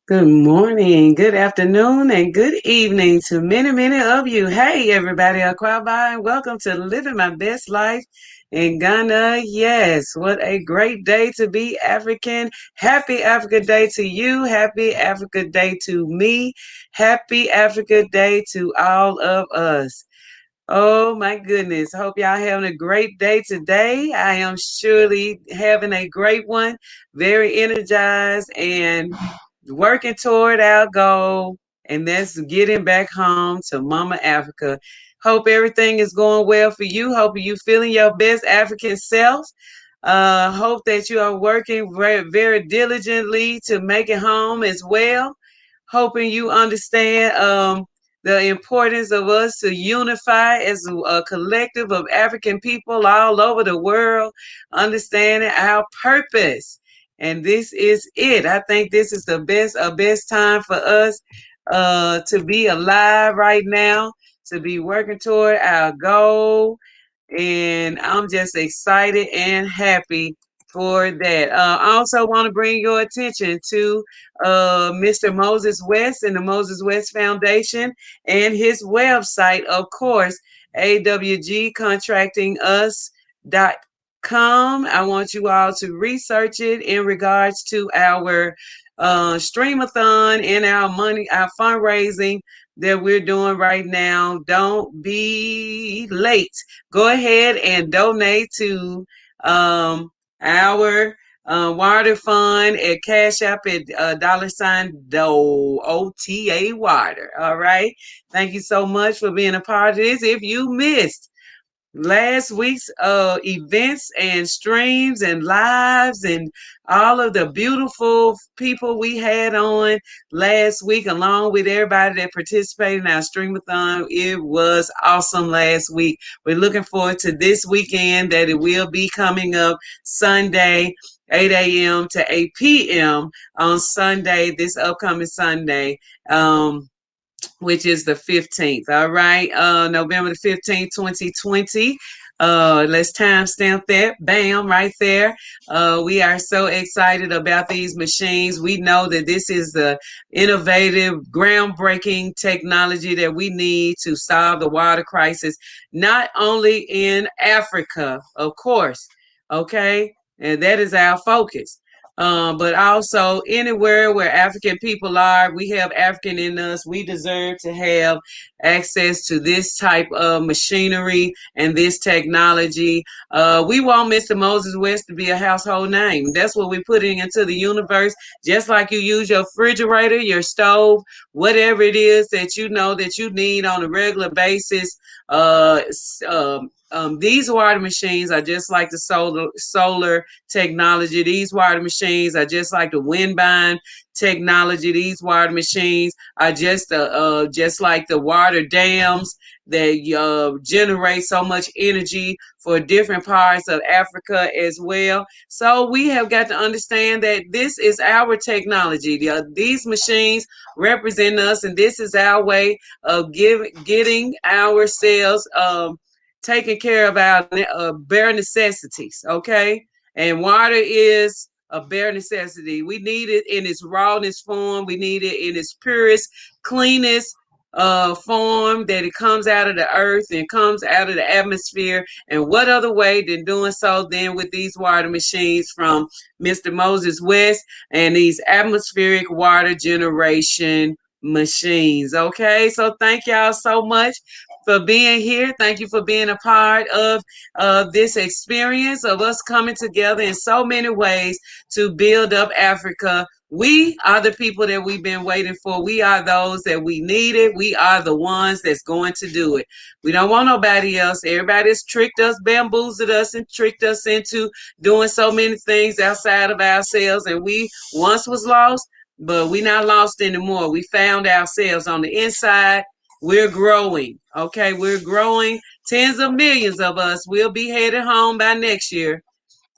Good morning, good afternoon, and good evening to many, many of you. Hey, everybody, Aquabai, and welcome to Living My Best Life in Ghana. Yes, what a great day to be African. Happy Africa Day to you. Happy Africa Day to me. Happy Africa Day to all of us. Oh my goodness. Hope y'all having a great day today. I am surely having a great one. Very energized and working toward our goal, and that's getting back home to Mama Africa. Hope everything is going well for you. Hope you feeling your best African self. Hope that you are working very, very diligently to make it home as well. Hoping you understand the importance of us to unify as a collective of African people all over the world, understanding our purpose. And this is it. I think this is the best time for us to be alive right now, to be working toward our goal, and I'm just excited and happy for that. I also want to bring your attention to Mr. Moses West and the Moses West Foundation and his website, of course, awgcontractingus.com. I want you all to research it in regards to our streamathon and our money, our fundraising that we're doing right now. Don't be late. Go ahead and donate to our water fund at Cash App at $OTA water. All right. Thank you so much for being a part of this. If you missed last week's events and streams and lives and all of the beautiful people we had on last week, along with everybody that participated in our streamathon. It was awesome last week. We're looking forward to this weekend that it will be coming up Sunday, 8 a.m. to 8 p.m. on Sunday, this upcoming Sunday. Which is the 15th. All right. November the 15th, 2020. Let's timestamp that. Bam, right there. We are so excited about these machines. We know that this is the innovative, groundbreaking technology that we need to solve the water crisis, not only in Africa, of course. Okay. And that is our focus, but also anywhere where African people are. We have African in us. We deserve to have access to this type of machinery and this technology. We want Mr. Moses West to be a household name. That's what we're putting into the universe. Just like you use your refrigerator, your stove, whatever it is that you know that you need on a regular basis. Uh, these water machines are just like the solar technology. These water machines are just like the wind bind technology. These water machines are just like the water dams that generate so much energy for different parts of Africa as well. So we have got to understand that this is our technology. These machines represent us, and this is our way of getting ourselves taking care of our bare necessities. Okay. And water is a bare necessity. We need it in its rawness form. We need it in its purest, cleanest form, that it comes out of the earth and comes out of the atmosphere. And what other way than doing so then with these water machines from Mr. Moses West and these atmospheric water generation machines. Okay, so thank y'all so much for being here. Thank you for being a part of this experience of us coming together in so many ways to build up Africa. We are the people that we've been waiting for. We are those that we needed. We are the ones that's going to do it. We don't want nobody else. Everybody's tricked us, bamboozled us, and tricked us into doing so many things outside of ourselves. And we once was lost, but we're not lost anymore. We found ourselves on the inside. We're growing. Okay, we're growing. Tens of millions of us will be headed home by next year.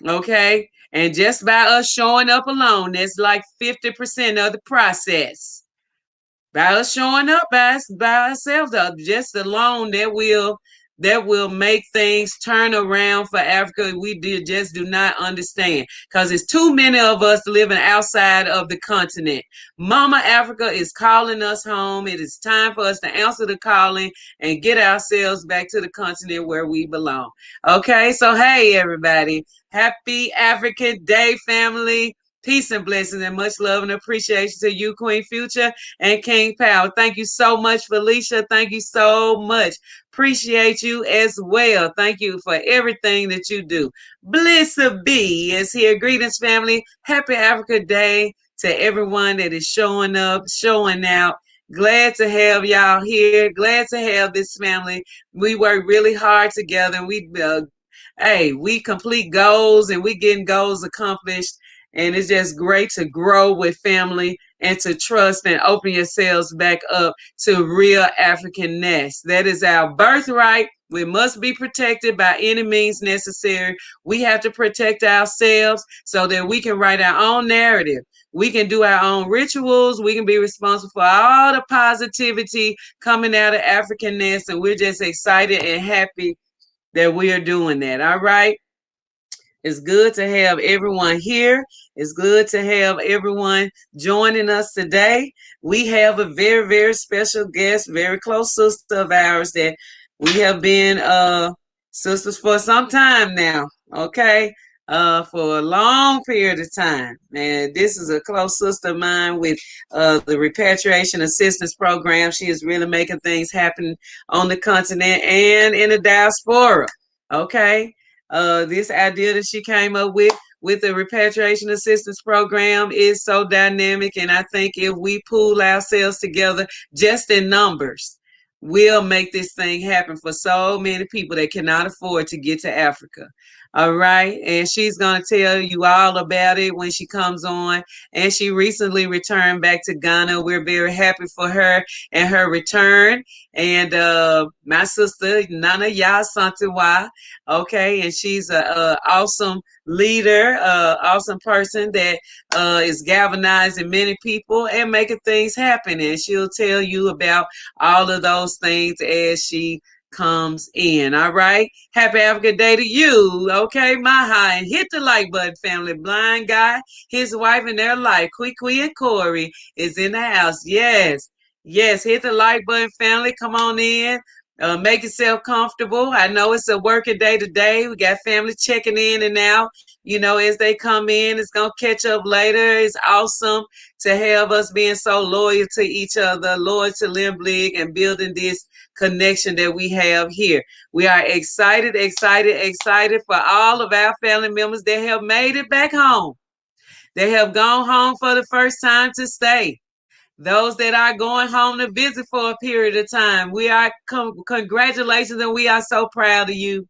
Okay, and just by us showing up alone, that's like 50% of the process. By us showing up by ourselves, just alone, that will that will make things turn around for Africa. Just do not understand, because it's too many of us living outside of the continent. Mama Africa is calling us home. It is time for us to answer the calling and get ourselves back to the continent where we belong. Okay, so hey everybody, happy African Day, family. Peace and blessings and much love and appreciation to you, Queen Future and King Power. Thank you so much, Felicia. Thank you so much. Appreciate you as well. Thank you for everything that you do. Blissa B is here. Greetings, family. Happy Africa Day to everyone that is showing up, showing out. Glad to have y'all here. Glad to have this family. We work really hard together. We complete goals and we getting goals accomplished. And it's just great to grow with family and to trust and open yourselves back up to real Africanness. That is our birthright. We must be protected by any means necessary. We have to protect ourselves so that we can write our own narrative. We can do our own rituals. We can be responsible for all the positivity coming out of Africanness. And we're just excited and happy that we are doing that. All right. It's good to have everyone here. It's good to have everyone joining us today. We have a very, very special guest, very close sister of ours that we have been sisters for some time now, okay? For a long period of time. And this is a close sister of mine with the Repatriation Assistance Program. She is really making things happen on the continent and in the diaspora, okay? This idea that she came up with the repatriation assistance program is so dynamic, and I think if we pool ourselves together just in numbers, we'll make this thing happen for so many people that cannot afford to get to Africa. All right. And she's going to tell you all about it when she comes on. And she recently returned back to Ghana. We're very happy for her and her return. And my sister, Nana Yaa Asantewa, okay, and she's a awesome leader, awesome person that is galvanizing many people and making things happen. And she'll tell you about all of those things as she comes in. All right. Happy Africa Day to you. Okay, Maha. And hit the like button, family. Blind guy, his wife, and their life. Kwee and Corey is in the house. Yes. Yes. Hit the like button, family. Come on in. Make yourself comfortable. I know it's a working day today. We got family checking in and out. You know, as they come in, it's going to catch up later. It's awesome to have us being so loyal to each other, loyal to LMBLIG, and building this connection that we have here. We are excited for all of our family members that have made it back home. They have gone home for the first time to stay. Those that are going home to visit for a period of time, we are congratulations, and we are so proud of you.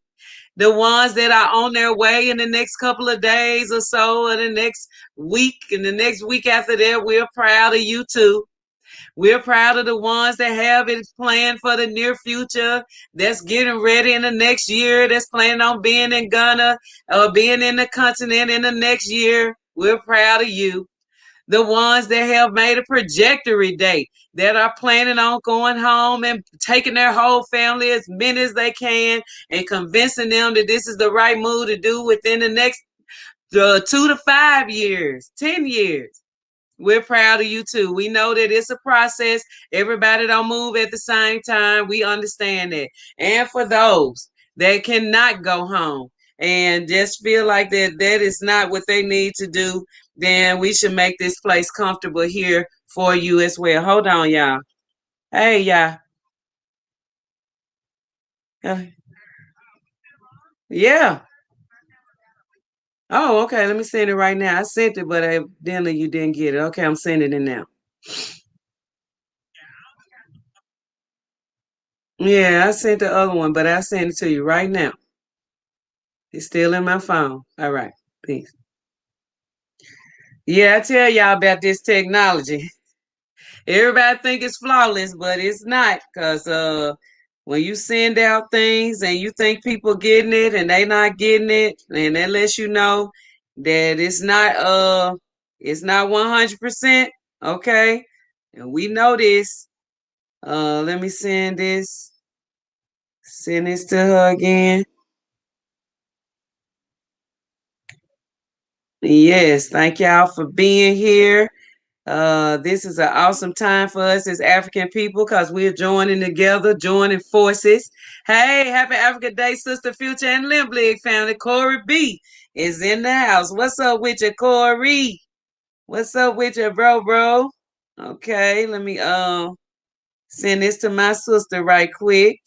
The ones that are on their way in the next couple of days or so, or the next week, and the next week after that, we're proud of you too. We're proud of the ones that have it planned for the near future, that's getting ready in the next year, that's planning on being in Ghana or being in the continent in the next year. We're proud of you. The ones that have made a trajectory date, that are planning on going home and taking their whole family, as many as they can, and convincing them that this is the right move to do within the next 2 to 5 years, 10 years. We're proud of you too. We know that it's a process. Everybody don't move at the same time. We understand that. And for those that cannot go home and just feel like that is not what they need to do, then we should make this place comfortable here for you as well. Hold on, y'all. Hey, y'all. Yeah. Oh, okay. Let me send it right now. I sent it, but evidently you didn't get it. Okay, I'm sending it now. Yeah, I sent the other one, but I send it to you right now. It's still in my phone. All right. Peace. Yeah, I tell y'all about this technology. Everybody think it's flawless, but it's not. Cause when you send out things and you think people getting it and they not getting it, and that lets you know that it's not 100%. Okay. And we know this. Let me send this. Send this to her again. Yes, thank y'all for being here. This is an awesome time for us as African people because we're joining together, joining forces. Hey, happy Africa Day, Sister Future and LMBLIG family. Corey B is in the house. What's up with you, Corey? What's up with you, bro? Okay, let me send this to my sister right quick.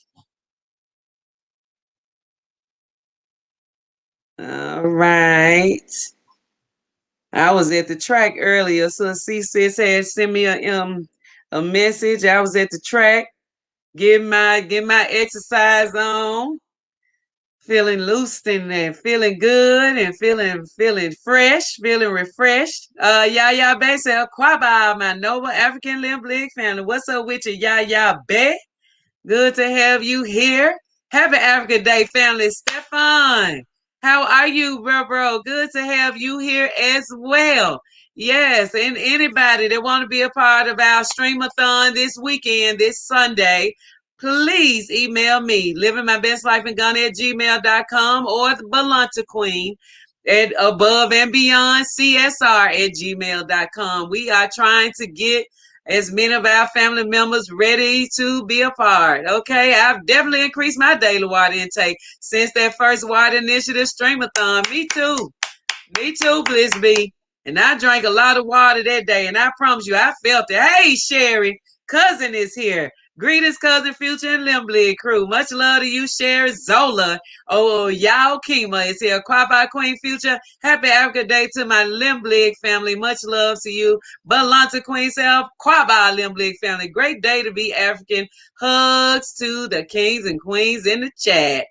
All right. I was at the track earlier, so sis had sent me a message. I was at the track, getting my exercise on, feeling loose and feeling good and feeling fresh, feeling refreshed. Yaya Bay said, Kwaba, my noble African LMBLIG family. What's up with you, Yaya Bay? Good to have you here. Happy Africa Day, family. Stefan, how are you, bro? Good to have you here as well. Yes, and anybody that want to be a part of our streamathon this weekend, this Sunday, please email me, livingmybestlife.Ghana@gmail.com or the Balanta Queen at above and beyond CSR@gmail.com. We are trying to get as many of our family members ready to be a part. Okay, I've definitely increased my daily water intake since that first water initiative streamathon. Me too. Me too, Bliss B. And I drank a lot of water that day, and I promise you, I felt it. Hey, Sherry, cousin is here. Greetings, cousin, Future, and LMBLIG crew. Much love to you, Sherry. Zola. Oh, y'all Kima is here. Kwaba Queen Future. Happy Africa Day to my LMBLIG family. Much love to you. Balanta Queen self. Kwaba LMBLIG family. Great day to be African. Hugs to the kings and queens in the chat.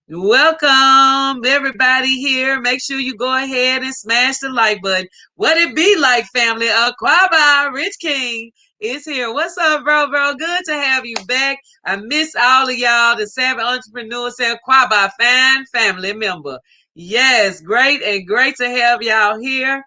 Welcome everybody here. Make sure you go ahead and smash the like button. What it be like, family? Kwaba Rich King is here. What's up, bro? Good to have you back. I miss all of y'all. The Savvy Entrepreneur said Kwaba fan family member. Yes, great and great to have y'all here.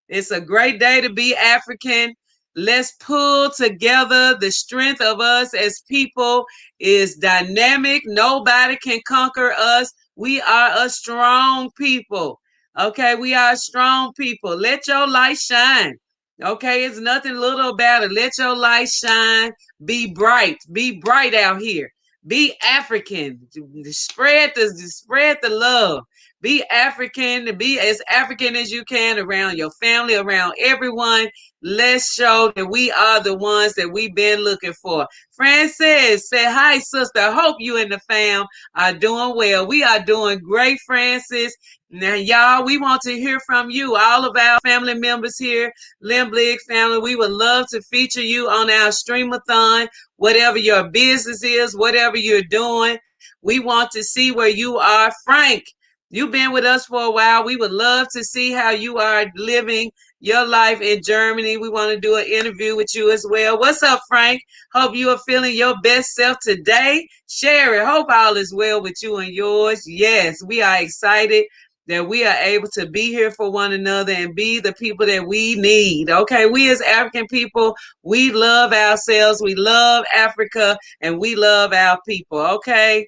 It's a great day to be African. Let's pull together. The strength of us as people is dynamic. Nobody can conquer us. We are a strong people. Okay, we are strong people. Let your light shine. Okay, it's nothing little about it. Let your light shine. Be bright. Be bright out here. Be African. Spread the love. Be African. Be as African as you can around your family, around everyone. Let's show that we are the ones that we've been looking for. Francis, say hi, sister. Hope you and the fam are doing well. We are doing great, Francis. Now, y'all, we want to hear from you, all of our family members here, LMBLIG family. We would love to feature you on our streamathon, whatever your business is, whatever you're doing. We want to see where you are. Frank, you've been with us for a while. We would love to see how you are living your life in Germany. We want to do an interview with you as well. What's up, Frank? Hope you are feeling your best self today. Sherry, hope all is well with you and yours. Yes, we are excited that we are able to be here for one another and be the people that we need. Okay, we as African people, we love ourselves, we love Africa, and we love our people. Okay,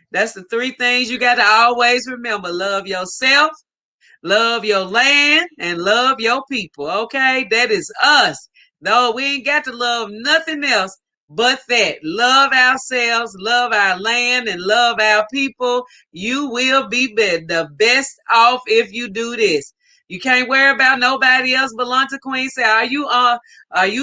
that's the three things you got to always remember. Love yourself, love your land, and love your people. Okay, that is us. No, we ain't got to love nothing else but that. Love ourselves, love our land, and love our people. You will be the best off if you do this. You can't worry about nobody else. Balanta Queen say, are you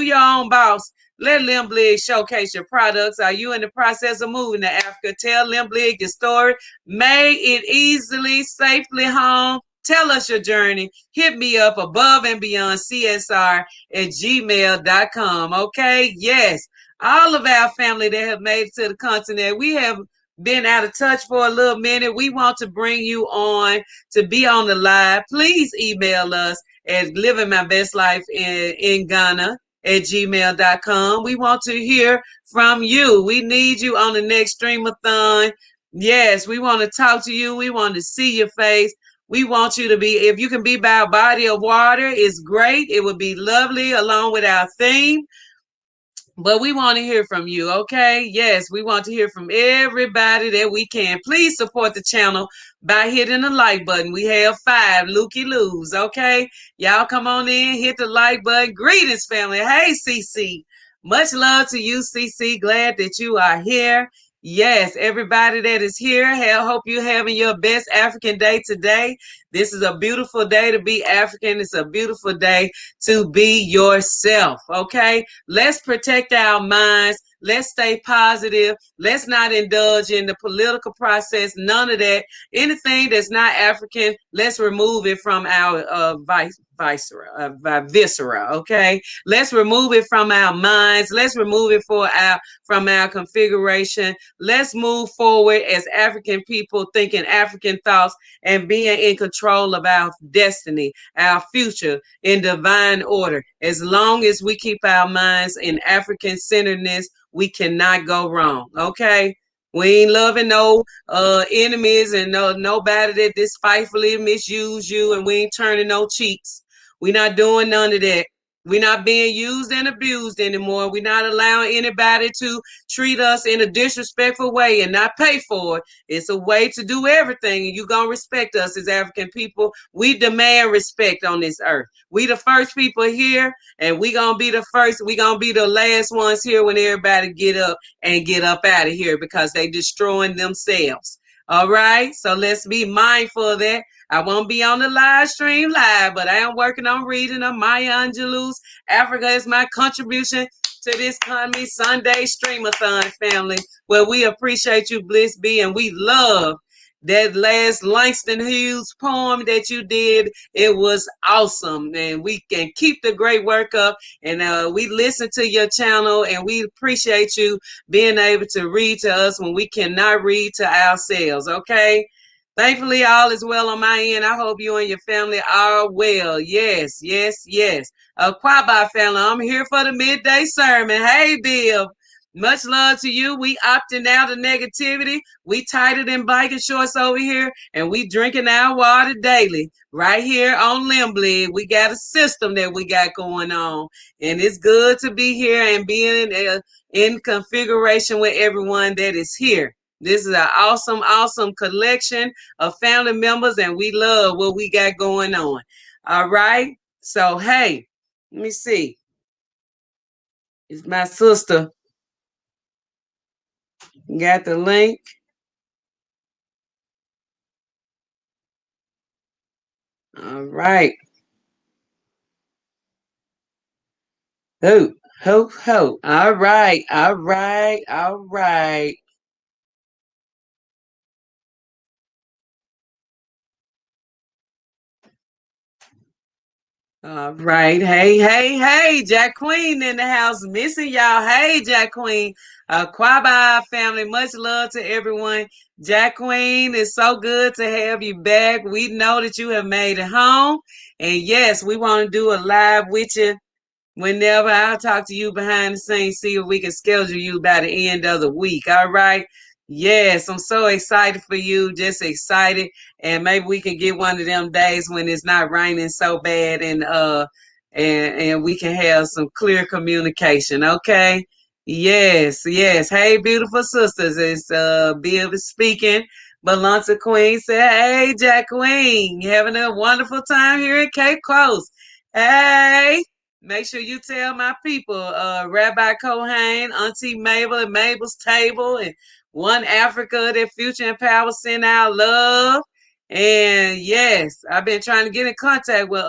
your own boss? Let LMBLIG showcase your products. Are you in the process of moving to Africa? Tell LMBLIG your story. Make it easily, safely home. Tell us your journey. Hit me up above and beyond CSR@gmail.com. Okay? Yes. All of our family that have made it to the continent, we have been out of touch for a little minute. We want to bring you on to be on the live. Please email us at living my best life in Ghana at gmail.com. We want to hear from you. We need you on the next streamathon. Yes, we want to talk to you. We want to see your face. We want you to be, if you can be by a body of water, it's great. It would be lovely along with our theme. But we want to hear from you, okay? Yes, we want to hear from everybody that we can. Please support the channel by hitting the like button. We have 5 looky loos, okay? Y'all come on in, hit the like button. Greetings, family. Hey, CC. Much love to you, CC. Glad that you are here. Yes, everybody that is here, hope you're having your best African day today. This is a beautiful day to be African. It's a beautiful day to be yourself, okay? Let's protect our minds. Let's stay positive. Let's not indulge in the political process. None of that. Anything that's not African, let's remove it from our viscera. Okay, let's remove it from our minds. Let's remove it from our configuration. Let's move forward as African people, thinking African thoughts and being in control of our destiny, our future in divine order. As long as we keep our minds in African centeredness, we cannot go wrong. Okay. We ain't loving no enemies and nobody that despitefully misuse you, and we ain't turning no cheeks. We not doing none of that. We're not being used and abused anymore. We're not allowing anybody to treat us in a disrespectful way and not pay for it. It's a way to do everything, and you're going to respect us as African people. We demand respect on this earth. We the first people here, and we going to be the first. We going to be the last ones here when everybody get up out of here, because they destroying themselves. All right, so let's be mindful of that. I won't be on the live stream live, but I am working on reading of Maya Angelou's Africa is my contribution to this Economy Sunday Streamathon, family, where we appreciate you, Bliss B, and we love that last Langston Hughes poem that you did. It was awesome, and we can keep the great work up, and we listen to your channel, and we appreciate you being able to read to us when we cannot read to ourselves, okay? Thankfully, all is well on my end. I hope you and your family are well. Yes, yes, yes. Kwaba family, I'm here for the midday sermon. Hey, Bill. Much love to you. We opting out of negativity. We tighter than biking shorts over here, and we drinking our water daily. Right here on LMBLIG. We got a system that we got going on, and it's good to be here and being in configuration with everyone that is here. This is an awesome, awesome collection of family members, and we love what we got going on. All right. So, hey, let me see. It's my sister. Got the link. All right. Ho, ho, ho. All right. All right. All right. All right. Hey, hey, hey. Jack Queen in the house. Missing y'all. Hey, Jack Queen. Kwaba family. Much love to everyone. Jack Queen, it's so good to have you back. We know that you have made it home. And yes, we want to do a live with you whenever. I'll talk to you behind the scenes, see if we can schedule you by the end of the week. All right. Yes, I'm so excited for you. Just excited. And maybe we can get one of them days when it's not raining so bad, and we can have some clear communication. Okay. Yes, yes. Hey, beautiful sisters. It's Bill speaking. Balanta Queen said, hey, Jack Queen, having a wonderful time here in Cape Coast. Hey. Make sure you tell my people, Rabbi Kohen, Auntie Mabel at Mabel's Table, and One Africa that Future and Power send out love. And yes, I've been trying to get in contact with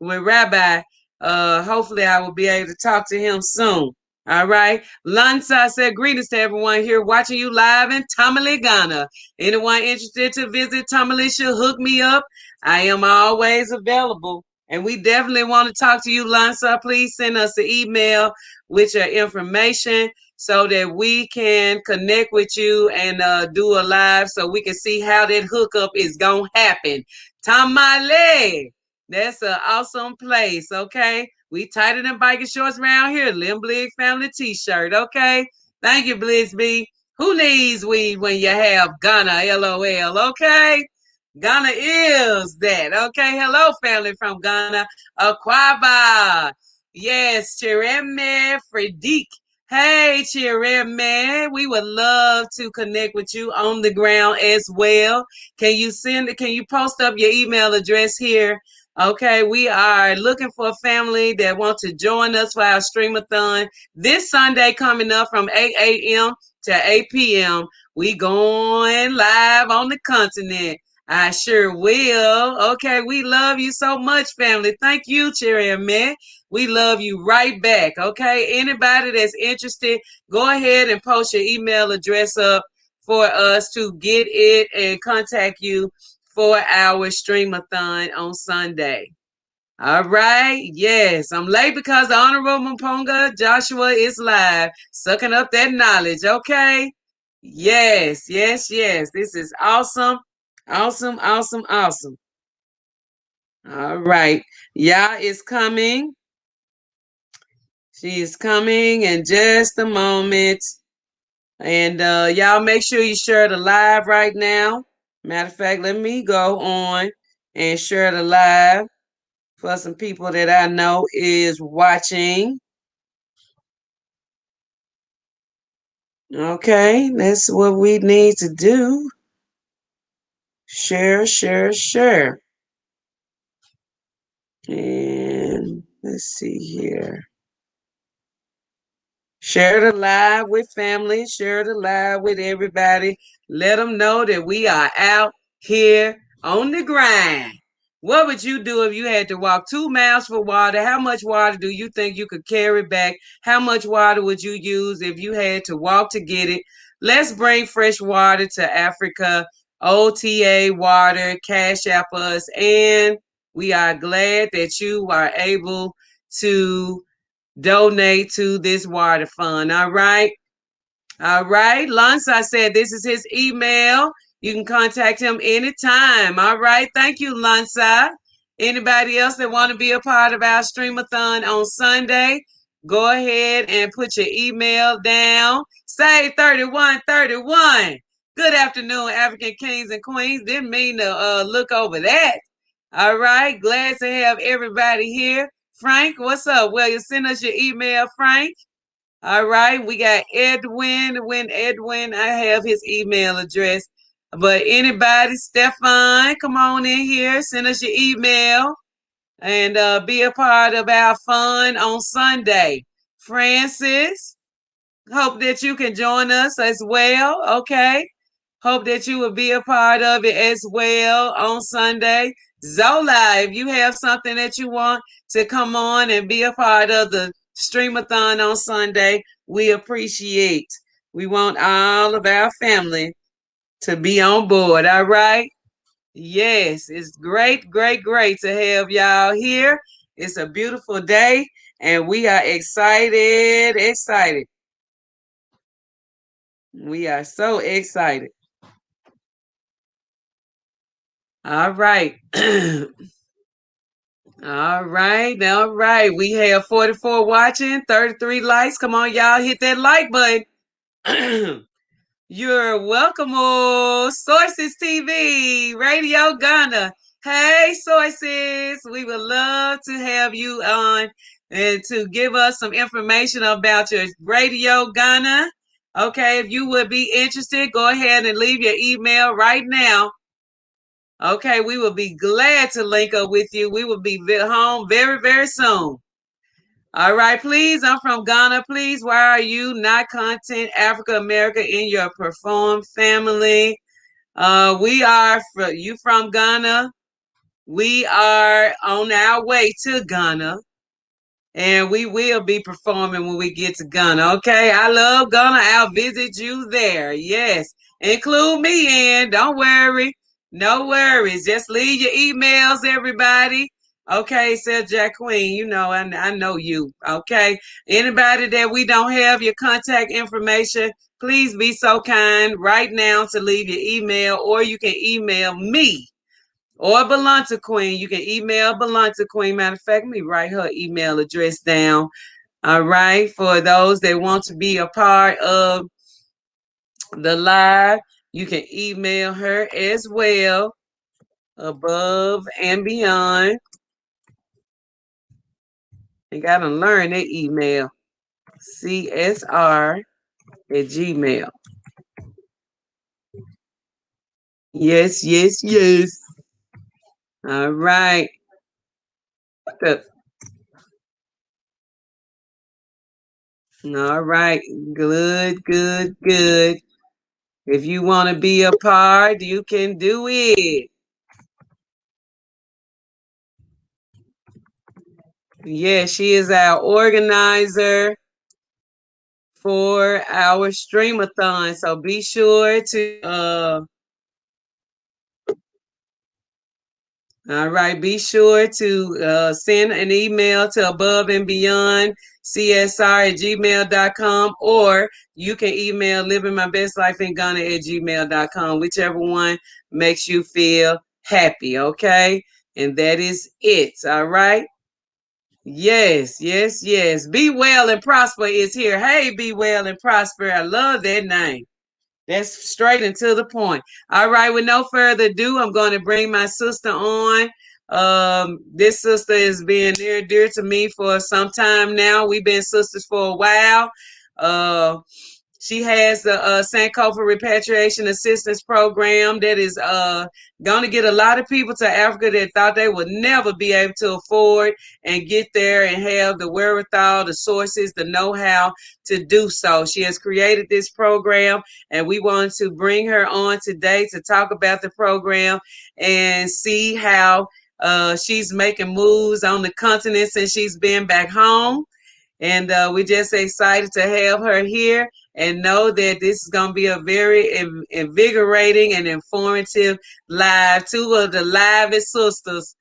Rabbi. Hopefully I will be able to talk to him soon. All right. Lanza said, greetings to everyone here watching you live in Tamale, Ghana. Anyone interested to visit Tamale should hook me up. I am always available. And we definitely want to talk to you, Lanza. Please send us an email with your information so that we can connect with you and do a live so we can see how that hookup is going to happen. Tamale. That's an awesome place, okay? We tighter than biking shorts around here. LMBLIG family t-shirt, okay? Thank you, Bliss B. Who needs weed when you have Ghana, LOL, okay? Ghana is that, okay? Hello, family from Ghana. Aquaba. Yes, Chireme Fredik. Hey, Chireme, we would love to connect with you on the ground as well. Can you post up your email address here? Okay, we are looking for a family that wants to join us for our streamathon this Sunday coming up from 8 a.m. to 8 p.m. We going live on the continent. I sure will. Okay, we love you so much, family. Thank you, Chireme. We love you right back. Okay. Anybody that's interested, go ahead and post your email address up for us to get it and contact you for our streamathon on Sunday. All right. Yes. I'm late because the Honorable Mponga Joshua is live, sucking up that knowledge. Okay. Yes. Yes. Yes. This is awesome. Awesome. Awesome. Awesome. All right. Yaa is coming. She is coming in just a moment. And y'all make sure you share the live right now. Matter of fact, let me go on and share the live for some people that I know is watching. Okay, that's what we need to do. Share, share, share. And let's see here. Share the live with family, share the live with everybody. Let them know that we are out here on the grind. What would you do if you had to walk 2 miles for water? How much water do you think you could carry back? How much water would you use if you had to walk to get it? Let's bring fresh water to Africa. OTA water, Cash App us, and we are glad that you are able to donate to this water fund. All right. All right. Lansa said this is his email. You can contact him anytime. All right. Thank you, Lansa. Anybody else that want to be a part of our streamathon on Sunday, go ahead and put your email down. Say 3131. Good afternoon, African kings and queens. Didn't mean to look over that. All right. Glad to have everybody here. Frank, what's up? Well, you send us your email, Frank. All right. We got Edwin. Edwin, I have his email address. But anybody, Stefan, come on in here. Send us your email and be a part of our fun on Sunday. Francis, hope that you can join us as well. Okay. Hope that you will be a part of it as well on Sunday. Zola, if you have something that you want to come on and be a part of the streamathon on Sunday, we appreciate. We want all of our family to be on board. All right. Yes, it's great, great, great to have y'all here. It's a beautiful day and we are excited, excited. We are so excited. All right. All right, all right. We have 44 watching, 33 likes. Come on, y'all, hit that like button. You're welcome, oh, Sources TV, Radio Ghana. Hey, Sources, we would love to have you on and to give us some information about your Radio Ghana. Okay, if you would be interested, go ahead and leave your email right now. Okay, we will be glad to link up with you. We will be home very, very soon. All right, please. I'm from Ghana. Please, why are you not content Africa America in your perform family? We are you from Ghana. We are on our way to Ghana. And we will be performing when we get to Ghana. Okay. I love Ghana. I'll visit you there. Yes. Include me in. Don't worry. No worries. Just leave your emails, everybody. Okay, said Jack Queen. You know, I know you. Okay. Anybody that we don't have your contact information, please be so kind right now to leave your email, or you can email me or Balanta Queen. You can email Balanta Queen. Matter of fact, let me write her email address down. All right. For those that want to be a part of the live, you can email her as well. Above and beyond. You gotta learn that email. CSR@gmail. Yes, yes, yes. All right. All right. Good, good, good. If you want to be a part, you can do it. Yeah, she is our organizer for our streamathon. So be sure to all right, be sure to send an email to above and beyond csr@gmail.com, or you can email livingmybestlife.in Ghana@gmail.com, whichever one makes you feel happy, okay? And that is it, all right? Yes, yes, yes. Be well and prosper is here. Hey, be well and prosper. I love that name. That's straight and to the point. All right, with no further ado, I'm going to bring my sister on. This sister has been near dear to me for some time now. We've been sisters for a while. She has the Sankofa Repatriation Assistance Program that is going to get a lot of people to Africa that thought they would never be able to afford and get there and have the wherewithal, the sources, the know-how to do so. She has created this program, and we want to bring her on today to talk about the program and see how she's making moves on the continent since she's been back home. And we're just excited to have her here and know that this is going to be a very invigorating and informative live. Two of the livest sisters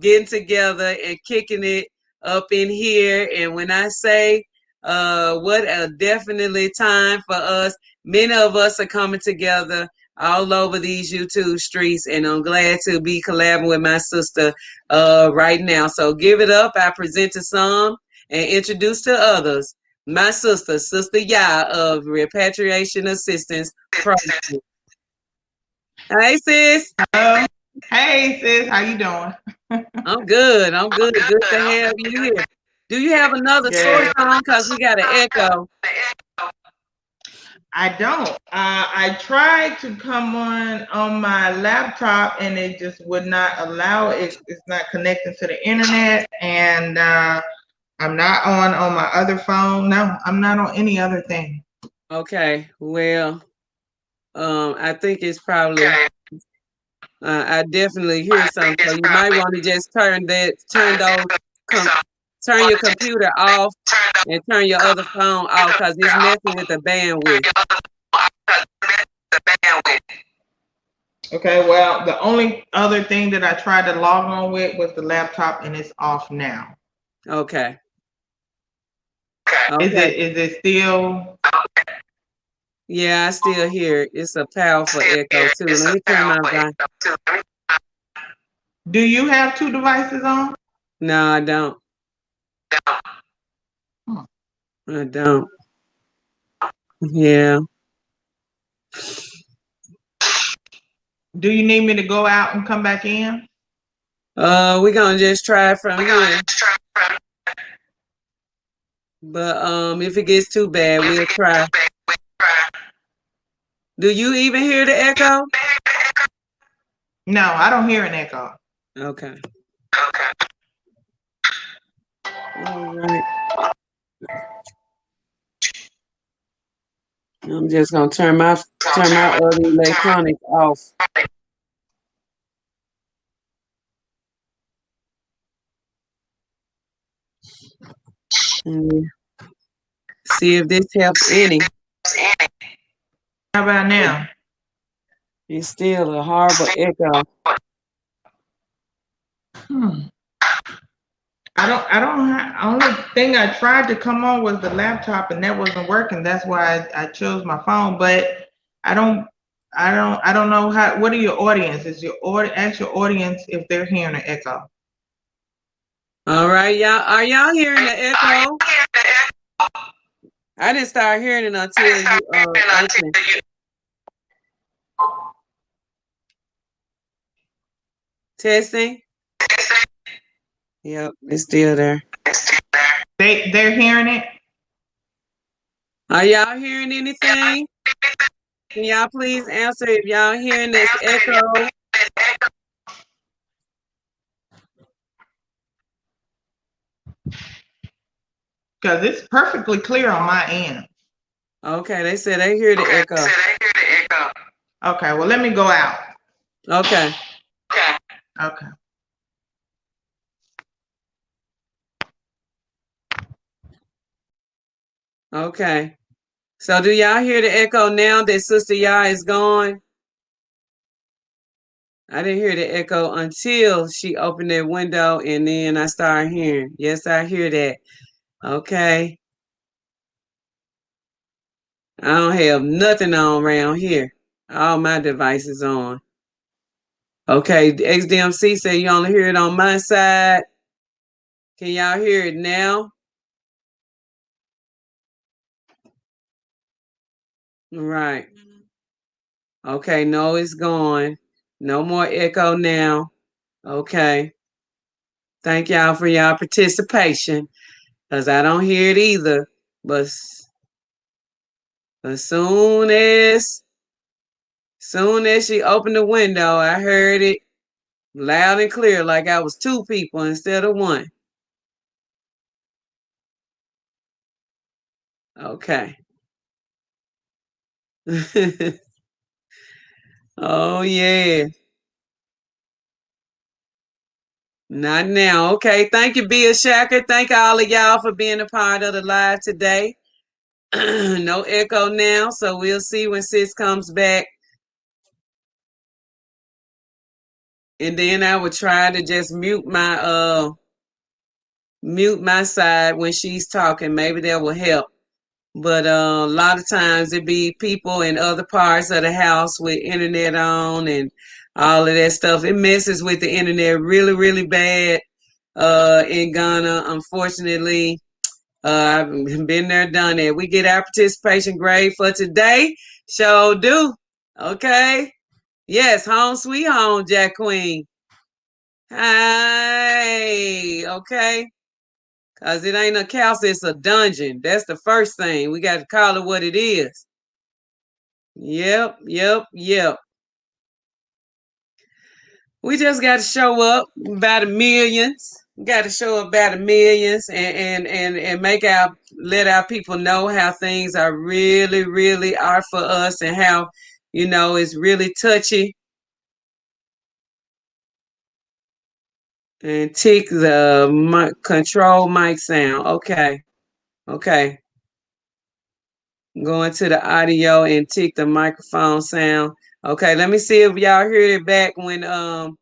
getting together and kicking it up in here. And when I say what a definitely time for us, many of us are coming together all over these YouTube streets, and I'm glad to be collabing with my sister right now. So give it up. I present to some and introduce to others my sister, Sista Yaa of Repatriation Assistance Program. Hey, sis. Hello. Hey, sis. How you doing? I'm good. I'm good. Good to have you here. Do you have another source Good. on? Because we got an echo. I don't. I tried to come on my laptop, and it just would not allow it. It's not connecting to the internet, and I'm not on my other phone. No, I'm not on any other thing. Okay. Well, I think it's probably. I definitely hear something. So you might want to just turn your computer off and turn your other phone off because it's messing with the bandwidth. Okay, well, the only other thing that I tried to log on with was the laptop, and it's off now. Okay. Is it still? Yeah, I still hear it. It's a powerful echo too. Let me turn my volume. Do you have two devices on? No, I don't. I don't. Yeah. Do you need me to go out and come back in? We're gonna just try it from here. But if it gets too bad, we'll try. Do you even hear the echo? No, I don't hear an echo. Okay. All right. I'm just gonna turn my other electronics off. And see if this helps any. How about now? It's still a horrible echo. I don't have, only thing I tried to come on was the laptop, and that wasn't working. That's why I chose my phone. But I don't know how. What are your audience? Ask your audience if they're hearing an echo. All right, y'all. Are y'all hearing the echo? I didn't start hearing it until you open. Testing. Yep, it's still there. They're hearing it. Are y'all hearing anything? Can y'all please answer if y'all hearing this echo? Because it's perfectly clear on my end. Okay, they said they hear the echo. Okay, well, let me go out. Okay. Okay. Okay. So do y'all hear the echo now that Sister Yaa is gone? I didn't hear the echo until she opened that window and then I started hearing. Yes, I hear that. Okay. I don't have nothing on around here. All my devices on. Okay, the XDMC said you only hear it on my side. Can y'all hear it now? Right. Okay, no, it's gone. No more echo now. Okay. Thank y'all for y'all participation. Because I don't hear it either. But as soon as she opened the window, I heard it loud and clear, like I was two people instead of one. Okay. Oh yeah. Not now. Okay. Thank you, Bill Shacker. Thank all of y'all for being a part of the live today. No echo now, so we'll see when Sis comes back. And then I would try to just mute my side when she's talking. Maybe that will help. But a lot of times it be people in other parts of the house with internet on and all of that stuff. It messes with the internet really, really bad in Ghana. Unfortunately, I've been there, done that. We get our participation grade for today. Sure do. Okay. Yes, home sweet home, Jack Queen. Hey, okay. Cause it ain't a castle, it's a dungeon. That's the first thing. We got to call it what it is. Yep, yep, yep. We just got to show up by the millions. We got to show up by the millions and make our let our people know how things are really, really are for us and how, it's really touchy. And tick the mic, control mic sound. Okay. Okay. Going to the audio and tick the microphone sound. Okay, let me see if y'all hear it back when I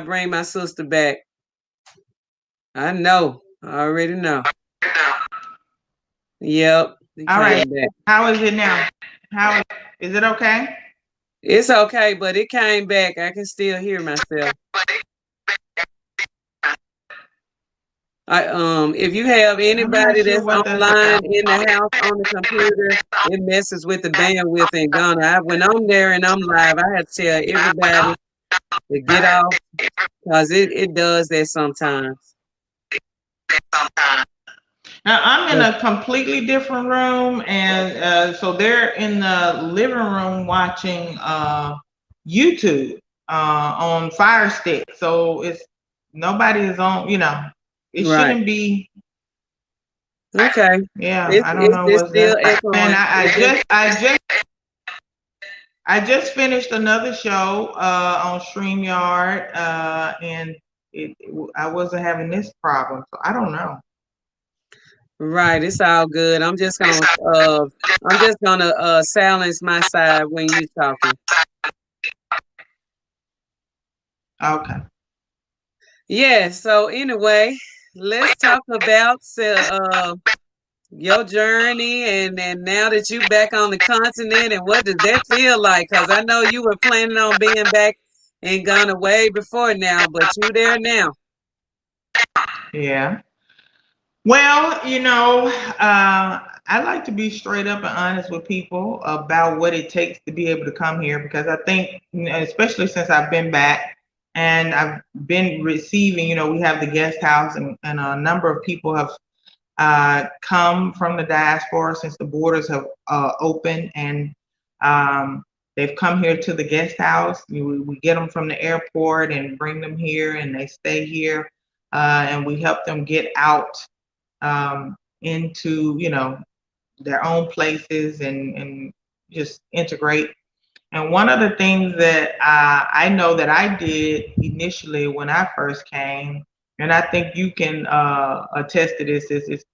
bring my sister back. I know. I already know. Yep. All right. Back. How is it now? Is it okay? It's okay, but it came back. I can still hear myself. If you have anybody that's online in the house on the computer, it messes with the bandwidth in Ghana. When I'm there and I'm live, I have to tell everybody to get off because it does that sometimes. Now I'm in a completely different room, and so they're in the living room watching YouTube on Fire Stick. So it's nobody is on. It shouldn't be. Okay. Yeah, I don't know what's that. And I just finished another show on StreamYard, and I wasn't having this problem, so I don't know. Right, it's all good. I'm just gonna silence my side when you talking. Okay. Yeah. So anyway, let's talk about your journey and now that you back on the continent and what does that feel like? Because I know you were planning on being back in Ghana way before now, but you there now. Yeah. Well, I like to be straight up and honest with people about what it takes to be able to come here because I think, especially since I've been back and I've been receiving, we have the guest house and a number of people have come from the diaspora since the borders have opened, and they've come here to the guest house. We get them from the airport and bring them here, and they stay here, and we help them get out into, you know, their own places and just integrate. And one of the things that I know that I did initially when I first came, and I think you can attest to this, is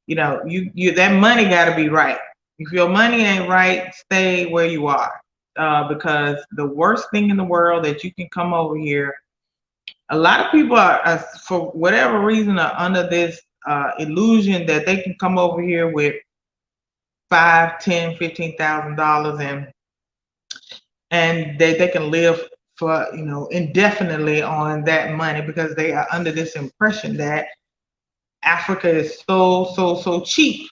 you know, you that money got to be right. If your money ain't right, stay where you are, because the worst thing in the world that you can come over here. A lot of people are for whatever reason, are under this illusion that they can come over here with $5, $10, $15,000 and they can live for, you know, indefinitely on that money, because they are under this impression that Africa is so cheap,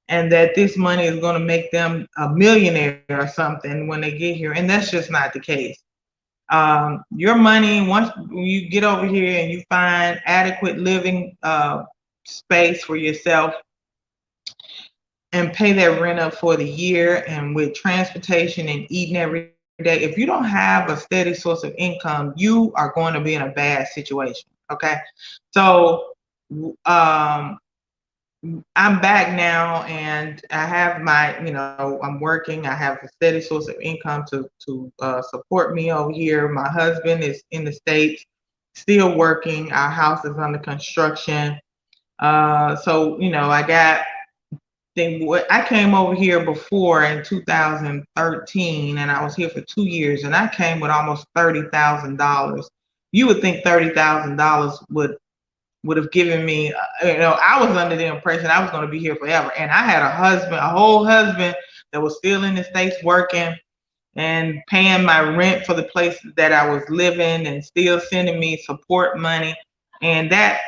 and that this money is going to make them a millionaire or something when they get here, and that's just not the case. Your money, once you get over here and you find adequate living space for yourself and pay that rent up for the year, and with transportation and eating every day, if you don't have a steady source of income, you are going to be in a bad situation. Okay, so I'm back now, and I have my, you know, I'm working. I have a steady source of income to support me over here. My husband is in the States, still working. Our house is under construction. So, you know, I came over here before in 2013, and I was here for 2 years, and I came with almost $30,000. You would think $30,000 would have given me, you know, I was under the impression I was going to be here forever. And I had a husband, a whole husband that was still in the States working and paying my rent for the place that I was living, and still sending me support money. And that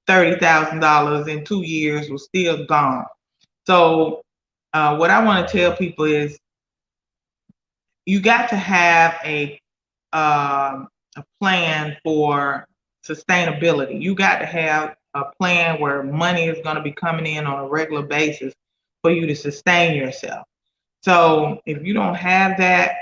$30,000 in 2 years was still gone. So what I want to tell people is, you got to have a plan for sustainability. You got to have a plan where money is going to be coming in on a regular basis for you to sustain yourself. So if you don't have that,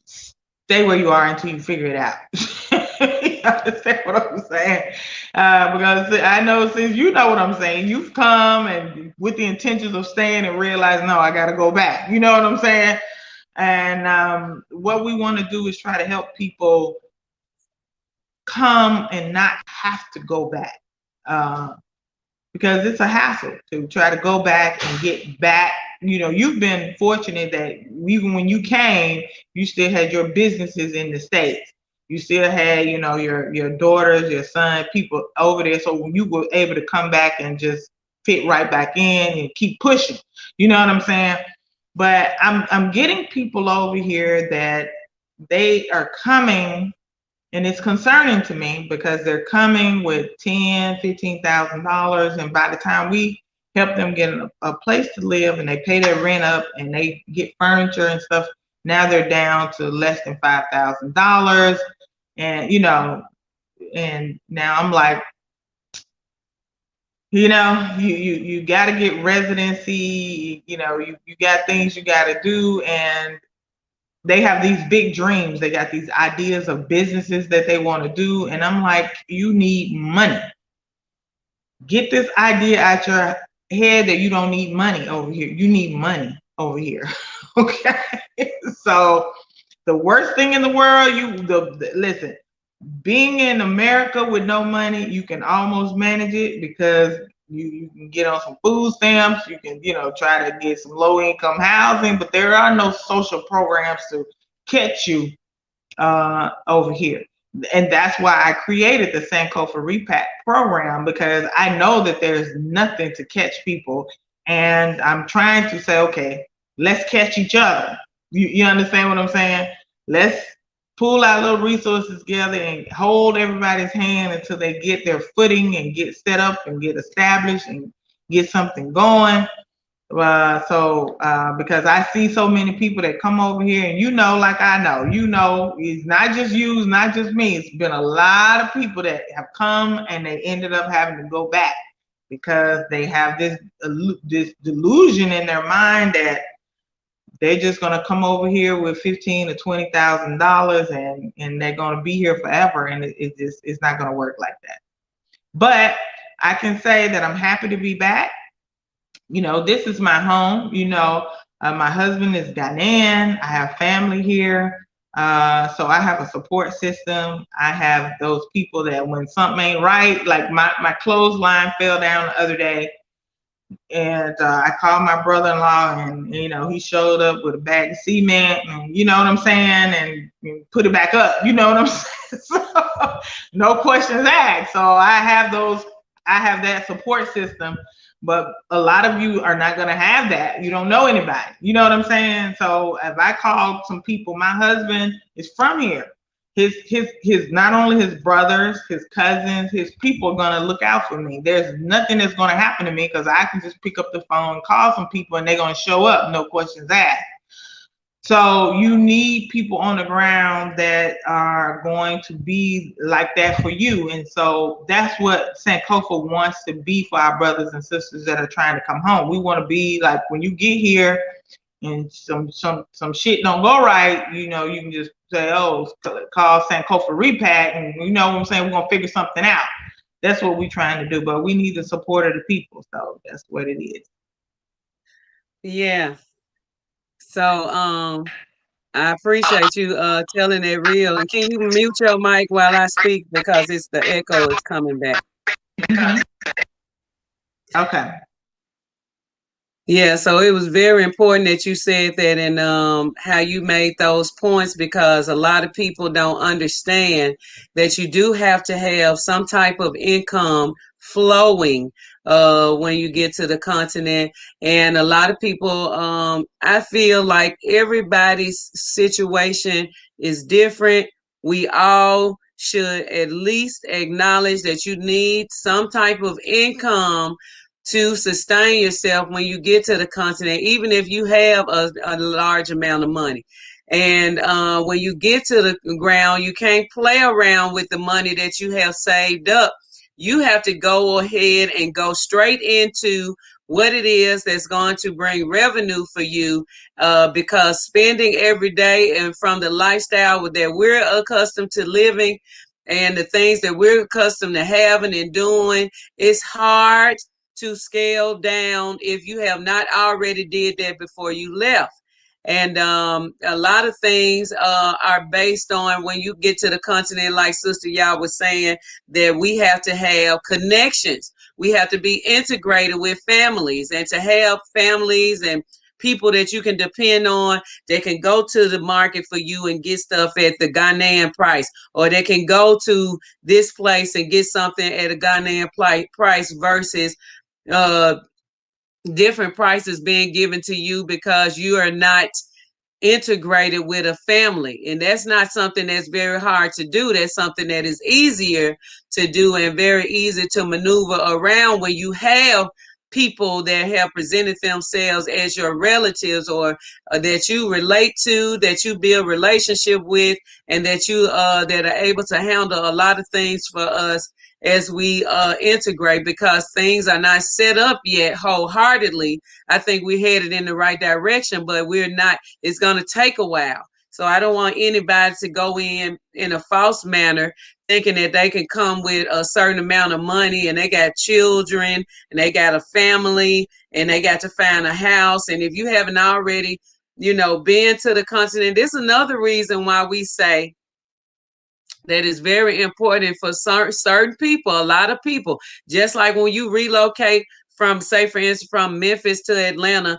stay where you are until you figure it out. You understand what I'm saying? Because I know, since you know what I'm saying, you've come and with the intentions of staying, and realize, no, I got to go back. You know what I'm saying? And what we want to do is try to help people come and not have to go back, because it's a hassle to try to go back and get back. You know, you've been fortunate that even when you came, you still had your businesses in the States. You still had, you know, your daughters, your son, people over there. So when you were able to come back and just fit right back in and keep pushing, you know what I'm saying? But I'm getting people over here that they are coming, and it's concerning to me, because they're coming with $10,000, $15,000, and by the time we help them get a place to live, and they pay their rent up, and they get furniture and stuff, now they're down to less than $5,000, and you know, and now I'm like, you know, you got to get residency, you know, you got things you got to do, and they have these big dreams. They got these ideas of businesses that they want to do. And I'm like, you need money. Get this idea out your head that you don't need money over here. You need money over here. Okay. So the worst thing in the world, listen, being in America with no money, you can almost manage it, because you can get on some food stamps. You can, you know, try to get some low income housing, but there are no social programs to catch you over here. And that's why I created the Sankofa Repatriate program, because I know that there's nothing to catch people. And I'm trying to say, okay, let's catch each other. You understand what I'm saying? Let's pull our little resources together and hold everybody's hand until they get their footing and get set up and get established and get something going. Because I see so many people that come over here, and you know, like I know, you know, it's not just you, it's not just me. It's been a lot of people that have come and they ended up having to go back because they have this delusion in their mind that they're just gonna come over here with $15,000 to $20,000 and they're gonna be here forever, and it's not gonna work like that. But I can say that I'm happy to be back. You know, this is my home. You know, my husband is Ghanaian. I have family here. So I have a support system. I have those people that when something ain't right, like my clothesline fell down the other day, and I called my brother-in-law, and you know, he showed up with a bag of cement, and you know what I'm saying, and put it back up. You know what I'm saying? So, no questions asked. So I have that support system. But a lot of you are not going to have that. You don't know anybody. You know what I'm saying? So if I call some people, my husband is from here. His not only his brothers, his cousins, his people are going to look out for me. There's nothing that's going to happen to me because I can just pick up the phone, call some people, and they're going to show up. No questions asked. So you need people on the ground that are going to be like that for you. And so that's what Sankofa wants to be for our brothers and sisters that are trying to come home. We want to be like, when you get here and some shit don't go right, you know, you can just say, oh, call Sankofa Repatriate, and you know what I'm saying, we're going to figure something out. That's what we're trying to do. But we need the support of the people. So that's what it is. Yeah. So I appreciate you telling it real. And can you mute your mic while I speak, because it's the echo is coming back. Mm-hmm. Okay. Yeah, so it was very important that you said that, and how you made those points, because a lot of people don't understand that you do have to have some type of income flowing when you get to the continent. And a lot of people, I feel like everybody's situation is different. We all should at least acknowledge that you need some type of income to sustain yourself when you get to the continent, even if you have a large amount of money. And when you get to the ground, you can't play around with the money that you have saved up. You have to go ahead and go straight into what it is that's going to bring revenue for you, because spending every day and from the lifestyle that we're accustomed to living and the things that we're accustomed to having and doing, it's hard to scale down if you have not already did that before you left. And a lot of things are based on when you get to the continent, like Sister Yaa was saying, that we have to have connections. We have to be integrated with families, and to have families and people that you can depend on, that can go to the market for you and get stuff at the Ghanaian price, or they can go to this place and get something at a Ghanaian price versus different prices being given to you because you are not integrated with a family. And that's not something that's very hard to do. That's something that is easier to do and very easy to maneuver around when you have people that have presented themselves as your relatives, or that you relate to, that you build relationship with, and that you that are able to handle a lot of things for us as we integrate, because things are not set up yet wholeheartedly. I think we're headed in the right direction, but we're not. It's going to take a while. So I don't want anybody to go in a false manner, thinking that they can come with a certain amount of money and they got children and they got a family and they got to find a house. And if you haven't already, been to the continent, this is another reason why we say that is very important for certain people, a lot of people. Just like when you relocate from, say, for instance, from Memphis to Atlanta,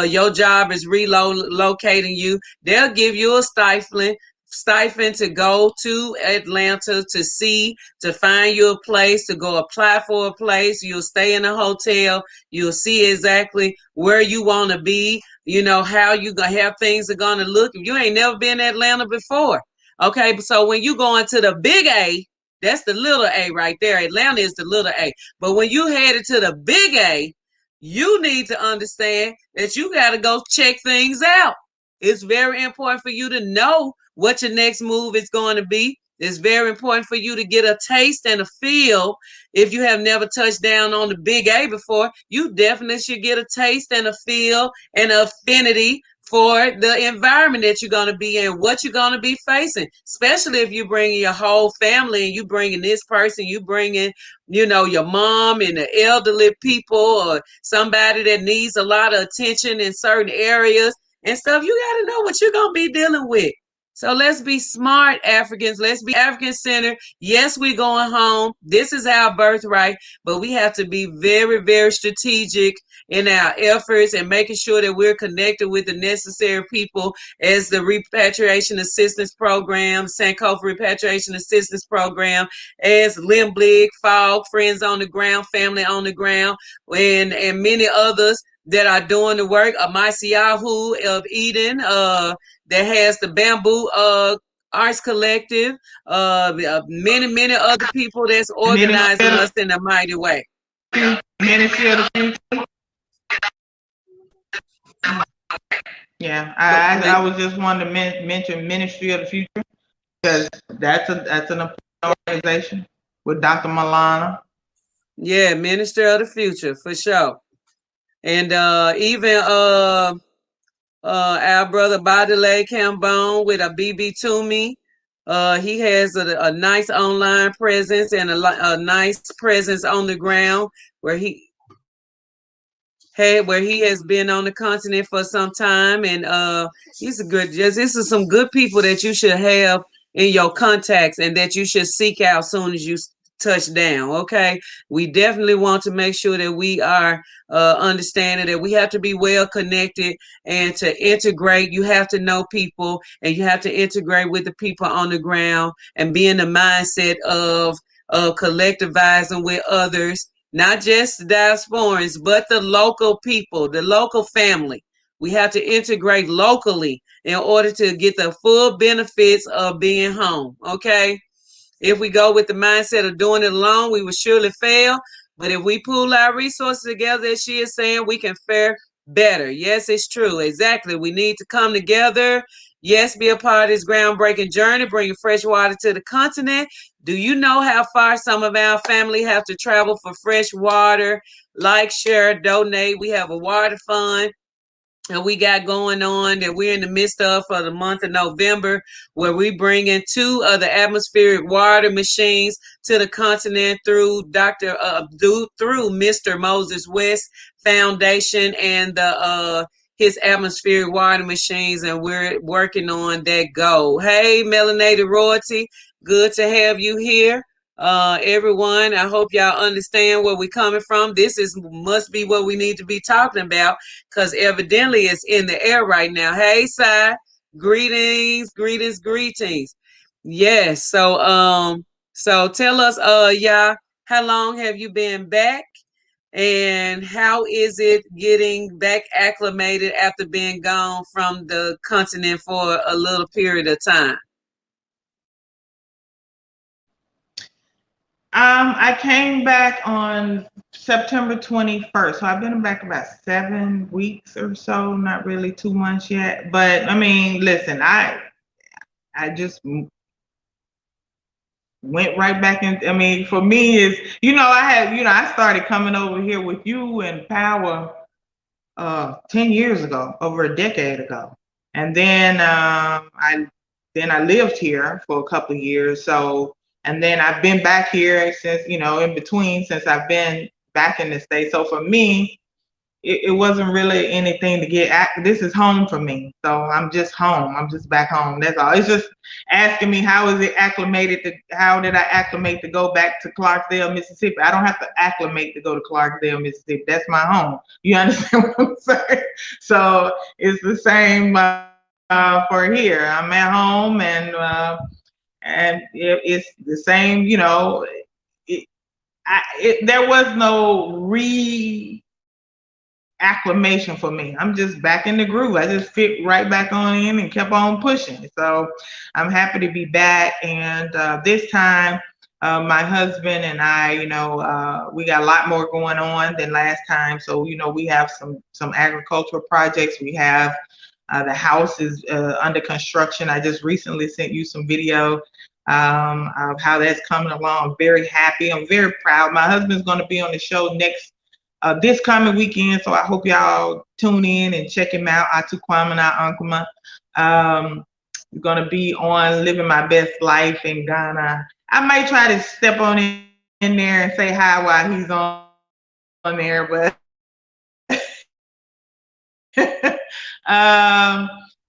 your job is relocating you. They'll give you a stipend to go to Atlanta to find you a place, to go apply for a place. You'll stay in a hotel. You'll see exactly where you want to be, how you gonna have things are going to look. If you ain't never been to Atlanta before. Okay, so when you go into the big A, that's the little A right there. Atlanta is the little A. But when you headed to the big A, you need to understand that you got to go check things out. It's very important for you to know what your next move is going to be. It's very important for you to get a taste and a feel. If you have never touched down on the Big A before, you definitely should get a taste and a feel and affinity for the environment that you're going to be in, what you're going to be facing, especially if you bring your whole family and you bringing this person, you bringing, you know, your mom and the elderly people or somebody that needs a lot of attention in certain areas and stuff. You got to know what you're going to be dealing with. So let's be smart Africans. Let's be African centered. Yes, we're going home. This is our birthright, but we have to be very, very strategic in our efforts and making sure that we're connected with the necessary people as the Repatriation Assistance Program, Sankofa Repatriation Assistance Program, as LMBLIG, FOG, Friends on the Ground, Family on the Ground, and many others that are doing the work. Amasiahu of Eden, that has the Bamboo Arts Collective, many other people that's organizing us in a mighty way. Ministry of the Future. Yeah, I was just wanting to mention Ministry of the Future because that's an important organization with Dr. Malana. Yeah, Minister of the Future for sure. And even our brother Badele Cambone with a BB Toomey. He has a nice online presence and a nice presence on the ground where he has been on the continent for some time, and he's a good. This is some good people that you should have in your contacts and that you should seek out soon as you touch down. Okay, we definitely want to make sure that we are understanding that we have to be well connected and to integrate. You have to know people and you have to integrate with the people on the ground and be in the mindset of collectivizing with others, not just the diasporans, but the local people, the local family. We have to integrate locally in order to get the full benefits of being home. Okay. If we go with the mindset of doing it alone, we will surely fail. But if we pool our resources together, as she is saying, we can fare better. Yes, it's true. Exactly. We need to come together. Yes, be a part of this groundbreaking journey, bringing fresh water to the continent. Do you know how far some of our family have to travel for fresh water? Like, share, donate. We have a water fund and we got going on that we're in the midst of for the month of November, where we bring in 2 of the atmospheric water machines to the continent through through Mr. Moses West Foundation and the his atmospheric water machines, and we're working on that goal. Hey, Melanated Royalty, good to have you here. Everyone, I hope y'all understand where we're coming from. This must be what we need to be talking about, because evidently it's in the air right now. Hey, Sai, greetings. Yes, so tell us, yeah, how long have you been back, and how is it getting back acclimated after being gone from the continent for a little period of time? I came back on September 21st. So I've been back about 7 weeks or so, not really 2 months yet. But I mean, listen, I just went right back in. I mean, for me is, I started coming over here with you and Power 10 years ago, over a decade ago. And then I lived here for a couple of years. So, and then I've been back here since, in between, since I've been back in the States. So for me, it wasn't really anything to get at. This is home for me. So I'm just home. I'm just back home. That's all. It's just asking me, how is it acclimated how did I acclimate to go back to Clarksdale, Mississippi? I don't have to acclimate to go to Clarksdale, Mississippi. That's my home. You understand what I'm saying? So it's the same for here. I'm at home, and it's the same, there was no acclimation for me. I'm just back in the groove. I just fit right back on in and kept on pushing. So I'm happy to be back. And this time, my husband and I, we got a lot more going on than last time. So, we have some agricultural projects. We have the house is under construction. I just recently sent you some video of how that's coming along. I'm very happy. I'm very proud. My husband's going to be on the show this coming weekend, so I hope y'all tune in and check him out. Atukwamana Ankuma. We're going to be on Living My Best Life in Ghana. I might try to step on in there and say hi while he's on there, but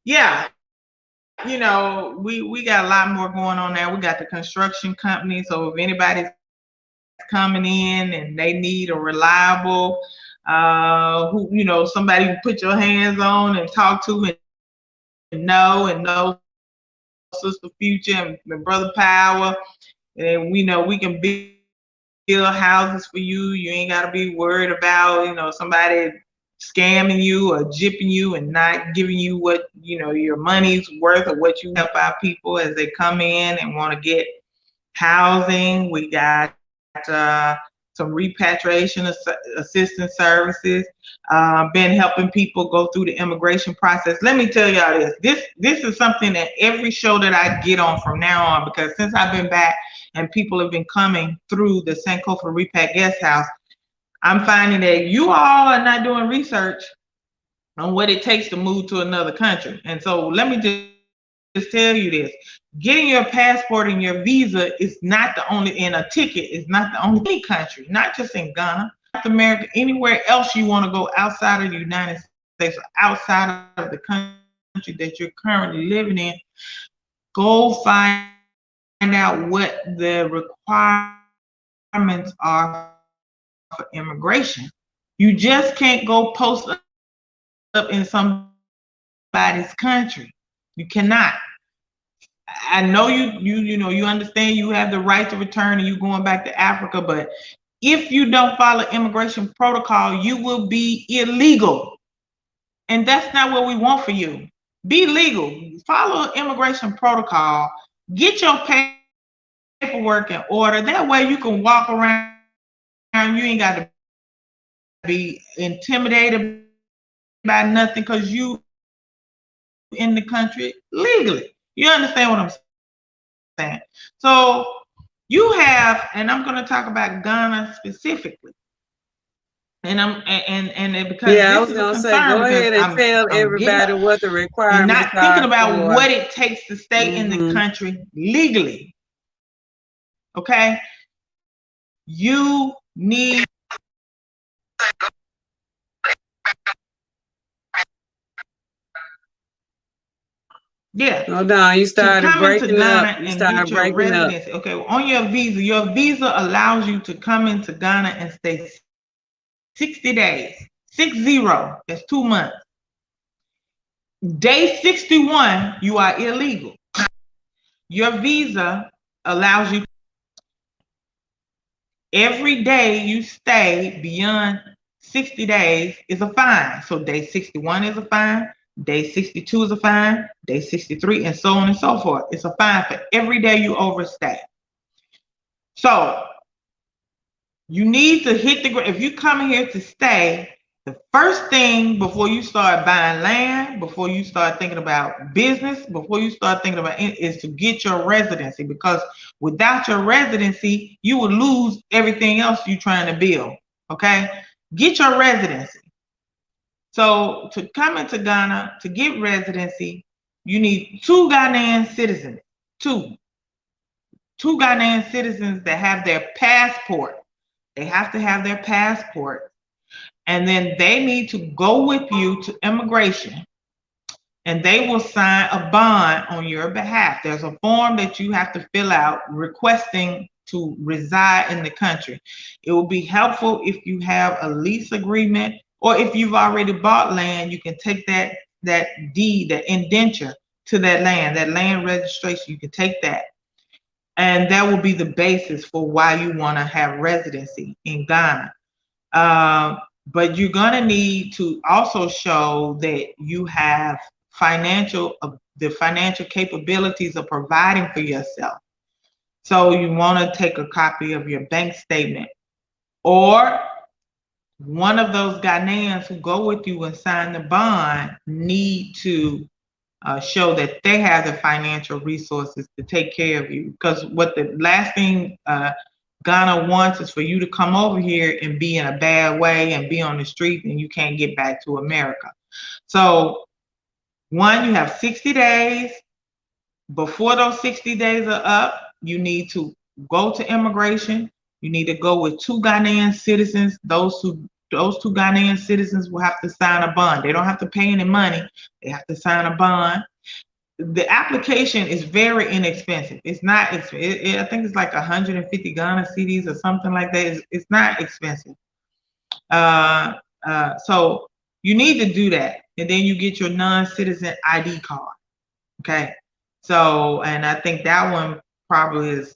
yeah, you know, we got a lot more going on there. We got the construction company, so if anybody's coming in and they need a reliable who, you know, somebody you put your hands on and talk to and know Sister Future and Brother Power, and we know we can build houses for you. You ain't got to be worried about, you know, somebody scamming you or gypping you and not giving you what, you know, your money's worth or what you help out people as they come in and want to get housing. We got some repatriation assistance services. Been helping people go through the immigration process. Let me tell y'all this is something that every show that I get on from now on, because since I've been back and people have been coming through the Sankofa Repat guest house, I'm finding that you all are not doing research on what it takes to move to another country. And so let me just tell you this: getting your passport and your visa is not the only, and a ticket is not the only country, not just in Ghana, South America, anywhere else you want to go outside of the United States, outside of the country that you're currently living in. Go find out what the requirements are for immigration. You just can't go post up in somebody's country. You cannot. I know you know, you understand you have the right to return and you going back to Africa, but if you don't follow immigration protocol, you will be illegal. And that's not what we want for you. Be legal. Follow immigration protocol. Get your paperwork in order. That way you can walk around. You ain't got to be intimidated by nothing because you in the country legally. You understand what I'm saying? So you have, and I'm going to talk about Ghana specifically. And because yeah, I this was is a gonna say, concern, go because ahead and tell I'm getting everybody what the and requirements not thinking are about for. what it takes to stay in the country legally. Okay, you need. Yeah. Hold on, you To started come into breaking up. Ghana You and get started your breaking up. residency. Okay, on your visa allows you to come into Ghana and stay 60 days. 60. That's 2 months. Day 61, you are illegal. Your visa allows you every day you stay beyond 60 days is a fine. So day 61 is a fine, day 62 is a fine, day 63, and so on and so forth. It's a fine for every day you overstay. So you need to hit the ground. If you come here to stay, the first thing before you start buying land, before you start thinking about business, before you start thinking about it, is to get your residency, because without your residency, you will lose everything else you're trying to build. Okay? Get your residency. So to come into Ghana, to get residency, you need 2 Ghanaian citizens. Two Ghanaian citizens that have their passport. They have to have their passport. And then they need to go with you to immigration, and they will sign a bond on your behalf. There's a form that you have to fill out requesting to reside in the country. It will be helpful if you have a lease agreement, or if you've already bought land, you can take that deed, that indenture to that land registration. You can take that. And that will be the basis for why you want to have residency in Ghana. But you're going to need to also show that you have the financial capabilities of providing for yourself. So you want to take a copy of your bank statement, or one of those Ghanaians who go with you and sign the bond need to show that they have the financial resources to take care of you. Because what the last thing Ghana wants is for you to come over here and be in a bad way and be on the street and you can't get back to America. So one, you have 60 days. Before those 60 days are up, you need to go to immigration. You need to go with 2 Ghanaian citizens. Those 2 Ghanaian citizens will have to sign a bond. They don't have to pay any money. They have to sign a bond. The application is very inexpensive. It's not, I think it's like 150 Ghana cedis or something like that. It's not expensive. So you need to do that. And then you get your non-citizen ID card. Okay. So, and I think that one probably is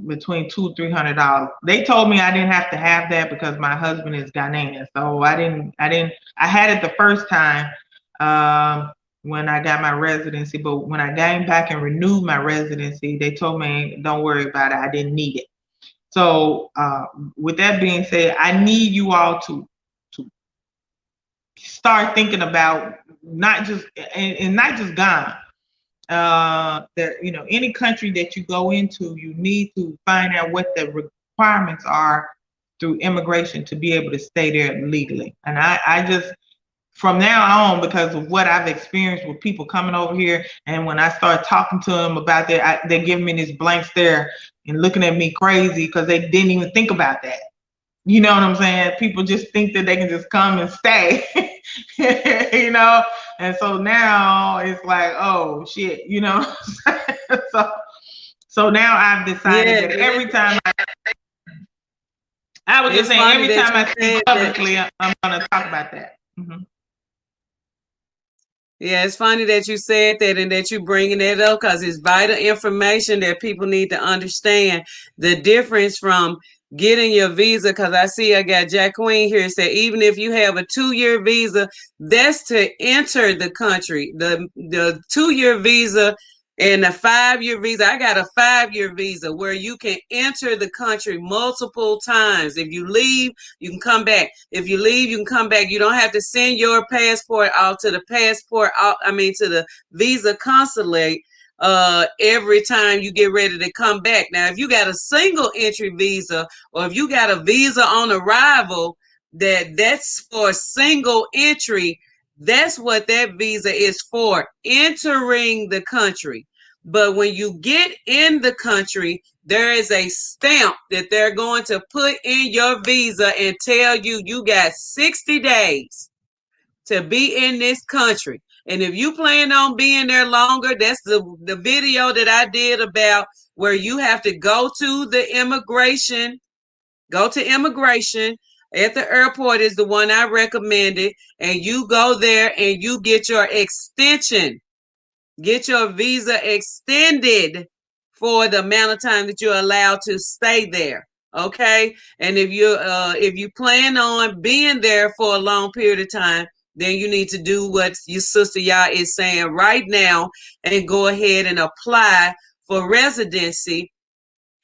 between $200-300. They told me I didn't have to have that because my husband is Ghanaian. So I had it the first time when I got my residency, but when I came back and renewed my residency, they told me, don't worry about it, I didn't need it. So with that being said, I need you all to start thinking about not just Ghana. That, you know, any country that you go into, you need to find out what the requirements are through immigration to be able to stay there legally. And I just, from now on, because of what I've experienced with people coming over here, and when I start talking to them about that, they give me this blank stare and looking at me crazy because they didn't even think about that. You know what I'm saying? People just think that they can just come and stay, you know? And so now it's like, oh shit, you know? so now I've decided that every time I was just saying, every time I speak publicly, I'm going to talk about that. Mm-hmm. Yeah, it's funny that you said that and that you bringing it up because it's vital information that people need to understand the difference from getting your visa. Because I see I got Jack Queen here said even if you have a 2-year visa, that's to enter the country. The 2-year visa and a 5-year visa. I got a 5-year visa where you can enter the country multiple times. If you leave, you can come back. If you leave, you can come back. You don't have to send your passport out to the to the visa consulate every time you get ready to come back. Now, if you got a single entry visa or if you got a visa on arrival, that's for single entry. That's what that visa is for, entering the country. But when you get in the country, there is a stamp that they're going to put in your visa and tell you you got 60 days to be in this country. And if you plan on being there longer, that's the video that I did about where you have to go to immigration at the airport is the one I recommended. And you go there and you get your extension, get your visa extended for the amount of time that you're allowed to stay there. Okay. And if you plan on being there for a long period of time, then you need to do what your Sister Yaa is saying right now and go ahead and apply for residency.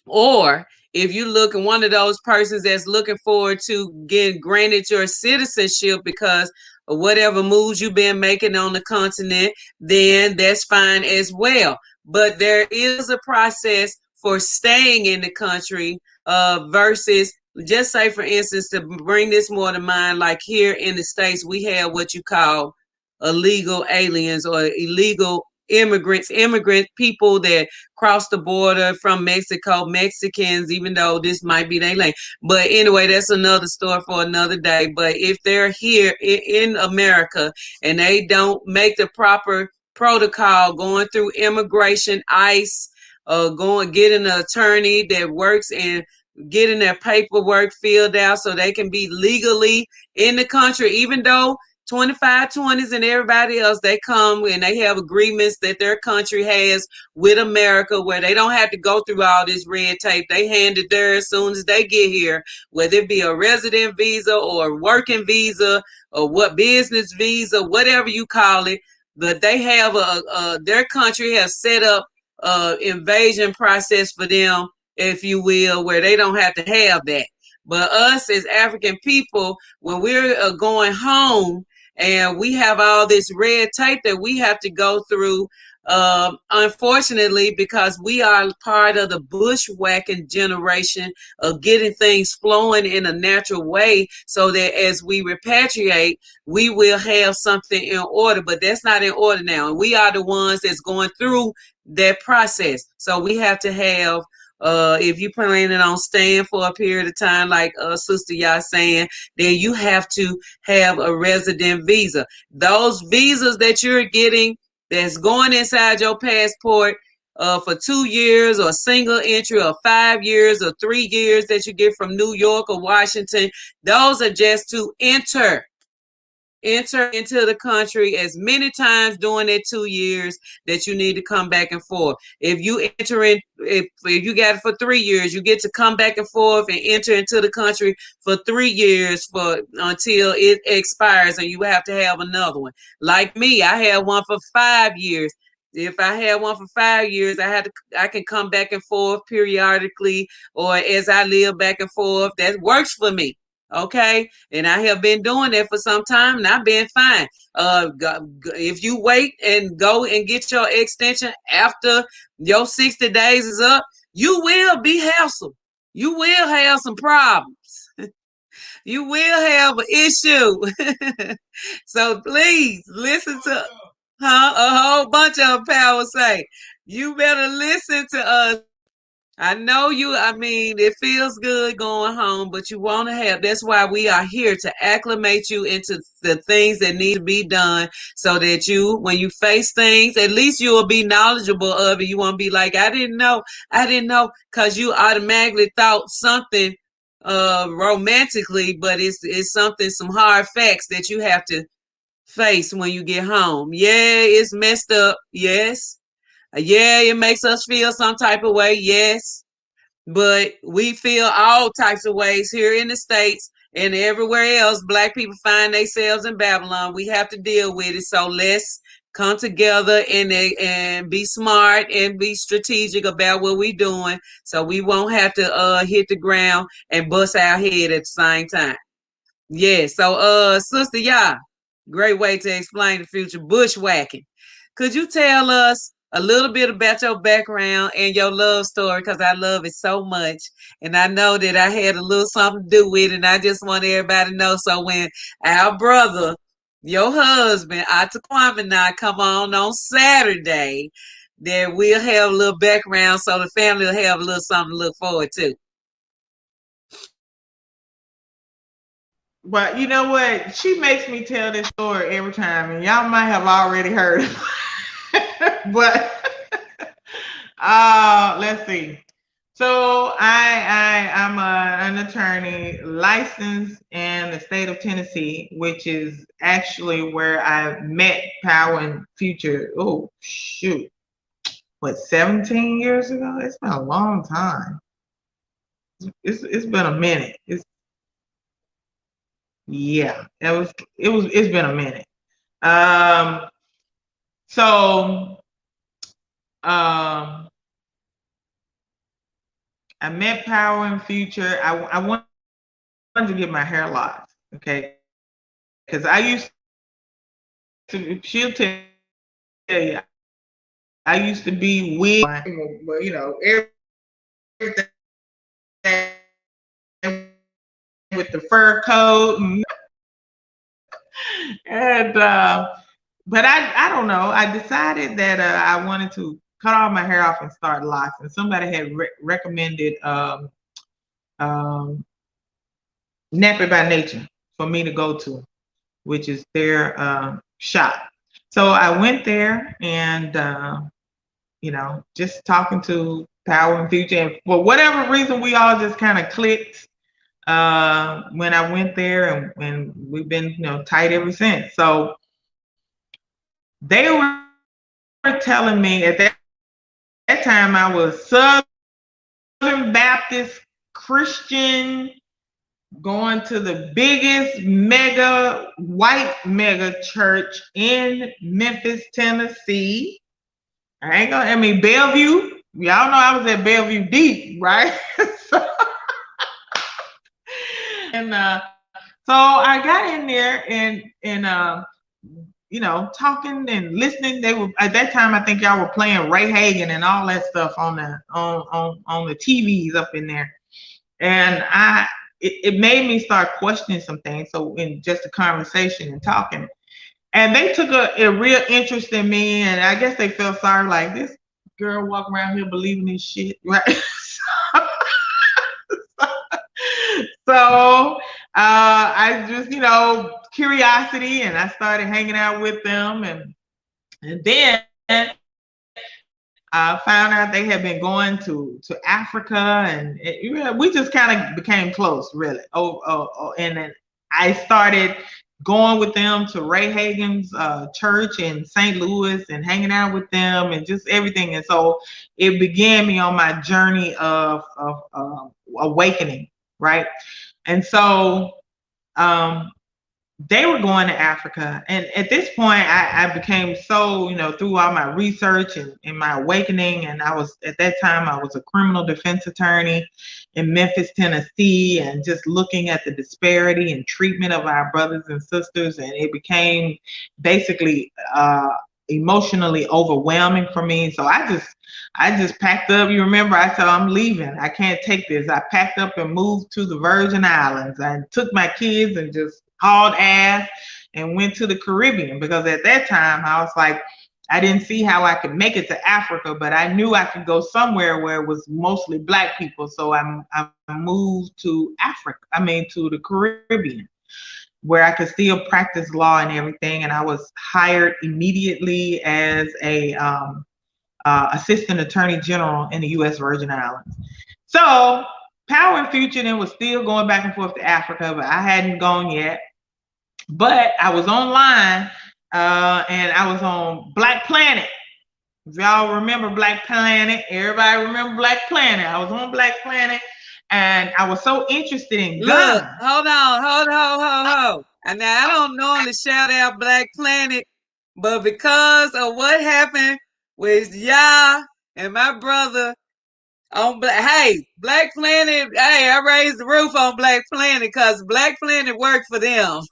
Or if you look at one of those persons that's looking forward to getting granted your citizenship because of whatever moves you've been making on the continent, then that's fine as well. But there is a process for staying in the country versus, just say, for instance, to bring this more to mind, like here in the States, we have what you call illegal aliens or illegal immigrant people that cross the border from Mexico, Mexicans, even though this might be their language. But anyway, that's another story for another day. But if they're here in America and they don't make the proper protocol going through immigration, ICE, getting an attorney that works and getting their paperwork filled out so they can be legally in the country, even though 2520s and everybody else, they come and they have agreements that their country has with America where they don't have to go through all this red tape. They hand it there as soon as they get here, whether it be a resident visa or a working visa or what business visa, whatever you call it. But they have their country has set up invasion process for them, if you will, where they don't have to have that. But us as African people, when we're going home and we have all this red tape that we have to go through. Unfortunately, because we are part of the bushwhacking generation of getting things flowing in a natural way, so that as we repatriate, we will have something in order. But that's not in order now, and we are the ones that's going through that process. So we have to have, if you planning on staying for a period of time, like Sister Yaa saying, then you have to have a resident visa. Those visas that you're getting that's going inside your passport for 2 years, or single entry, or 5 years, or 3 years that you get from New York or Washington, those are just to enter into the country as many times during that 2 years that you need to come back and forth. If you enter in, if you got it for 3 years, you get to come back and forth and enter into the country for 3 years for until it expires, and you have to have another one. Like me, I had one for 5 years. If I had one for 5 years, I can come back and forth periodically, or as I live back and forth. That works for me. Okay, and I have been doing that for some time, and I've been fine. If you wait and go and get your extension after your 60 days is up, you will be hassled. You will have some problems. You will have an issue. So please listen to, a whole bunch of power say, you better listen to us. I know you, I mean, it feels good going home, but you want to have, that's why we are here to acclimate you into the things that need to be done, so that you, when you face things, at least you will be knowledgeable of it. You won't be like, I didn't know, because you automatically thought something romantically, but it's something, some hard facts that you have to face when you get home. Yeah, it's messed up. Yes. Yeah, it makes us feel some type of way. Yes. But we feel all types of ways here in the States and everywhere else. Black people find themselves in Babylon. We have to deal with it. So let's come together and be smart and be strategic about what we're doing, so we won't have to hit the ground and bust our head at the same time. Yeah, so Sister Yaa, great way to explain the future, bushwhacking. Could you tell us a little bit about your background and your love story? Because I love it so much. And I know that I had a little something to do with it. And I just want everybody to know. So when our brother, your husband, Asantewa, and I come on Saturday, that we'll have a little background, so the family will have a little something to look forward to. But you know what? She makes me tell this story every time, and y'all might have already heard it. But let's see. So I'm an attorney licensed in the state of Tennessee, which is actually where I met Power and Future. Oh shoot, what, 17 years ago? It's been a long time. It's been a minute. It's been a minute. I met Power and Future. I wanted to get my hair locked, okay? Because I used to, she'll tell you, I used to be wig, you know, everything with the fur coat and but I don't know. I decided that I wanted to cut all my hair off and start locks. And somebody had recommended Nappy by Nature for me to go to, which is their shop. So I went there and, you know, just talking to Power and Future. And for whatever reason, we all just kind of clicked when I went there, and we've been, you know, tight ever since. So they were telling me at that time I was Southern Baptist Christian, going to the biggest white mega church in Memphis, Tennessee. Bellevue. Y'all know I was at Bellevue Deep, right? So So I got in there and you know, talking and listening. They were at that time, I think y'all were playing Ray Hagen and all that stuff on the TVs up in there. And it made me start questioning some things. So in just a conversation and talking, and they took a real interest in me, and I guess they felt sorry, like this girl walking around here believing this shit, right? So I just, you know, curiosity, and I started hanging out with them, and then I found out they had been going to Africa, and we just kind of became close, really. And then I started going with them to Ray Hagen's church in St. Louis and hanging out with them and just everything. And so it began me on my journey of awakening, right? And so they were going to Africa. And at this point, I became so, you know, through all my research and my awakening. And I was, at that time, I was a criminal defense attorney in Memphis, Tennessee, and just looking at the disparity and treatment of our brothers and sisters. And it became basically emotionally overwhelming for me. So I just packed up. You remember, I said, I'm leaving. I can't take this. I packed up and moved to the Virgin Islands. I took my kids and just hauled ass and went to the Caribbean, because at that time I was like, I didn't see how I could make it to Africa, but I knew I could go somewhere where it was mostly Black people. So I moved to Africa, to the Caribbean, where I could still practice law and everything. And I was hired immediately as a assistant attorney general in the U.S. Virgin Islands. So Power and Future then was still going back and forth to Africa, but I hadn't gone yet. But I was online and I was on Black Planet. If y'all remember Black Planet, everybody remember Black Planet. I was on Black Planet and I was so interested in Ghana. Look, hold on. And now I don't normally shout out Black Planet, but because of what happened with Yaa and my brother on Black Planet, hey, I raised the roof on Black Planet because Black Planet worked for them.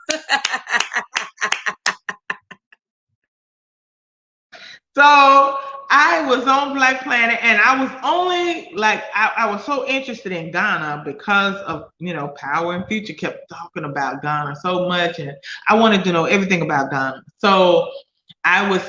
So I was on Black Planet, and I was only like, I was so interested in Ghana because of, you know, Power and Future kept talking about Ghana so much, and I wanted to know everything about Ghana. So I was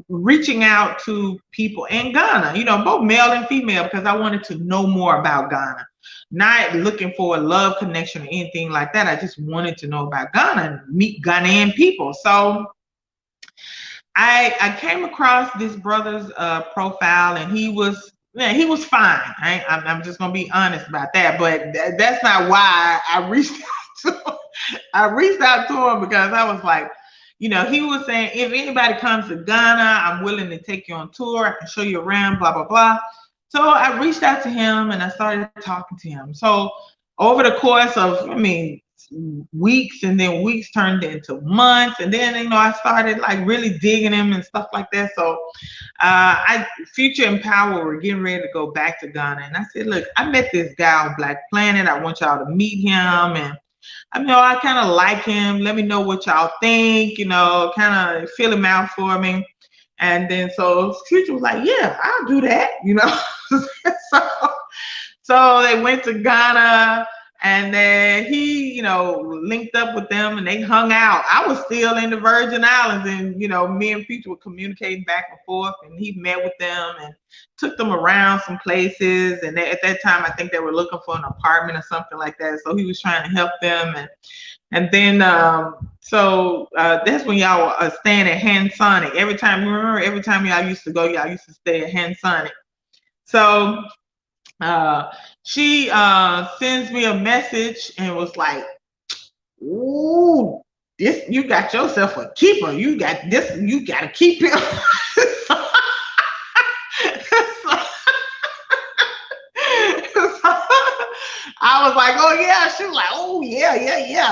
reaching out to people in Ghana, you know, both male and female, because I wanted to know more about Ghana. Not looking for a love connection or anything like that. I just wanted to know about Ghana and meet Ghanaian people. So I came across this brother's profile, and he was fine. I'm just gonna be honest about that. But that's not why I reached out to him. I reached out to him because I was like, you know, he was saying, if anybody comes to Ghana, I'm willing to take you on tour. I can show you around, blah, blah, blah. So I reached out to him and I started talking to him. So over the course of, weeks, and then weeks turned into months. And then, you know, I started like really digging him and stuff like that. So Future and Power were getting ready to go back to Ghana. And I said, look, I met this guy on Black Planet. I want y'all to meet him. And I kind of like him. Let me know what y'all think, you know, kind of fill him out for me. And then so Future was like, yeah, I'll do that, you know. So they went to Ghana, and then he, you know, linked up with them and they hung out. I was still in the Virgin Islands, and, you know, me and Future were communicating back and forth, and he met with them and took them around some places. And at that time, I think they were looking for an apartment or something like that. So he was trying to help them. And then, that's when y'all were staying at Hand Sonic. Every time y'all used to go, y'all used to stay at Hand Sonic. So she sends me a message and was like, ooh, this, you got yourself a keeper. You got this, you got to keep him. I was like, oh yeah. She was like, oh yeah,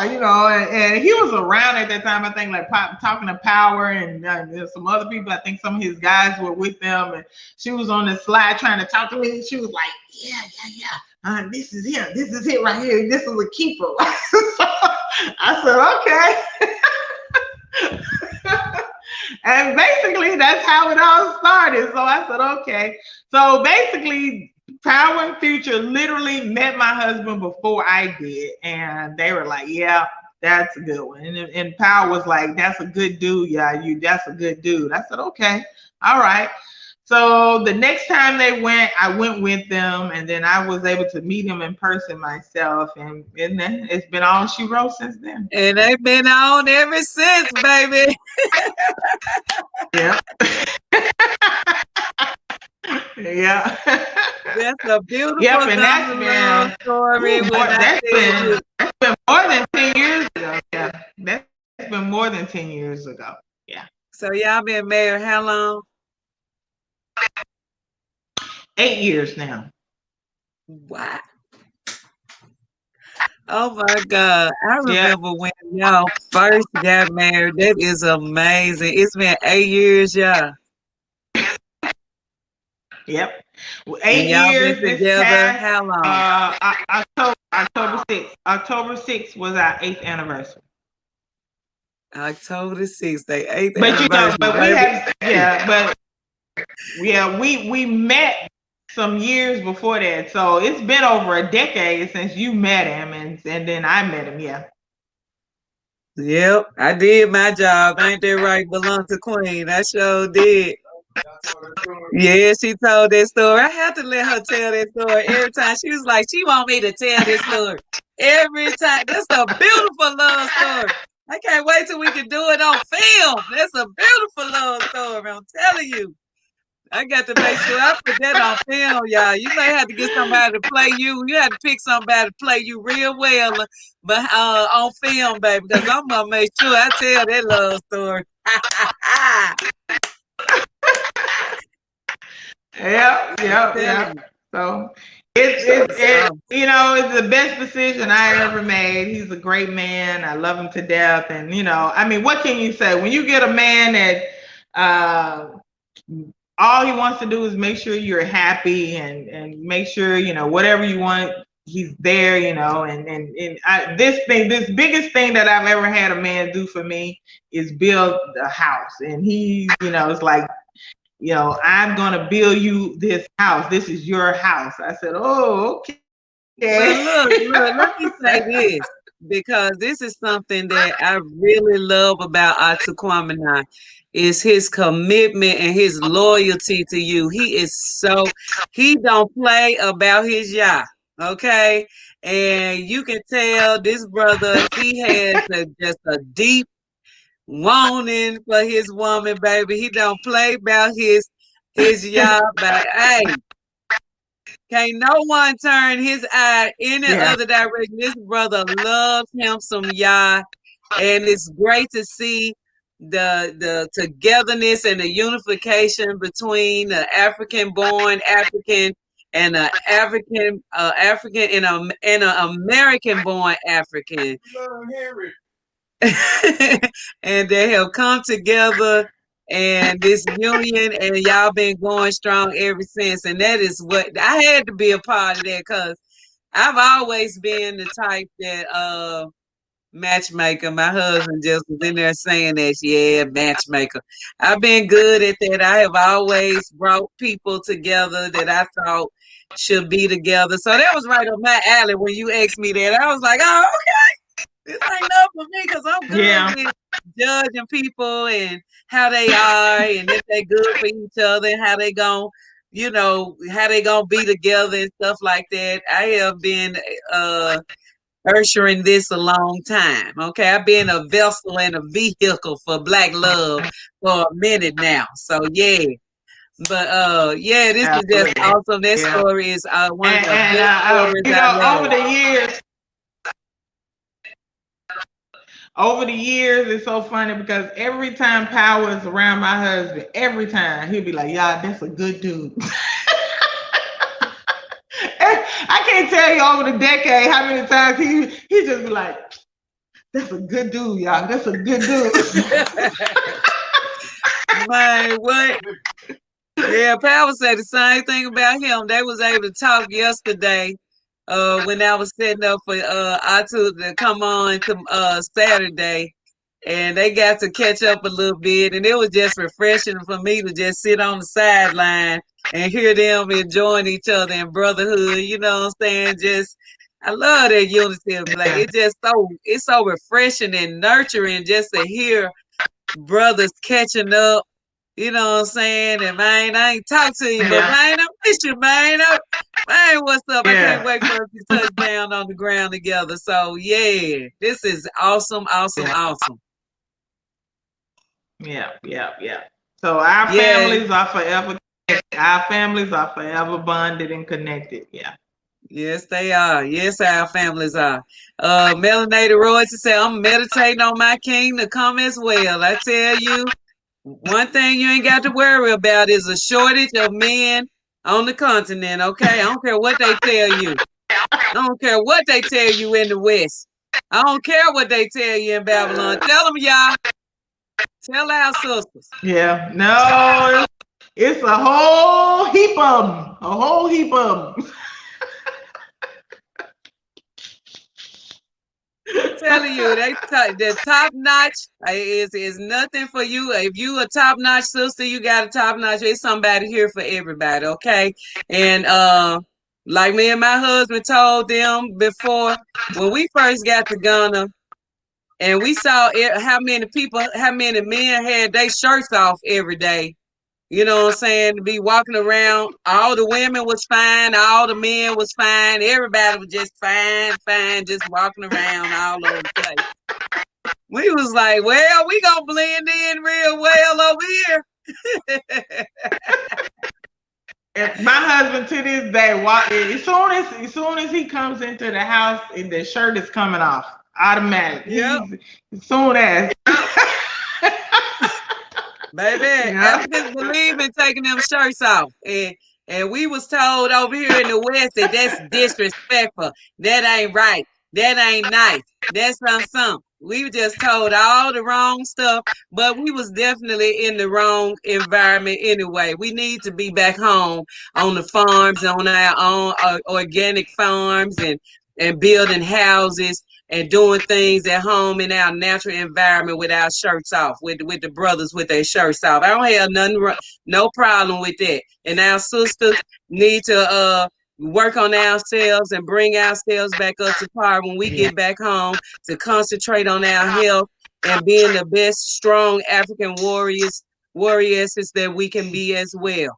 you know. And he was around at that time, I think, like talking to Power and some other people. I think some of his guys were with them, and she was on the slide trying to talk to me. She was like, yeah. This is it right here. This is a keeper. I said, okay. And basically, that's how it all started. So I said, okay. So basically, Power and Future literally met my husband before I did. And they were like, yeah, that's a good one. And Power was like, that's a good dude. Yeah, that's a good dude. I said, okay. All right. So the next time they went, I went with them, and then I was able to meet him in person myself, and then it's been all she wrote since then. And they've been on ever since, baby. Yeah. Yeah. That's a beautiful and that's been, story. that's been more than 10 years ago. Yeah. That's been more than 10 years ago. Yeah. So y'all been married how long? 8 years now. Wow. Oh my God. I remember when y'all first got married. That is amazing. It's been 8 years, y'all. Yep. 8 and y'all years been together past, how long? October 6th. October 6th was our 8th anniversary. October 6th, they 8th but anniversary. But we met some years before that. So it's been over a decade since you met him, and then I met him. Yeah. Yep, I did my job. Ain't that right? Belong to Queen. I sure did. Yeah, she told that story. I have to let her tell that story every time. She was like, she want me to tell this story every time. That's a beautiful love story. I can't wait till we can do it on film. That's a beautiful love story. I'm telling you. I got to make sure I put that on film, y'all. You may have to get somebody to play you. You have to pick somebody to play you real well, but on film, baby, because I'm gonna make sure I tell that love story. Yeah. So it's you know, it's the best decision I ever made. He's a great man. I love him to death. And you know, I mean, what can you say when you get a man that all he wants to do is make sure you're happy and make sure, you know, whatever you want, he's there, you know, this biggest thing that I've ever had a man do for me is build a house. And he, you know, it's like, you know, I'm gonna build you this house. This is your house. I said, oh, okay. Well, look, let me say this, because this is something that I really love about Atukwamana, is his commitment and his loyalty to you. He don't play about his yacht, okay? And you can tell this brother, he has just a deep wanting for his woman, baby. He don't play about his yacht, but hey, can't no one turn his eye any other direction. This brother loves him some Yah, and it's great to see the togetherness and the unification between the African-born African and an African and an American-born African. And they have come together, and this union, and y'all been going strong ever since. And that is what I had to be a part of that, because I've always been the type that matchmaker. My husband just was in there saying that, yeah, matchmaker. I've been good at that. I have always brought people together that I thought should be together. So that was right up my alley when you asked me that. I was like, oh, okay. This ain't enough for me, because I'm good with judging people and how they are, and if they good for each other, and how they gonna, you know, how they gonna be together and stuff like that. I have been ushering this a long time. Okay, I've been a vessel and a vehicle for Black love for a minute now. So yeah. But yeah, this is just awesome. That story is one of the best stories I know. Over the years, it's so funny because every time Power is around my husband, every time he'll be like, "Yeah, that's a good dude." I can't tell you over the decade how many times he just be like, "That's a good dude, y'all. That's a good dude." Man, what? Yeah, Power said the same thing about him. They was able to talk yesterday, when I was setting up for Atu to come on to Saturday, and they got to catch up a little bit, and it was just refreshing for me to just sit on the sideline and hear them enjoying each other and brotherhood. You know what I'm saying? Just I love that unity. Like Yeah. it's so refreshing and nurturing just to hear brothers catching up. You know what I'm saying? And man, I ain't talk to you, but Yeah. man, I miss you, man. Man, what's up? I can't Yeah. wait for us to touch down on the ground together. So yeah, this is awesome, awesome, Yeah. awesome. Yeah. Yeah. Yeah. So our Yeah, families are forever connected. Our families are forever bonded and connected. Yeah. yes, they are. Yes, our families are. Melanated Royce said, I'm meditating on my king to come as well. I tell you, one thing you ain't got to worry about is a shortage of men on the continent, okay? I don't care what they tell you. I don't care what they tell you in the West. I don't care what they tell you in Babylon. Tell them, y'all. Tell our sisters. Yeah. No, it's a whole heap of them. A whole heap of them. I'm telling you, the top notch is nothing for you. If you a top notch sister, you got a top notch. There's somebody here for everybody, okay? And like me and my husband told them before, when we first got to Ghana, and we saw how many men had their shirts off every day. You know what I'm saying? To be walking around, all the women was fine, all the men was fine, everybody was just fine, just walking around all over the place. We was like, well, we gonna blend in real well over here. And my husband to this day, as soon as he comes into the house, the shirt is coming off automatic. Yep. As soon as. Baby, Yeah. Africans believe in taking them shirts off. And we was told over here in the West that that's disrespectful. That ain't right. That ain't nice. That's something. We were just told all the wrong stuff, but we was definitely in the wrong environment anyway. We need to be back home on the farms, on our own organic farms and building houses and doing things at home in our natural environment with our shirts off, with the brothers with their shirts off. I don't have no problem with that. And our sisters need to work on ourselves and bring ourselves back up to par when we get back home, to concentrate on our health and being the best strong African warriors that we can be as well.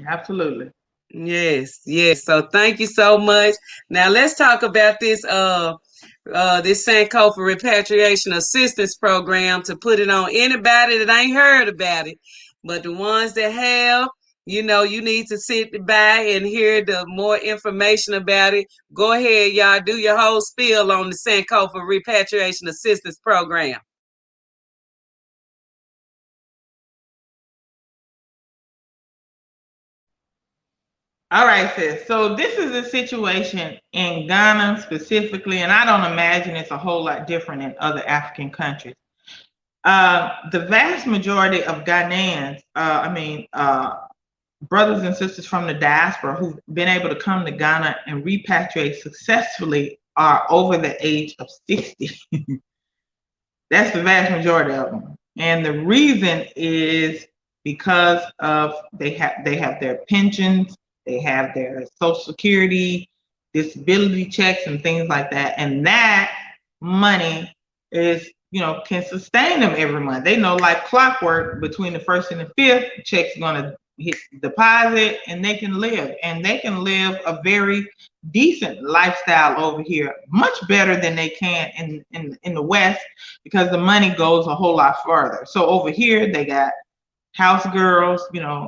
Absolutely. Yes, yes. So thank you so much. Now let's talk about this this Sankofa Repatriation Assistance Program, to put it on anybody that ain't heard about it. But the ones that have, you know, you need to sit by and hear the more information about it. Go ahead, y'all. Do your whole spiel on the Sankofa Repatriation Assistance Program. All right, sis. So this is a situation in Ghana specifically, and I don't imagine it's a whole lot different in other African countries. The vast majority of Ghanaians, brothers and sisters from the diaspora who've been able to come to Ghana and repatriate successfully, are over the age of 60. That's the vast majority of them. And the reason is because of they have their pensions, they have their Social Security, disability checks, and things like that. And that money is, can sustain them every month. They know, like clockwork, between the 1st and the 5th, check's gonna hit deposit, and they can live. And they can live a very decent lifestyle over here, much better than they can in the West, because the money goes a whole lot further. So over here, they got house girls,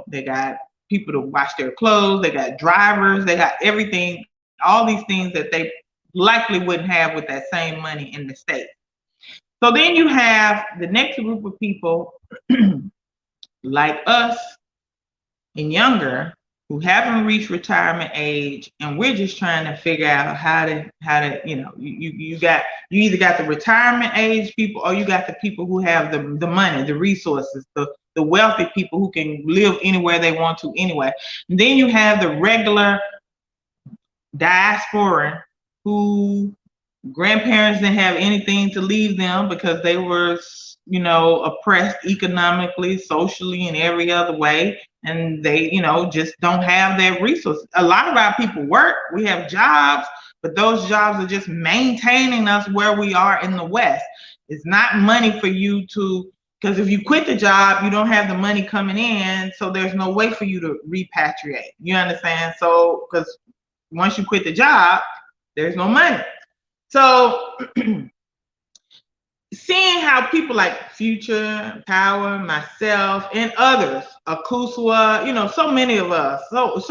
they got people to wash their clothes, they got drivers, they got everything, all these things that they likely wouldn't have with that same money in the States. So then you have the next group of people like us and younger, who haven't reached retirement age, and we're just trying to figure out how to you either got the retirement age people, or you got the people who have the money, the resources, the the wealthy people who can live anywhere they want to anyway. And then you have the regular diasporan who grandparents didn't have anything to leave them because they were, you know, oppressed economically, socially, and every other way. And they, you know, just don't have that resource. A lot of our people work, we have jobs, but those jobs are just maintaining us where we are in the West. It's not money for you to, because if you quit the job, you don't have the money coming in, so there's no way for you to repatriate. You understand? So, because once you quit the job, there's no money. So seeing how people like Future, Power, myself, and others, Akuswa, you know, so many of us, it's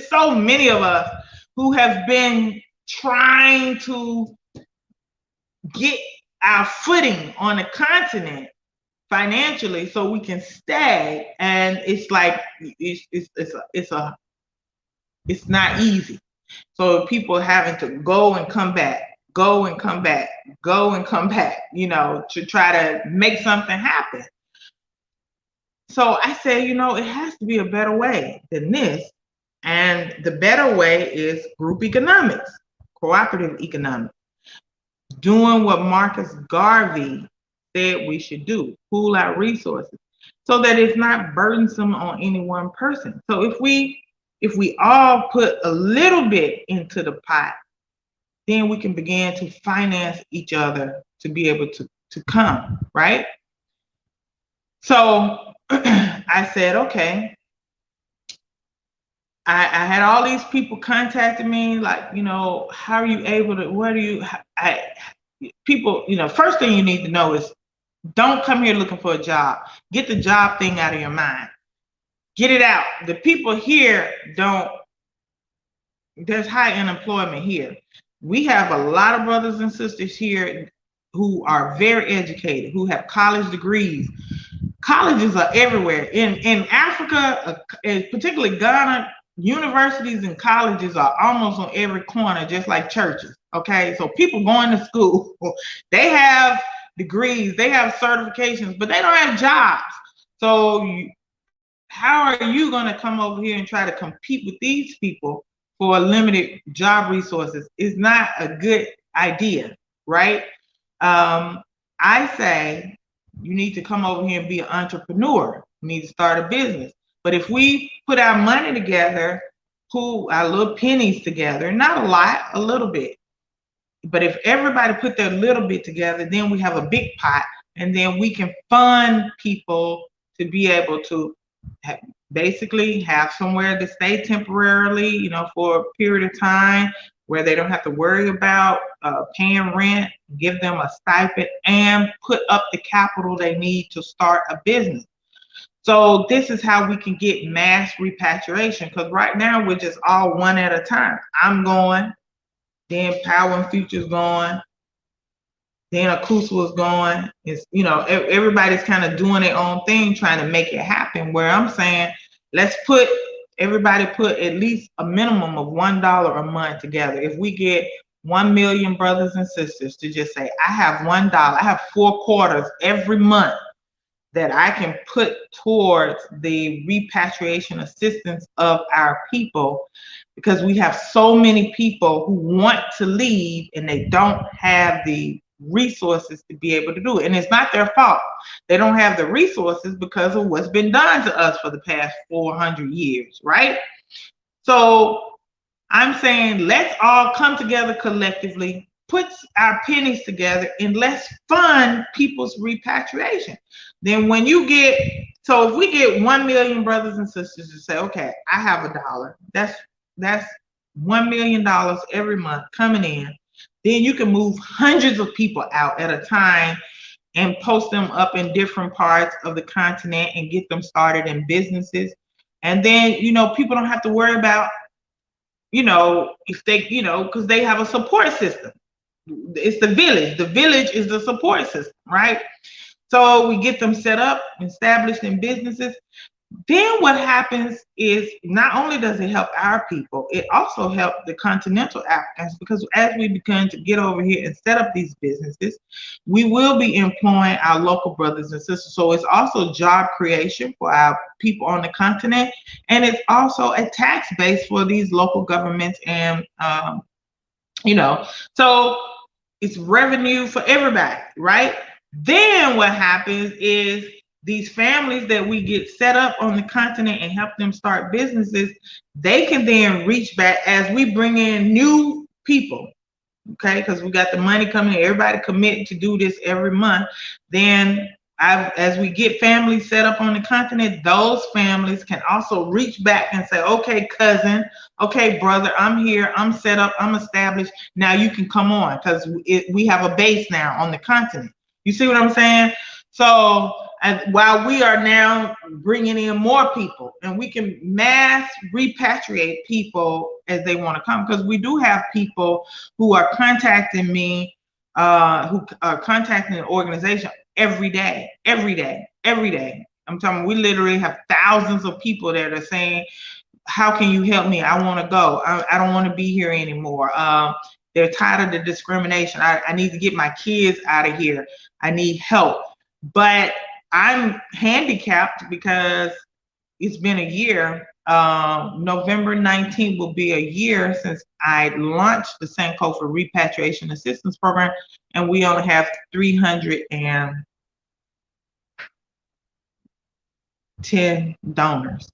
so many of us who have been trying to get our footing on the continent financially so we can stay, and it's like it's not easy. So people having to go and come back, go and come back, go and come back, you know, to try to make something happen. So I say, you know, it has to be a better way than this. And the better way is group economics, cooperative economics, doing what Marcus Garvey said we should do, pool our resources, so that it's not burdensome on any one person. So if we all put a little bit into the pot, then we can begin to finance each other to be able to come, right? So I said, okay. I had all these people contacting me, like, you know, how are you able to, people, you know, first thing you need to know is don't come here looking for a job. Get the job thing out of your mind. Get it out. The people here there's high unemployment here. We have a lot of brothers and sisters here who are very educated, who have college degrees. Colleges are everywhere. In Africa, particularly Ghana, universities and colleges are almost on every corner, just like churches. Okay, so people going to school, they have degrees, they have certifications, but they don't have jobs. So how are you going to come over here and try to compete with these people for limited job resources? Is not a good idea, right? I say you need to come over here and be an entrepreneur. You need to start a business. But if we put our money together, pool our little pennies together, not a lot, a little bit. But if everybody put their little bit together, then we have a big pot, and then we can fund people to be able to basically have somewhere to stay temporarily, you know, for a period of time where they don't have to worry about paying rent, give them a stipend, and put up the capital they need to start a business. So this is how we can get mass repatriation, because right now we're just all one at a time. I'm going, then Power and Future's going, then Akuswa's going. It's, you know, everybody's kind of doing their own thing, trying to make it happen. Where I'm saying, let's everybody put at least a minimum of $1 a month together. If we get 1 million brothers and sisters to just say, I have $1, I have 4 quarters every month that I can put towards the repatriation assistance of our people, because we have so many people who want to leave and they don't have the resources to be able to do it. And it's not their fault. They don't have the resources because of what's been done to us for the past 400 years, right? So I'm saying, let's all come together collectively, put our pennies together, and let's fund people's repatriation. Then when you get, so if we get 1 million brothers and sisters to say, okay, I have $1, that's $1 million every month coming in, then you can move hundreds of people out at a time and post them up in different parts of the continent and get them started in businesses. And then, you know, people don't have to worry about, you know, if they, you know, because they have a support system. It's the village. The village is the support system, right? So we get them set up, established in businesses. Then what happens is not only does it help our people, it also helps the continental Africans, because as we begin to get over here and set up these businesses, we will be employing our local brothers and sisters. So it's also job creation for our people on the continent, and it's also a tax base for these local governments, and so it's revenue for everybody, right? Then what happens is these families that we get set up on the continent and help them start businesses, they can then reach back as we bring in new people, okay? Because we got the money coming in, everybody committed to do this every month. Then as we get families set up on the continent, those families can also reach back and say, okay, cousin, okay, brother, I'm here, I'm set up, I'm established, now you can come on, because we have a base now on the continent. You see what I'm saying? So while we are now bringing in more people, and we can mass repatriate people as they want to come, because we do have people who are contacting me, who are contacting the organization every day. I'm talking, we literally have thousands of people that are saying, how can you help me? I want to go. I don't want to be here anymore. They're tired of the discrimination. I need to get my kids out of here. I need help. But I'm handicapped because it's been a year. November 19th will be a year since I launched the Sankofa Repatriation Assistance Program, and we only have 310 donors.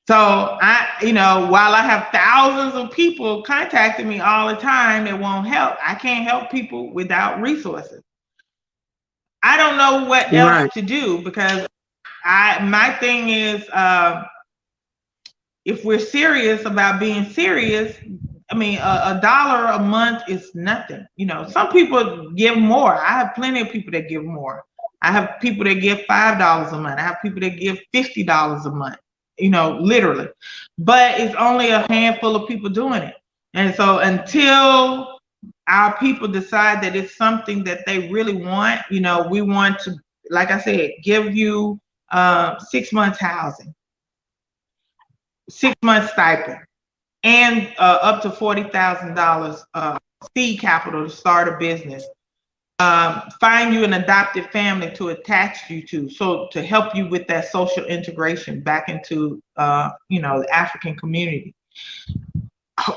So while I have thousands of people contacting me all the time that won't help, I can't help people without resources. I don't know what else to do, because my thing is, if we're serious about being serious, I mean, $1 a month is nothing. Some people give more. I have plenty of people that give more. I have people that give $5 a month. I have people that give $50 a month. Literally. But it's only a handful of people doing it. And so until our people decide that it's something that they really want, we want to, like I said, give you 6 months housing, 6 months stipend, and up to $40,000 seed capital to start a business. Find you an adopted family to attach you to, so to help you with that social integration back into the African community.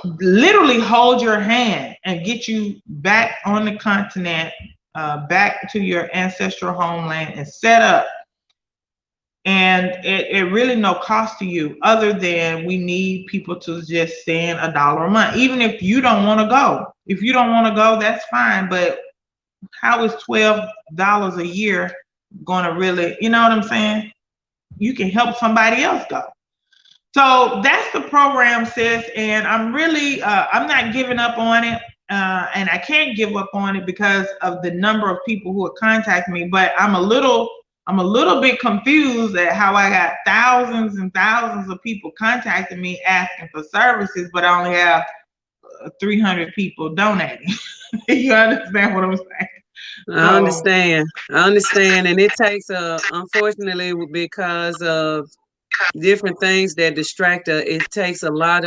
Literally hold your hand and get you back on the continent, back to your ancestral homeland, and set up. And it really no cost to you, other than we need people to just send $1 a month. Even if you don't want to go, that's fine. But how is $12 a year going to really, you know what I'm saying? You can help somebody else go. So that's the program, sis. And I'm really, I'm not giving up on it. And I can't give up on it because of the number of people who are contacting me. But I'm a little bit confused at how I got thousands and thousands of people contacting me asking for services, but I only have 300 people donating. You understand what I'm saying? I understand. And it takes, unfortunately, because of different things that distract us, it takes a lot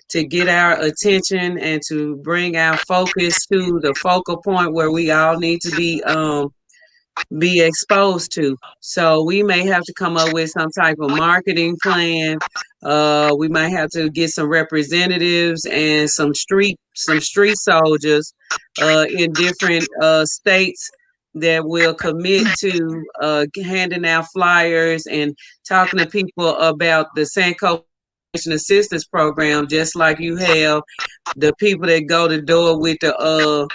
to get our attention and to bring our focus to the focal point where we all need to be exposed to. So we may have to come up with some type of marketing plan. We might have to get some representatives and some street soldiers in different states that will commit to handing out flyers and talking to people about the Sankofa Assistance Program, just like you have the people that go to the door with the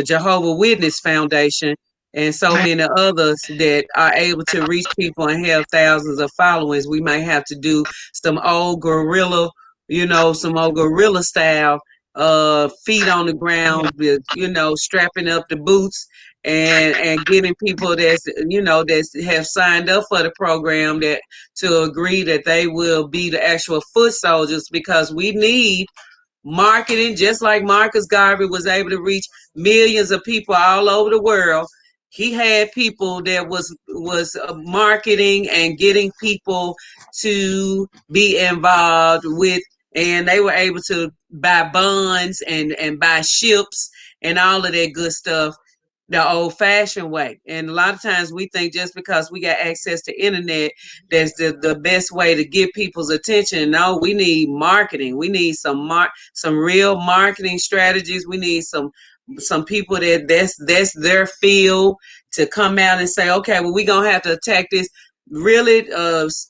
Jehovah Witness Foundation and so many others that are able to reach people and have thousands of followers. We might have to do some old guerrilla style, feet on the ground, with, strapping up the boots and getting people that have signed up for the program that to agree that they will be the actual foot soldiers, because we need marketing, just like Marcus Garvey was able to reach millions of people all over the world. He had people that was marketing and getting people to be involved with, and they were able to buy bonds and buy ships and all of that good stuff the old fashioned way. And a lot of times we think just because we got access to internet, that's the best way to get people's attention. No, we need marketing. We need some real marketing strategies. We need some people that's their field to come out and say, okay, well, we're gonna have to attack this. Really,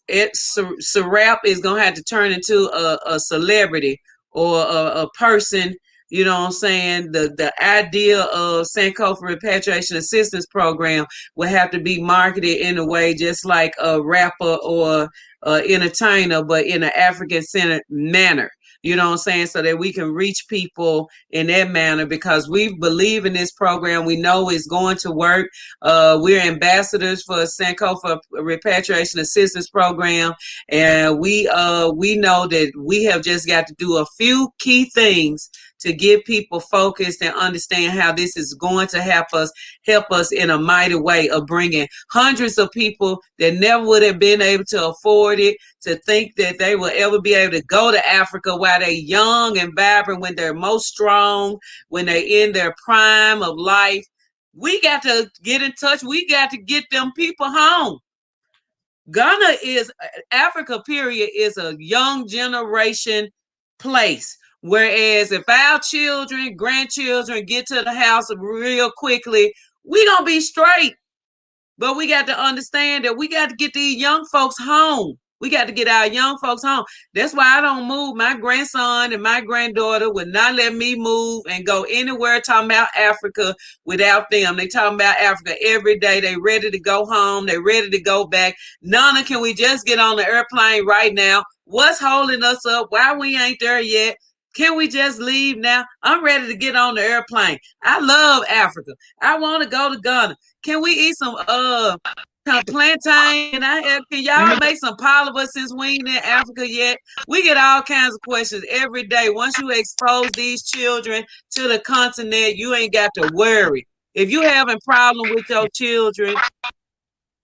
SRAP is gonna have to turn into a celebrity or a person. You know what I'm saying? The idea of Sankofa Repatriation Assistance Program will have to be marketed in a way just like a rapper or entertainer, but in an African-centered manner. You know what I'm saying? So that we can reach people in that manner, because we believe in this program. We know it's going to work. We're ambassadors for Sankofa Repatriation Assistance Program, and we know that we have just got to do a few key things to get people focused and understand how this is going to help us in a mighty way of bringing hundreds of people that never would have been able to afford it to think that they will ever be able to go to Africa while they're young and vibrant, when they're most strong, when they're in their prime of life. We got to get in touch. We got to get them people home. Africa, period, is a young generation place. Whereas if our children, grandchildren get to the house real quickly, we gonna be straight. But we got to understand that we got to get these young folks home. We got to get our young folks home. That's why I don't move. My grandson and my granddaughter would not let me move and go anywhere talking about Africa without them. They talking about Africa every day. They ready to go home. They ready to go back. Nana, can we just get on the airplane right now? What's holding us up? Why we ain't there yet? Can we just leave now? I'm ready to get on the airplane. I love Africa. I want to go to Ghana. Can we eat some plantain? Can y'all make some palaver since we ain't in Africa yet? We get all kinds of questions every day. Once you expose these children to the continent, you ain't got to worry. If you having problem with your children,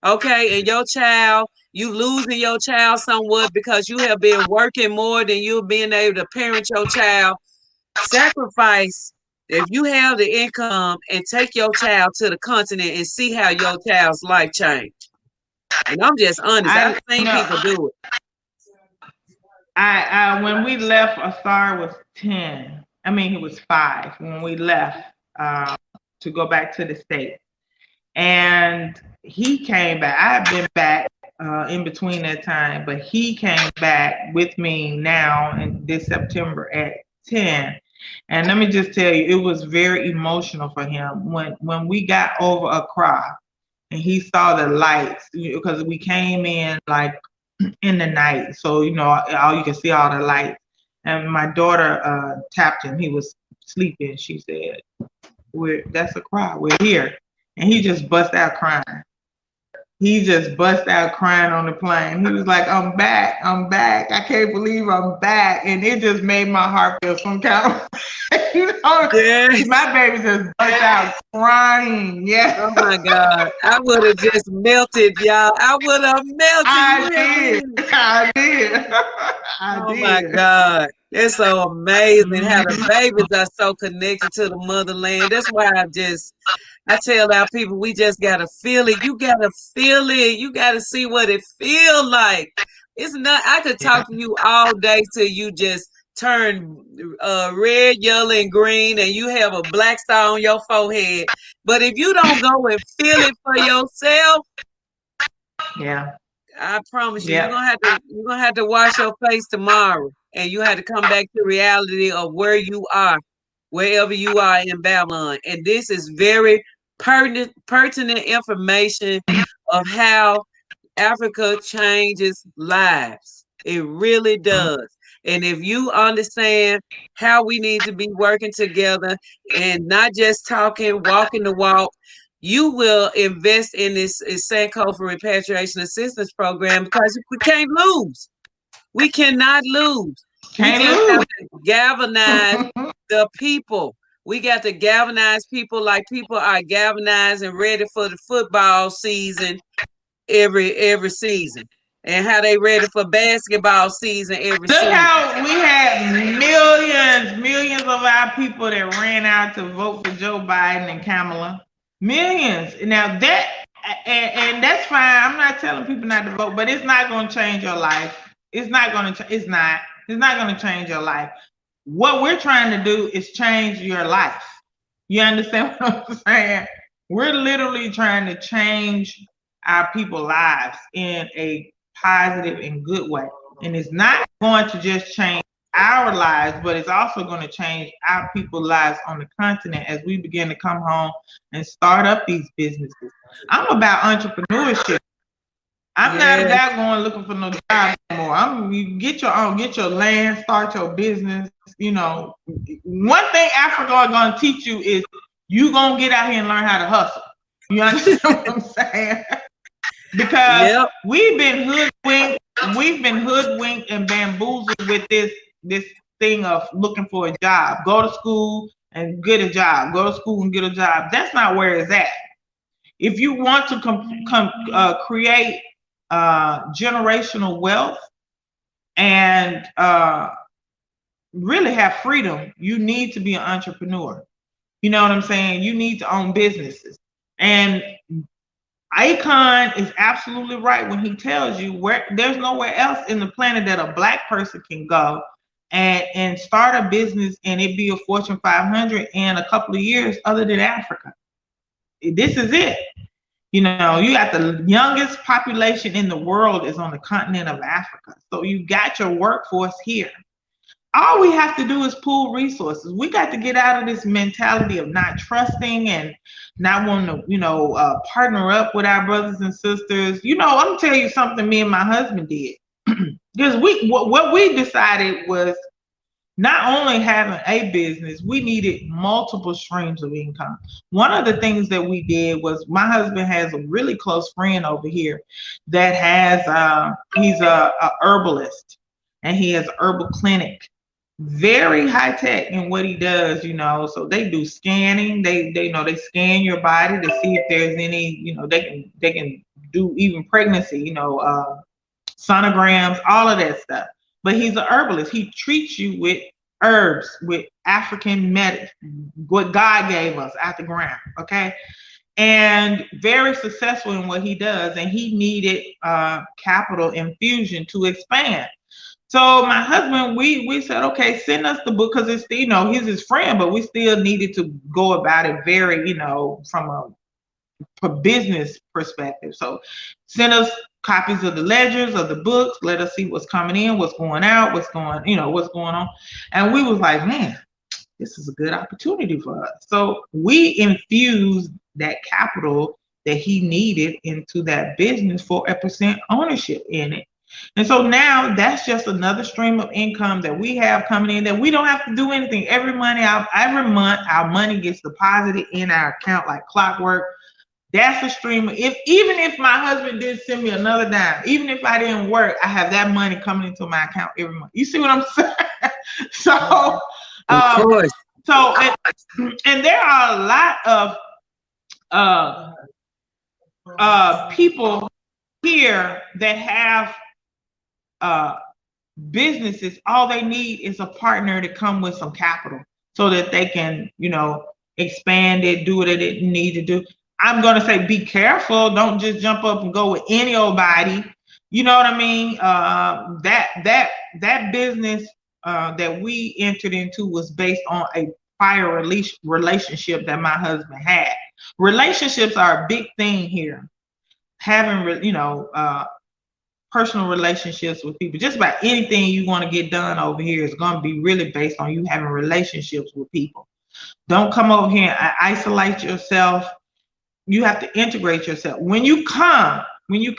okay, and your child, you losing your child somewhat because you have been working more than you've been able to parent your child, sacrifice. If you have the income, and take your child to the continent and see how your child's life changed. And I'm just honest. I've seen people do it. When we left, Asar was 10. I mean, he was 5 when we left to go back to the States. And he came back. I've been back in between that time, but he came back with me now in this September at 10. And let me just tell you, it was very emotional for him when we got over Accra and he saw the lights, because we came in like in the night, so all you can see all the lights. And my daughter tapped him. He was sleeping. She said, "That's Accra. We're here." And he just bust out crying. He just bust out crying on the plane. He was like, I'm back. I can't believe I'm back. And it just made my heart feel some kind of yes. My baby just bust out crying. Yeah. Oh my God. I would have just melted, y'all. I would have melted. I did. Oh my God. It's so amazing how the babies are so connected to the motherland. That's why I tell our people, we just gotta feel it. You gotta feel it. You gotta see what it feels like. It's not. I could talk to you all day till you just turn red, yellow, and green, and you have a black star on your forehead. But if you don't go and feel it for yourself, yeah, I promise you, you're gonna have to wash your face tomorrow, and you have to come back to reality of where you are, wherever you are in Babylon. And this is very pertinent information of how Africa changes lives. It really does. And if you understand how we need to be working together and not just talking, walking the walk, you will invest in this Sankofa Repatriation Assistance Program, because we can't lose. We cannot lose. We just have to galvanize the people. We got to galvanize people like people are galvanized and ready for the football season every season, and how they ready for basketball season every Look season. how we had millions of our people that ran out to vote for Joe Biden and Kamala. Millions. Now that, and that's fine. I'm not telling people not to vote, but it's not going to change your life. It's not going to. It's not going to change your life. What we're trying to do is change your life. You understand what I'm saying? We're literally trying to change our people's lives in a positive and good way. And it's not going to just change our lives, but it's also going to change our people's lives on the continent as we begin to come home and start up these businesses. I'm about entrepreneurship. I'm not a guy going looking for no job anymore. You get your own, get your land, start your business. You know, one thing Africa are going to teach you is you going to get out here and learn how to hustle. You understand what I'm saying? Because we've been hoodwinked and bamboozled with this thing of looking for a job. Go to school and get a job. Go to school and get a job. That's not where it's at. If you want to create generational wealth and really have freedom, you need to be an entrepreneur. You know what I'm saying? You need to own businesses. And Akon is absolutely right when he tells you there's nowhere else in the planet that a Black person can go and start a business and it be a Fortune 500 in a couple of years other than Africa. This is it. You know, you got the youngest population in the world is on the continent of Africa. So you got your workforce here. All we have to do is pool resources. We got to get out of this mentality of not trusting and not wanting to, partner up with our brothers and sisters. You know, I'm gonna tell you something me and my husband did. Because what we decided was not only having a business, we needed multiple streams of income. One of the things that we did was my husband has a really close friend over here that has, he's a herbalist and he has an herbal clinic. Very high tech in what he does, so they do scanning. They scan your body to see if there's any, they can do even pregnancy, sonograms, all of that stuff. But he's a herbalist. He treats you with herbs, with African medicine, what God gave us out the ground, okay? And very successful in what he does. And he needed capital infusion to expand. So my husband, we said, okay, send us the book, because it's, he's his friend, but we still needed to go about it very, from a business perspective. So send us copies of the ledgers of the books. Let us see what's coming in, what's going out, what's going on. And we was like, man, this is a good opportunity for us. So we infused that capital that he needed into that business for 1% ownership in it. And so now that's just another stream of income that we have coming in that we don't have to do anything. Every month our money gets deposited in our account like clockwork. That's a stream. Even if my husband did send me another dime, even if I didn't work, I have that money coming into my account every month. You see what I'm saying? So, of course. So, and there are a lot of people here that have businesses. All they need is a partner to come with some capital so that they can, expand it, do what they need to do. I'm going to say, be careful. Don't just jump up and go with any old body. You know what I mean? That business that we entered into was based on a prior relationship that my husband had. Relationships are a big thing here. Having, personal relationships with people. Just about anything you want to get done over here is going to be really based on you having relationships with people. Don't come over here and isolate yourself. You have to integrate yourself. When you come and you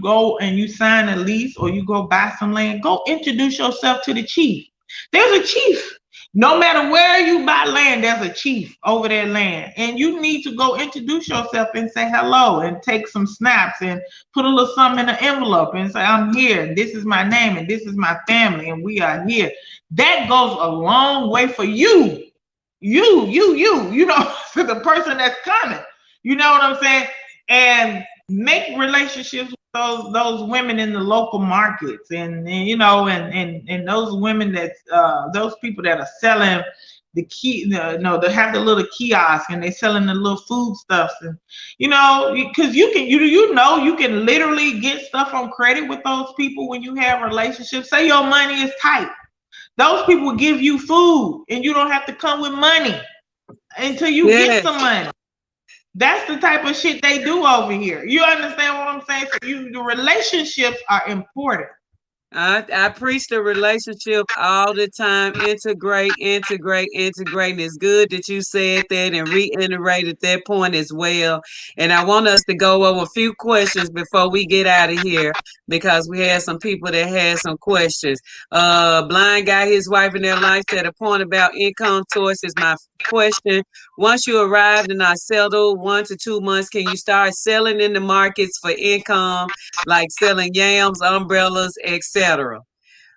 go and you sign a lease or you go buy some land, go introduce yourself to the chief. There's a chief. No matter where you buy land, there's a chief over that land. And you need to go introduce yourself and say hello and take some snaps and put a little something in the envelope and say, I'm here. This is my name and this is my family and we are here. That goes a long way for you. you know, for the person that's coming. You know what I'm saying? And make relationships with those women in the local markets, and you know, and those women that those people that are selling the key, no, they have the little kiosk and they selling the little food stuffs, and you know, because you know you can literally get stuff on credit with those people when you have relationships. Say your money is tight, those people will give you food, and you don't have to come with money until you get some money. That's the type of shit they do over here. You understand what I'm saying? So the relationships are important. I preach the relationship all the time. Integrate, integrate, integrate. And it's good that you said that and reiterated that point as well. And I want us to go over a few questions before we get out of here, because we had some people that had some questions. Blind guy, his wife and their life said a point about income sources. My question: once you arrived and are settled 1 to 2 months, can you start selling in the markets for income, like selling yams, umbrellas, etc.?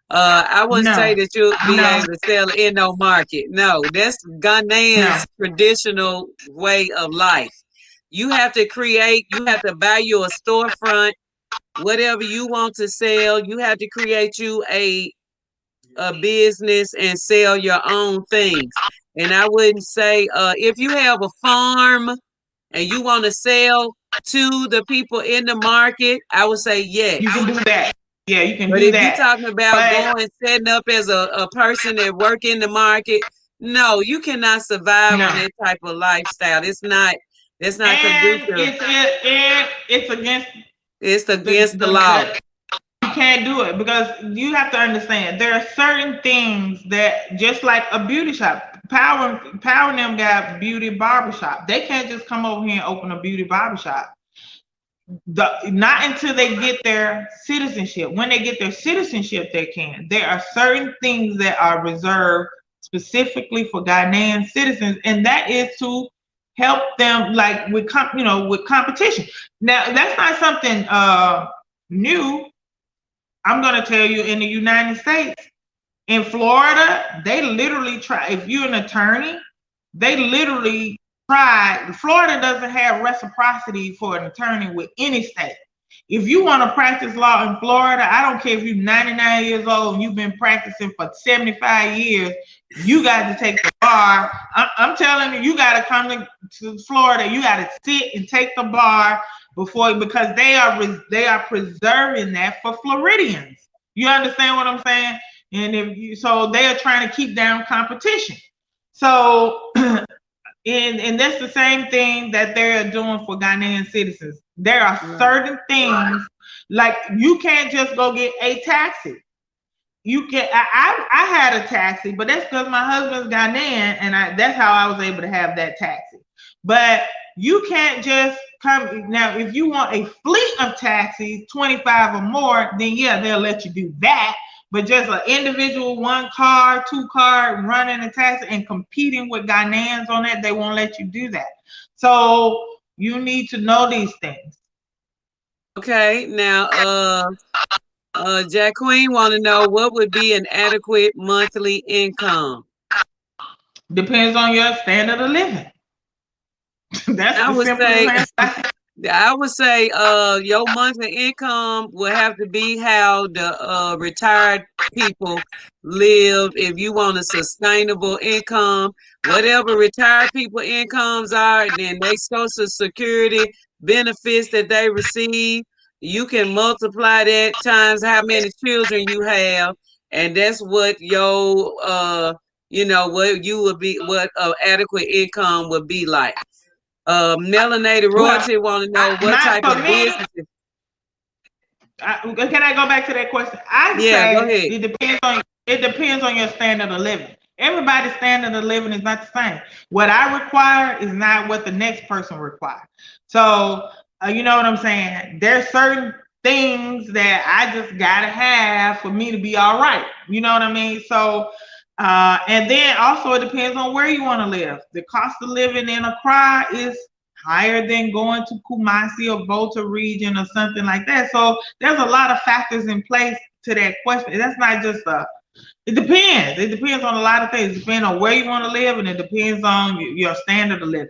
I wouldn't say No, that you'll be no, able to sell in no market. No, that's no. Ghanaians' traditional way of life. You have to create, you have to buy you a storefront, whatever you want to sell. You have to create you a business and sell your own things. And I wouldn't say if you have a farm and you want to sell to the people in the market, I would say yes. You can do that. Yeah, you can But do if you're that. talking about But going setting up as a person that work in the market, no, you cannot survive on no. that type of lifestyle. It's not And conducive. it's against It's against the law. the you can't do it, because you have to understand there are certain things that, just like a beauty shop, power and them got beauty barbershop. They can't just come over here and open a beauty barbershop. Not until they get their citizenship. When they get their citizenship, they can. There are certain things that are reserved specifically for Ghanaian citizens, and that is to help them, like with with competition. Now, that's not something new. I'm going to tell you, in the United States, in Florida, they literally try. If you're an attorney, they literally try. Florida doesn't have reciprocity for an attorney with any state. If you want to practice law in Florida, I don't care if you're 99 years old and you've been practicing for 75 years, you got to take the bar. I'm telling you, you got to come to Florida. You got to sit and take the bar because they are preserving that for Floridians. You understand what I'm saying? And so they are trying to keep down competition. So and that's the same thing that they're doing for Ghanaian citizens. There are certain things, like you can't just go get a taxi. You can. I had a taxi, but that's because my husband's Ghanaian, and that's how I was able to have that taxi. But you can't just come now. If you want a fleet of taxis, 25 or more, then yeah, they'll let you do that. But just an individual 1 car, 2 car running a taxi and competing with Ghanaians on that, they won't let you do that. So you need to know these things. Okay, now Jack Queen want to know what would be an adequate monthly income. Depends on your standard of living. That's I the would simplest say your monthly income will have to be how the retired people live. If you want a sustainable income, whatever retired people incomes are, then they social security benefits that they receive, you can multiply that times how many children you have, and that's what your what you would be, what adequate income would be like. Melanated Royalty want to know what type of business. Can I go back to that question? I'd Yeah, go say ahead. it depends on your standard of living. Everybody's standard of living is not the same. What I require is not what the next person requires. So you know what I'm saying? There's certain things that I just gotta have for me to be all right. You know what I mean? So and then also it depends on where you want to live. The cost of living in Accra is higher than going to Kumasi or Volta region or something like that. So there's a lot of factors in place to that question. That's not just It depends. It depends on a lot of things. It depends on where you want to live, and it depends on your standard of living.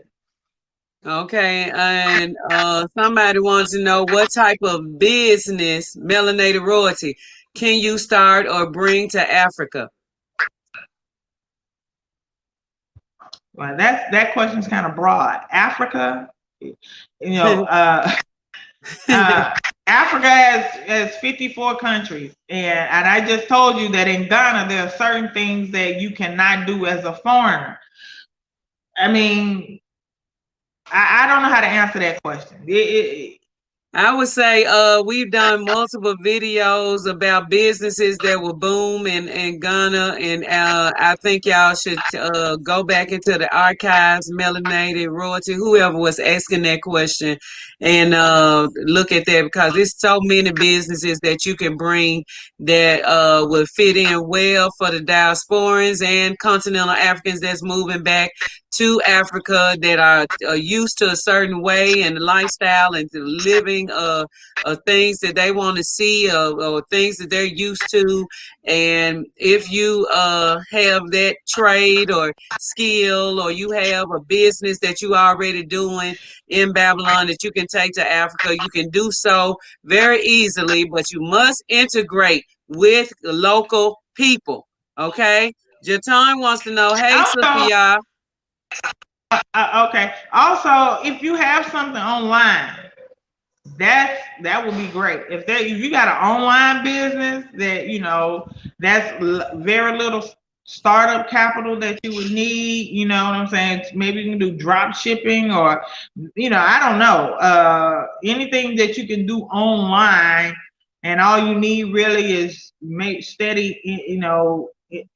Okay, and somebody wants to know what type of business, melanated royalty, can you start or bring to Africa? Well, that question is kind of broad. Africa, you know, Africa has 54 countries, and I just told you that in Ghana there are certain things that you cannot do as a foreigner. I mean, I don't know how to answer that question. I would say we've done multiple videos about businesses that will boom in Ghana, and I think y'all should go back into the archives, Melanated Royalty, whoever was asking that question, and look at that, because there's so many businesses that you can bring that would fit in well for the diasporans and continental Africans that's moving back to Africa, that are used to a certain way and lifestyle and living things that they want to see, or things that they're used to. And if you have that trade or skill, or you have a business that you already doing in Babylon that you can take to Africa, you can do so very easily, but you must integrate with the local people. Okay. Jatan wants to know, hey, Sophia. Okay. Also, if you have something online, that would be great. If you got an online business that that's very little startup capital that you would need. You know what I'm saying? Maybe you can do drop shipping, or I don't know, anything that you can do online, and all you need really is make steady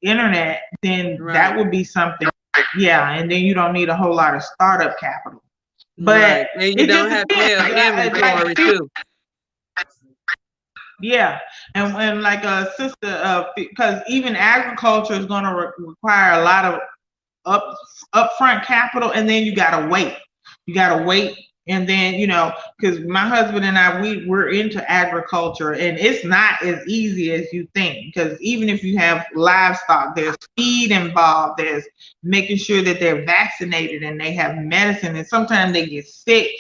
internet. Then Right. That would be something. Yeah, and then you don't need a whole lot of startup capital. But right. And you don't have to have inventory too. Yeah, and like a sister, because even agriculture is going to require a lot of upfront capital, and then you gotta wait. You gotta wait, and then because my husband and I, we're into agriculture, and it's not as easy as you think. Because even if you have livestock, there's feed involved. There's making sure that they're vaccinated and they have medicine, and sometimes they get sick.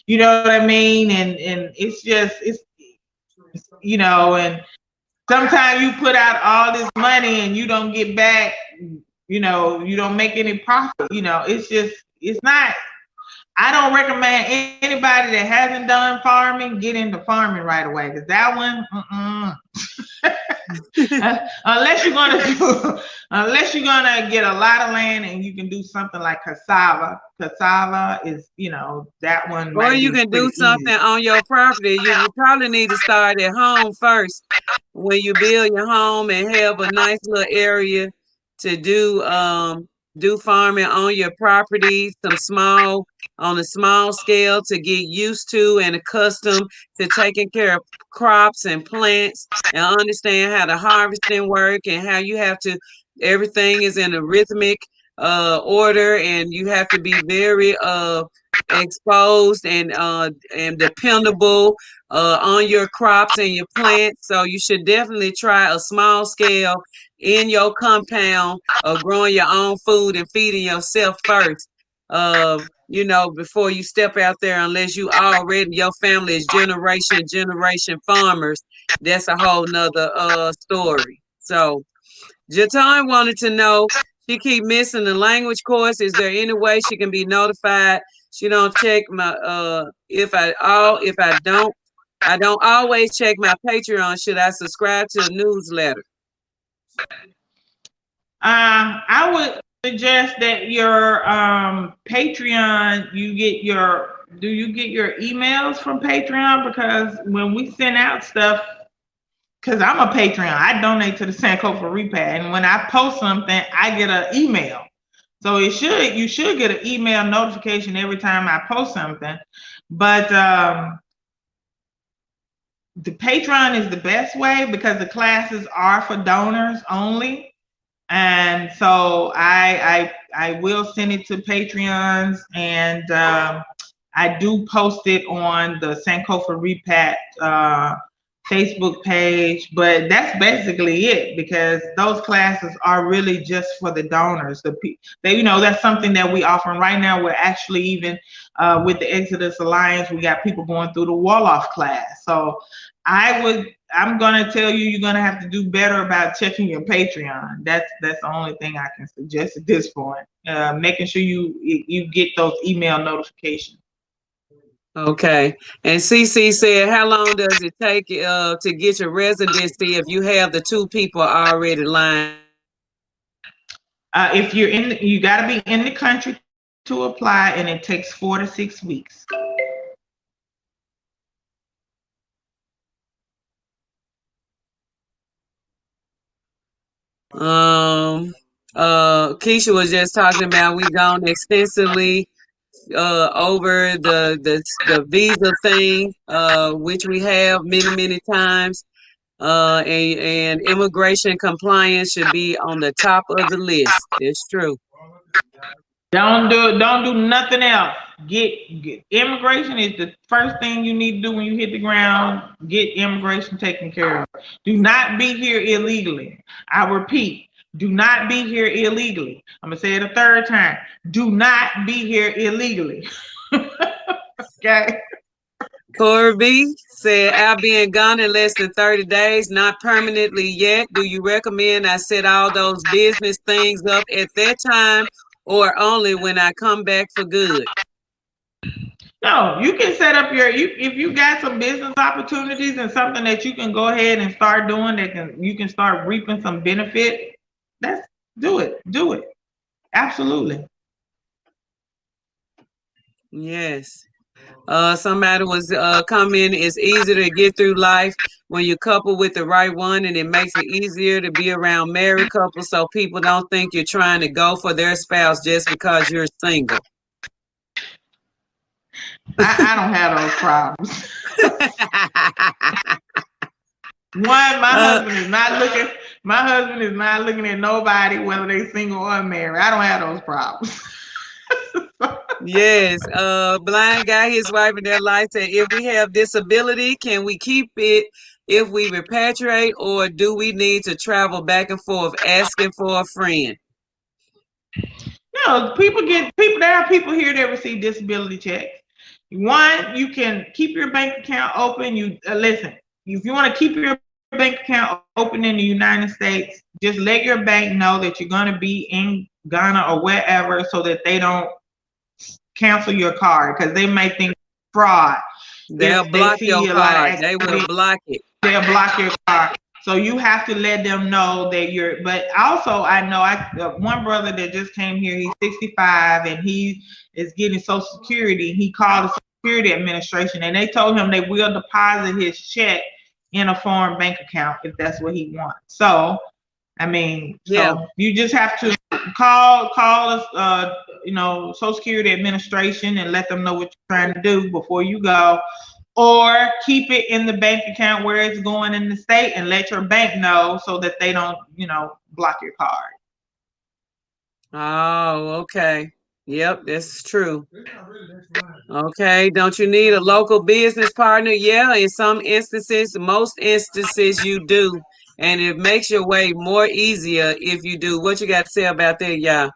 You know what I mean? And and sometimes you put out all this money and you don't get back, you don't make any profit. It's not. I don't recommend anybody that hasn't done farming get into farming right away, because that one, unless you're gonna get a lot of land and you can do something like cassava. Cassava is, that one. Or you can do something on your property. You will probably need to start at home first, when you build your home, and have a nice little area to do farming on your property, on a small scale, to get used to and accustomed to taking care of crops and plants, and understand how the harvesting work, and how you have to, everything is in a rhythmic order, and you have to be very exposed and dependable on your crops and your plants. So you should definitely try a small scale in your compound of growing your own food and feeding yourself first. Before you step out there, unless you already, your family is generation farmers. That's a whole nother story. So Jatan wanted to know, she keep missing the language course. Is there any way she can be notified? She don't check my I don't always check my Patreon. Should I subscribe to a newsletter? I would suggest that your Patreon, do you get your emails from Patreon? Because when we send out stuff, because I'm a Patreon, I donate to the Sankofa Repatriate, and when I post something, I get an email. So you should get an email notification every time I post something. But the Patreon is the best way, because the classes are for donors only. And so I will send it to Patreons, and I do post it on the Sankofa Repatriate Facebook page, but that's basically it, because those classes are really just for the donors. That's something that we offer right now. We're actually even with the Exodus Alliance, we got people going through the Wolof class. So I'm gonna tell you, you're gonna have to do better about checking your Patreon. That's the only thing I can suggest at this point. Making sure you get those email notifications. Okay. And CC said, how long does it take to get your residency if you have the 2 people already lined? If you're you got to be in the country to apply, and it takes 4 to 6 weeks. Keisha was just talking about we gone extensively over the visa thing, which we have many times. And immigration compliance should be on the top of the list. It's true. Don't do nothing else. Get immigration is the first thing you need to do when you hit the ground. Get immigration taken care of. Do not be here illegally. I repeat, do not be here illegally. I'm gonna say it a third time. Do not be here illegally. Okay. Corby said, I'll be in Ghana in less than 30 days, not permanently yet. Do you recommend I set all those business things up at that time, or only when I come back for good? No, you can set up if you got some business opportunities and something that you can go ahead and start doing you can start reaping some benefit. Do it. Absolutely. Yes. Somebody was commenting, it's easier to get through life when you couple with the right one, and it makes it easier to be around married couples so people don't think you're trying to go for their spouse just because you're single. I don't have those problems. One, my husband is not looking at nobody, whether they're single or married. I don't have those problems. Yes. Blind guy, his wife in their life said, if we have disability, can we keep it if we repatriate, or do we need to travel back and forth asking for a friend? No, there are people here that receive disability checks. One, you can keep your bank account open. Listen, if you want to keep your bank account open in the United States, just let your bank know that you're going to be in Ghana or wherever, so that they don't cancel your card, because they may think fraud. They'll block your card. They will block it. They'll block your card. So you have to let them know that but also I know one brother that just came here, he's 65 and he is getting Social Security. He called the Social Security Administration and they told him they will deposit his check in a foreign bank account if that's what he wants. So, I mean, so you just have to call us, Social Security Administration and let them know what you're trying to do before you go. Or keep it in the bank account where it's going in the state and let your bank know so that they don't, block your card. Oh, okay. Yep, that's true. Okay, don't you need a local business partner? Yeah, in some instances, most instances you do. And it makes your way more easier if you do. What you got to say about that, y'all?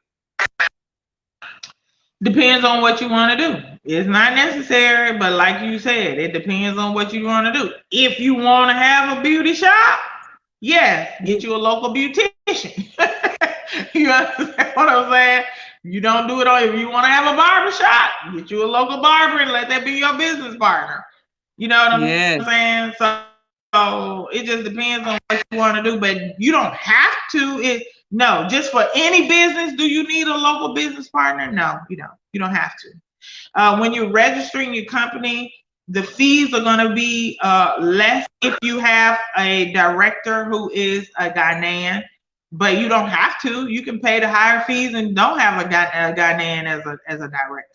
Depends on what you want to do. It's not necessary, but like you said, it depends on what you want to do. If you want to have a beauty shop, yes, get you a local beautician. You understand what I'm saying? You don't do it if you want to have a barber shop, get you a local barber and let that be your business partner. You know what I'm saying? So it just depends on what you want to do, but you don't have to. No, just for any business, do you need a local business partner? No, you don't. You don't have to. When you're registering your company, the fees are going to be less if you have a director who is a Ghanaian, but you don't have to. You can pay the higher fees and don't have a Ghanaian as a director.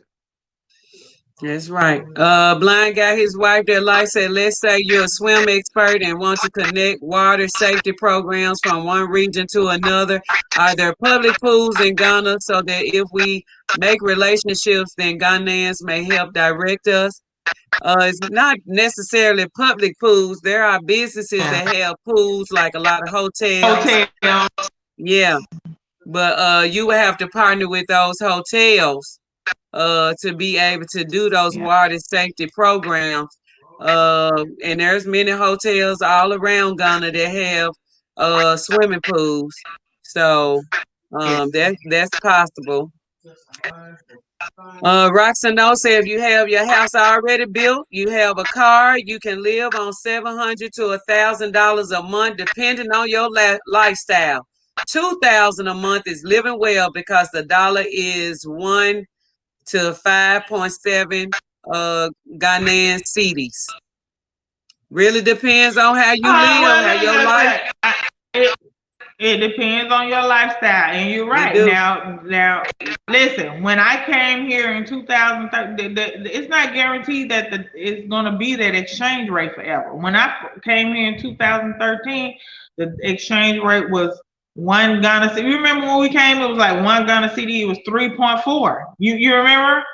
That's right. Blind guy, his wife, their life said, let's say you're a swim expert and want to connect water safety programs from one region to another. Are there public pools in Ghana so that if we make relationships, then Ghanaians may help direct us? It's not necessarily public pools. There are businesses that have pools, like a lot of hotels. Hotel. Yeah, but you would have to partner with those hotels to be able to do those Yeah. water safety programs. And there's many hotels all around Ghana that have swimming pools. So Yeah. that's possible. Roxanne said if you have your house already built, you have a car, you can live on $700 to $1,000 a month, depending on your lifestyle. 2,000 a month is living well because the dollar is 1 to 5.7 Ghanaian cedis. Really depends on how you live, how your life. It depends on your lifestyle, and you're It right. do. Now, listen. When I came here in 2013, it's not guaranteed that it's going to be that exchange rate forever. When I came here in 2013, the exchange rate was one Ghana cedi. You remember when we came? It was like one Ghana cedi. It was 3.4. You remember?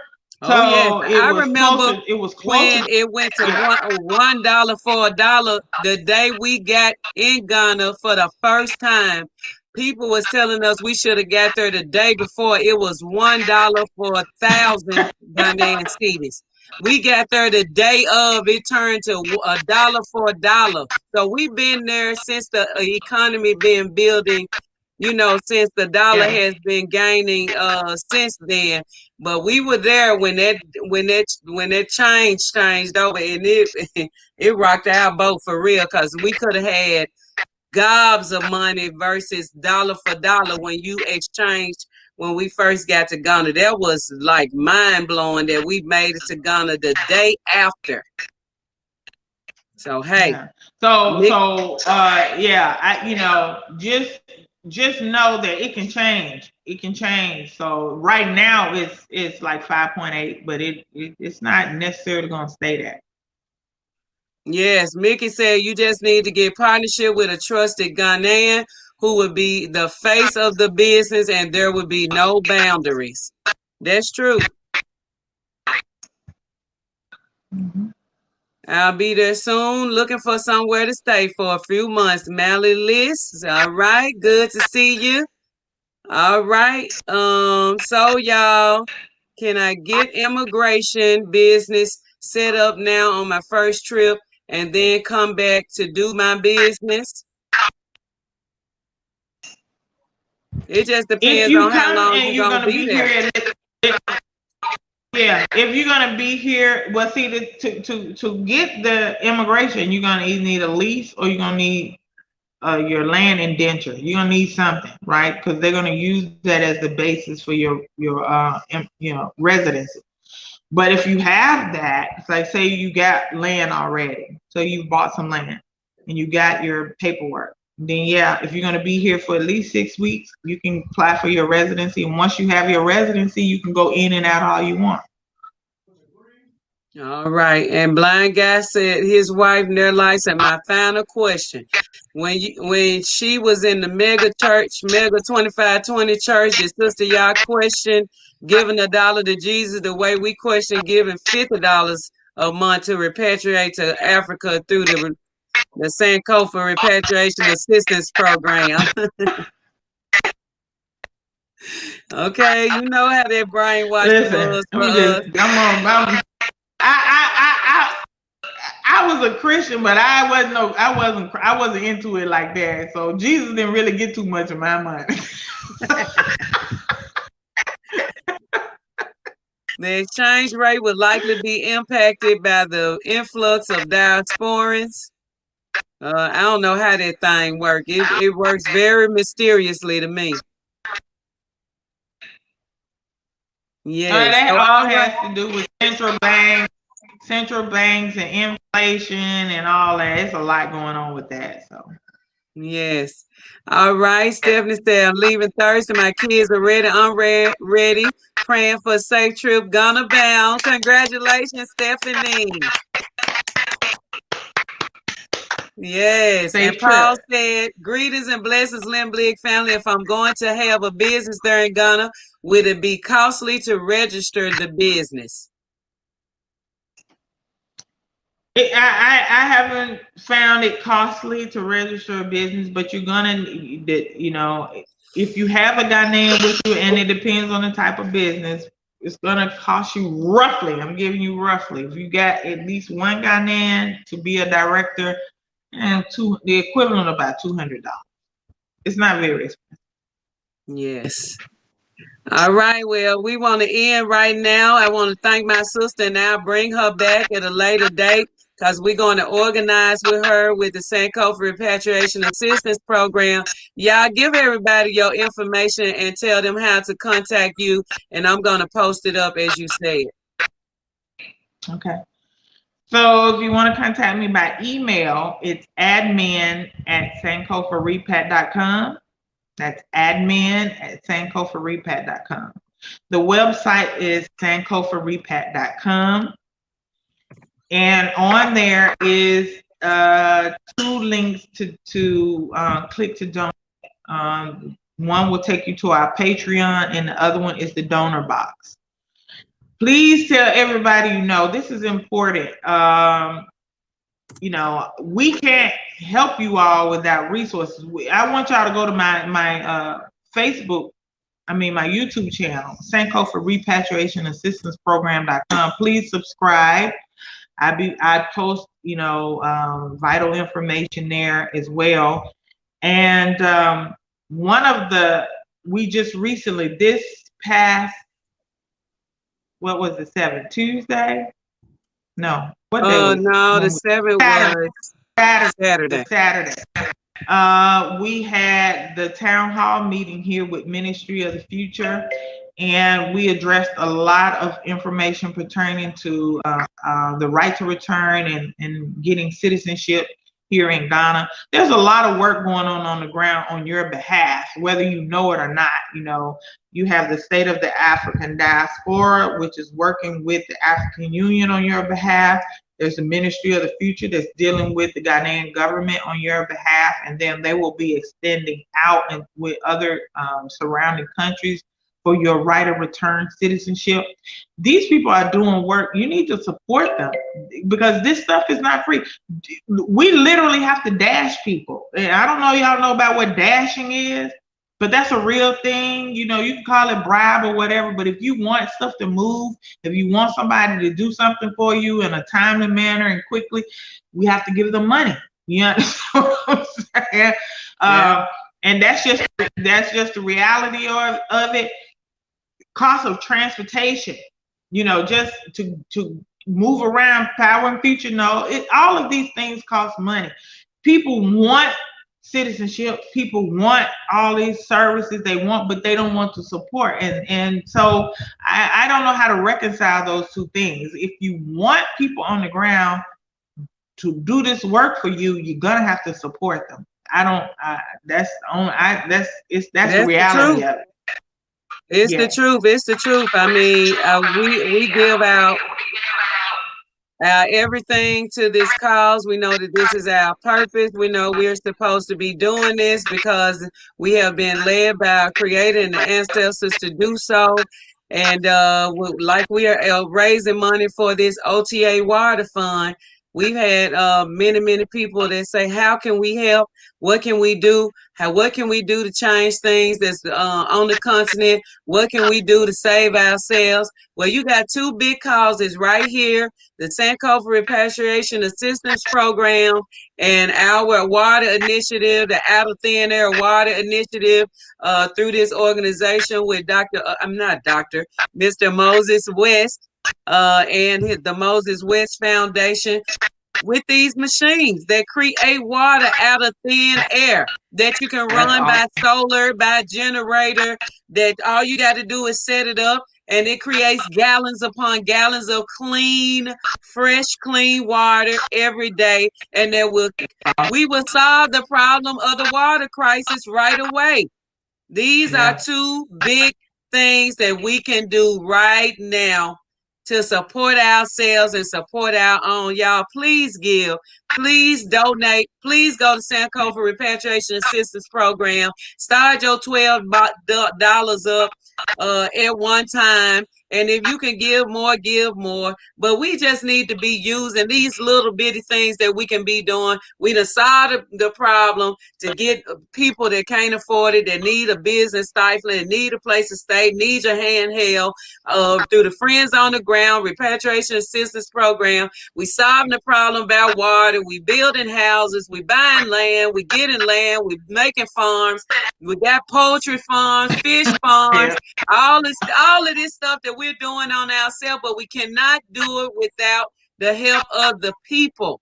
Oh yes, So it I was remember closer. It was closer. when it went to Yeah. $1 for a dollar. The day we got in Ghana for the first time, people was telling us we should have got there the day before. It was $1 for 1,000 Ghanaian cedis. We got there the day of. It turned to a dollar for a dollar. So we've been there since the economy been building. Since the dollar Yeah. has been gaining since then. But we were there when that changed over, and it it rocked our boat for real, because we could have had gobs of money versus dollar for dollar when you exchanged when we first got to Ghana. That was like mind blowing that we made it to Ghana the day after. So hey, Yeah. Nick, Yeah, just know that it can change. It can change. So right now it's like 5.8, but it's not necessarily going to stay that. yes, Mickey said you just need to get partnership with a trusted Ghanaian who would be the face of the business, and there would be no boundaries. That's true. Mhm. I'll be there soon, looking for somewhere to stay for a few months. Mally List, all right, good to see you. All right, so y'all, can I get immigration business set up now on my first trip and then come back to do my business? It just If depends you on how come long and you're you're gonna going to be be there. here, yeah, if you're going to be here, well, see, to get the immigration, you're going to either need a lease or you're going to need your land indenture. You're gonna need something, right? Because they're gonna use that as the basis for your residency. But if you have that, it's like say you got land already, so you bought some land and you got your paperwork. Then yeah, if you're gonna be here for at least 6 weeks, you can apply for your residency. And once you have your residency, you can go in and out all you want. All right. And Blind Guy said his wife near life said, my final question. When she was in the mega church, mega 2520 church, did Sister Yaa question giving $1 to Jesus the way we question giving $50 a month to repatriate to Africa through the Sankofa Repatriation Assistance Program? Okay, you know how that brainwashing Listen, was let for me us. just come on. I was a Christian, but I wasn't into it like that. So Jesus didn't really get too much of my money. The exchange rate would likely be impacted by the influx of diasporans. I don't know how that thing works. It works very mysteriously to me. Yes. That So all all right. has to do with central banks and inflation and all that. It's a lot going on with that. So Yes. All right. Stephanie said I'm leaving Thursday. My kids are ready. I'm ready. Praying for a safe trip. Gonna bound. Congratulations, Stephanie. Yes, and safe Paul trip. said, greetings and blessings, LMBLIG family. If I'm going to have a business there in Ghana, would it be costly to register the business? I haven't found it costly to register a business, but you're gonna, you know, if you have a Ghanaian with you, and it depends on the type of business, it's gonna cost you roughly. I'm giving you roughly. If you got at least one Ghanaian to be a director, and the equivalent of about $200. It's not very expensive. Yes. All right. Well, we want to end right now. I want to thank my sister, and I'll bring her back at a later date because we're going to organize with her with the Sankofa Repatriation Assistance Program. Y'all give everybody your information and tell them how to contact you, and I'm going to post it up as you said. Okay. So if you want to contact me by email, it's admin@sankofarepat.com. That's admin@sankofarepat.com. The website is sankofarepat.com. And on there is 2 links to click to donate. One will take you to our Patreon, and the other one is the donor box. Please tell everybody you know. This is important. You know, we can't help you all without resources. I want y'all to go to my Facebook, my YouTube channel, Sankofa Repatriation Assistance Program.com. Please subscribe. I post, vital information there as well. And we just recently, this past, what was it, 7th, Tuesday? No. What day was no, the 7th was Saturday. We had the town hall meeting here with Ministry of the Future, and we addressed a lot of information pertaining to the right to return and getting citizenship here in Ghana. There's a lot of work going on the ground on your behalf, whether you know it or not. You have the State of the African Diaspora, which is working with the African Union on your behalf. There's the Ministry of the Future that's dealing with the Ghanaian government on your behalf, and then they will be extending out and with other surrounding countries for your right of return citizenship. These people are doing work. You need to support them because this stuff is not free. We literally have to dash people. And I don't know y'all know about what dashing is, but that's a real thing. You can call it bribe or whatever, but if you want stuff to move, if you want somebody to do something for you in a timely manner and quickly, we have to give them money. You understand what I'm saying? Yeah. And that's just the reality of it. Cost of transportation, just to move around, power and future. All of these things cost money. People want citizenship, people want all these services they want, but they don't want to support. And so I don't know how to reconcile those two things. If you want people on the ground to do this work for you, you're gonna have to support them. That's the reality of it. It's the truth. It's the truth. We give out everything to this cause. We know that this is our purpose. We know we're supposed to be doing this because we have been led by our Creator and the ancestors to do so. And like we are raising money for this Otawater fund. We've had many people that say, how can we help? What can we do? What can we do to change things that's on the continent? What can we do to save ourselves? Well, you got 2 big causes right here, the Sankofa Repatriation Assistance Program and our water initiative, the Out of Thin Air Water Initiative, through this organization with Mr. Moses West and the Moses West Foundation, with these machines that create water out of thin air that you can run by solar, by generator, that all you got to do is set it up and it creates gallons upon gallons of clean, fresh, clean water every day. And we will solve the problem of the water crisis right away. These are 2 big things that we can do right now to support ourselves and support our own. Y'all, please give, please donate, please go to Sankofa Repatriation Assistance Program. Start your $12 up at one time And if you can give more, give more. But we just need to be using these little bitty things that we can be doing. We done solved the problem to get people that can't afford it, that need a business stifling, need a place to stay, need your hand held through the Friends on the Ground Repatriation Assistance Program. We solving the problem about water. We building houses. We buying land. We getting land. We making farms. We got poultry farms, fish farms, all of this stuff that we're doing on ourselves, but we cannot do it without the help of the people.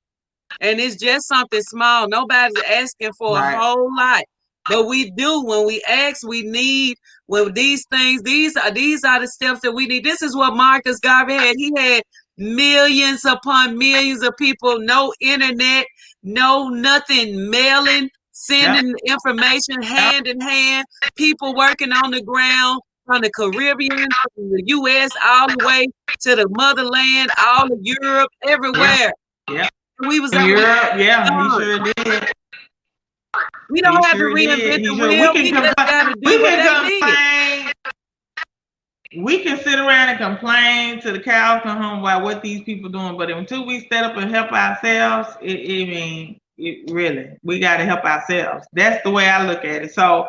And it's just something small. Nobody's asking for a whole lot. But we do. When we ask, we need. Well, these things, these are the steps that we need. This is what Marcus Garvey had. He had millions upon millions of people, no internet, no nothing, mailing, sending information hand in hand, people working on the ground from the Caribbean, from the US, all the way to the motherland, all of Europe, everywhere. Yeah. We was in Europe, he sure did. We don't have to reinvent the wheel. We just gotta do what they did. We can sit around and complain till the cows come home about what these people doing, but until we stand up and help ourselves, really, we got to help ourselves. That's the way I look at it. So,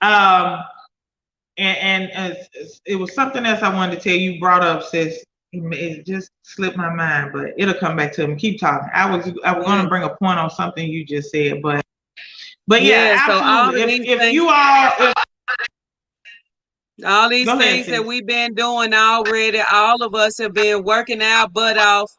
and it was something else I wanted to tell you. Brought up, sis. It just slipped my mind, but it'll come back to me. Keep talking. I was going to bring a point on something you just said, but yeah, absolutely. So if you all these things that we've been doing already, all of us have been working our butt off.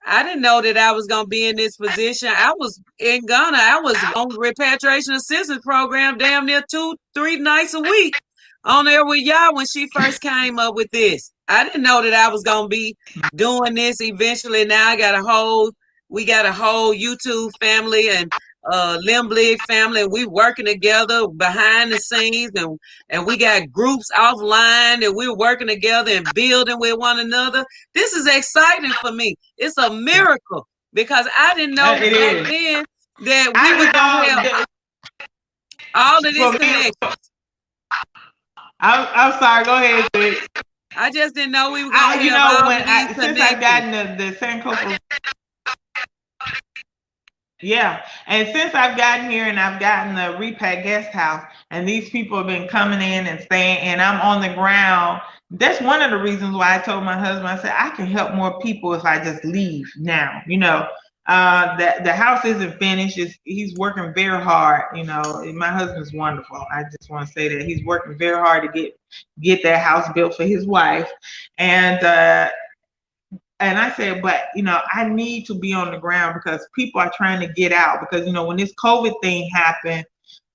I didn't know that I was going to be in this position. I was in Ghana. I was on the Repatriation Assistance Program damn near 2-3 nights a week on there with y'all when she first came up with this. I didn't know that I was going to be doing this eventually. Now we got a whole YouTube family and LMBLIG family, and we working together behind the scenes, and we got groups offline, and we're working together and building with one another. This is exciting for me. It's a miracle because I didn't know back then that we were going to have all of this connection. I'm sorry. Go ahead, sis. I just didn't know we were going to have all of these connections. Since I've gotten the Sankofa. Yeah, and since I've gotten here and I've gotten the Repat guest house, and these people have been coming in and staying, and I'm on the ground. That's one of the reasons why I told my husband, I said, I can help more people if I just leave now. The house isn't finished. He's working very hard. My husband's wonderful. I just want to say that he's working very hard to get that house built for his wife. And I said, but, I need to be on the ground because people are trying to get out. Because, when this COVID thing happened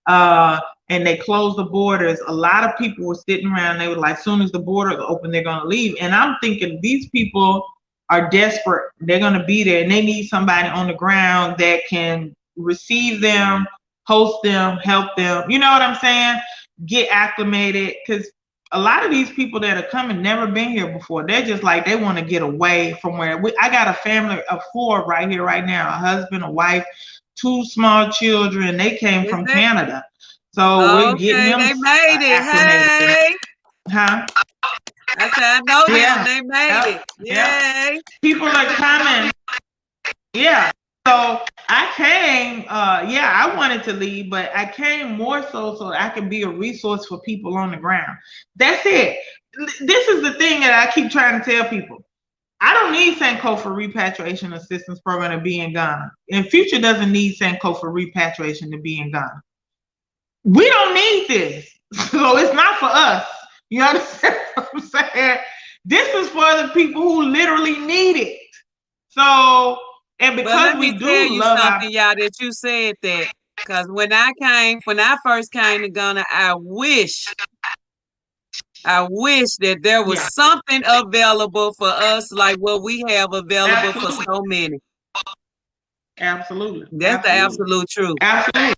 and they closed the borders, a lot of people were sitting around. They were like, as soon as the borders open, they're going to leave. And I'm thinking these people are desperate. They're going to be there and they need somebody on the ground that can receive them, host them, help them. You know what I'm saying? Get acclimated, because a lot of these people that are coming never been here before. They're just like, they want to get away from where I got a family of 4 right here, right now, a husband, a wife, 2 small children. They came from Canada. So we're getting them. They made it. Hey. Huh? I said, I know them. They made it. Yay. People are coming. Yeah. So I came, I wanted to leave, but I came more so I could be a resource for people on the ground. That's it. This is the thing that I keep trying to tell people. I don't need Sankofa Repatriation Assistance Program to be in Ghana. And Future doesn't need Sankofa Repatriation to be in Ghana. We don't need this. So it's not for us. You understand what I'm saying? This is for the people who literally need it. So, and because we do love something, y'all, that you said that, because when I first came to Ghana, I wish that there was something available for us like what we have available for so many. Absolutely. That's the absolute truth. Absolutely.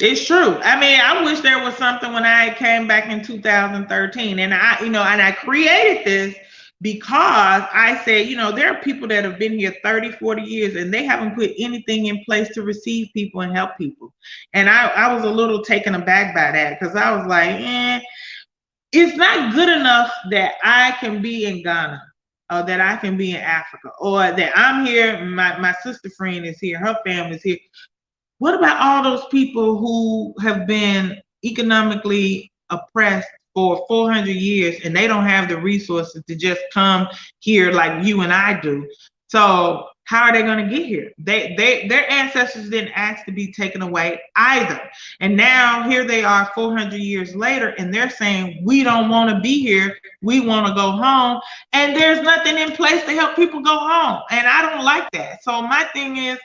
It's true. I mean, I wish there was something when I came back in 2013, and I created this because I said, there are people that have been here 30, 40 years and they haven't put anything in place to receive people and help people. And I was a little taken aback by that, because I was like, it's not good enough that I can be in Ghana or that I can be in Africa or that I'm here, my sister friend is here, her family's here. What about all those people who have been economically oppressed for 400 years and they don't have the resources to just come here like you and I do? So how are they going to get here? Their ancestors didn't ask to be taken away either. And now here they are 400 years later and they're saying, we don't want to be here. We want to go home. And there's nothing in place to help people go home. And I don't like that. So my thing is,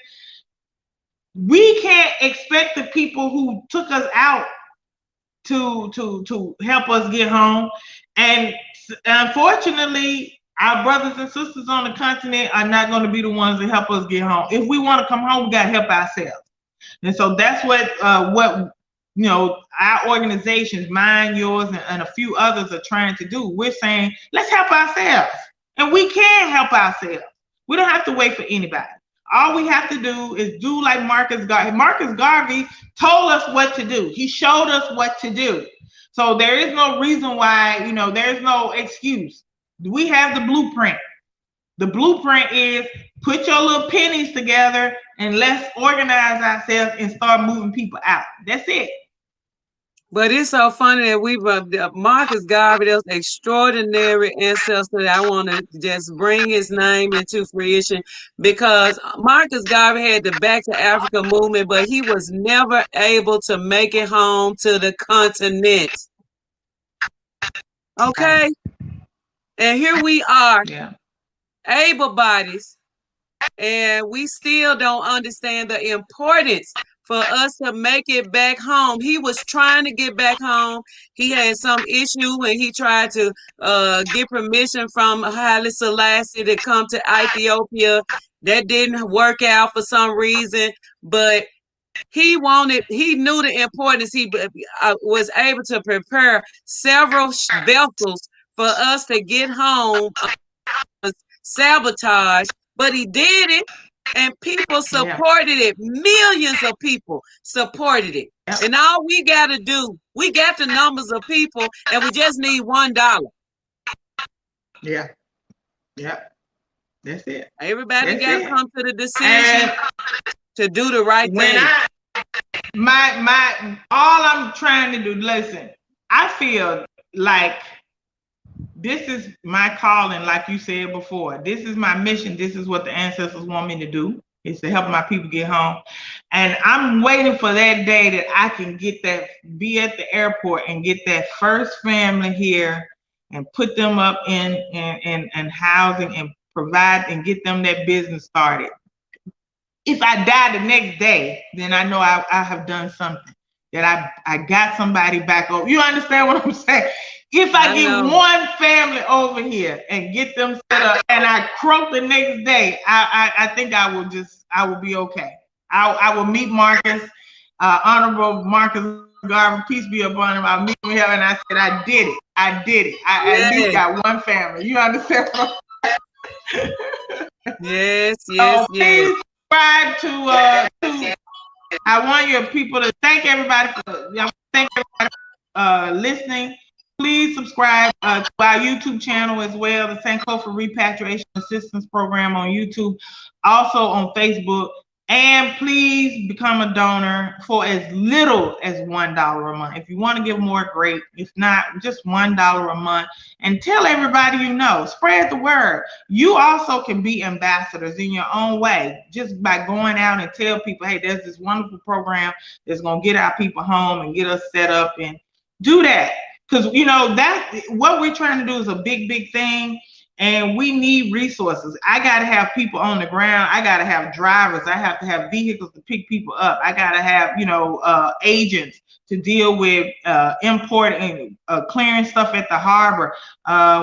we can't expect the people who took us out to help us get home. And unfortunately, our brothers and sisters on the continent are not going to be the ones that help us get home. If we want to come home, we got to help ourselves. And so that's what you know, our organizations, mine, yours, and a few others are trying to do. We're saying, let's help ourselves. And we can help ourselves. We don't have to wait for anybody. All we have to do is do like Marcus Garvey. Marcus Garvey told us what to do. He showed us what to do. So there is no reason why, you know, there's no excuse. We have the blueprint. The blueprint is put your little pennies together and let's organize ourselves and start moving people out. That's it. But it's so funny that we've Marcus Garvey, those extraordinary ancestor that I want to just bring his name into fruition, because Marcus Garvey had the Back to Africa movement, but he was never able to make it home to the continent. Okay? And here we are, able bodies, and we still don't understand the importance for us to make it back home. He was trying to get back home. He had some issue when he tried to get permission from Haile Selassie to come to Ethiopia. That didn't work out for some reason, but he knew the importance. He was able to prepare several vessels for us to get home, sabotage, but he did it. And people supported it. Millions of people supported it. And all we got to do, we got the numbers of people, and we just need $1. Yeah. That's it. Everybody got to come to the decision to do the right thing. All I'm trying to do, listen, I feel like this is my calling, like you said before. This is my mission. This is what the ancestors want me to do, is to help my people get home. And I'm waiting for that day that I can be at the airport and get that first family here and put them up in housing and provide and get them that business started. If I die the next day, then I know I have done something, that I got somebody back over. You understand what I'm saying? If I get one family over here and get them set up and I croak the next day, I think I will be okay. I will meet Marcus, Honorable Marcus Garvey, peace be upon him. I'll meet him here and I said, I did it. I at least got one family. You understand what I'm saying? Yes. Please subscribe to I want your people to thank everybody for listening. Please subscribe to our YouTube channel as well, the Sankofa Repatriation Assistance Program on YouTube, also on Facebook. And please become a donor for as little as $1 a month. If you want to give more, great. If not, just $1 a month. And tell everybody you know. Spread the word. You also can be ambassadors in your own way, just by going out and tell people, hey, there's this wonderful program that's going to get our people home and get us set up, and do that. Because, you know, that what we're trying to do is a big thing, and we need resources. I got to have people on the ground. I got to have drivers. I have to have vehicles to pick people up. I got to have, you know, agents to deal with importing, clearing stuff at the harbor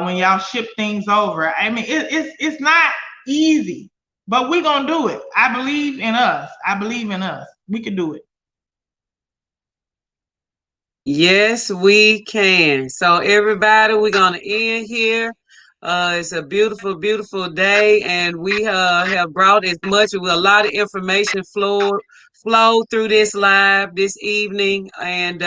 when y'all ship things over. I mean, it's not easy, but we're going to do it. I believe in us. We can do it. Yes, we can. So everybody, we're going to end here. It's a beautiful day, and we have brought as much, with a lot of information flow through this live this evening, and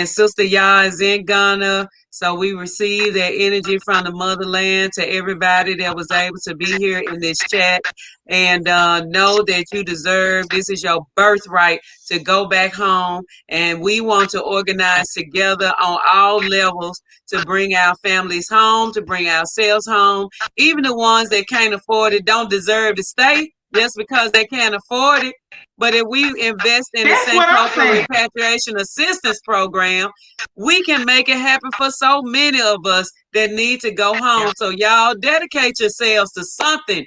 Sister Yaa is in Ghana. So we receive that energy from the motherland to everybody that was able to be here in this chat. And know that you deserve, this is your birthright to go back home. And we want to organize together on all levels to bring our families home, to bring ourselves home. Even the ones that can't afford it don't deserve to stay just because they can't afford it. But if we invest in the Sankofa Repatriation Assistance Program, we can make it happen for so many of us that need to go home. So y'all dedicate yourselves to something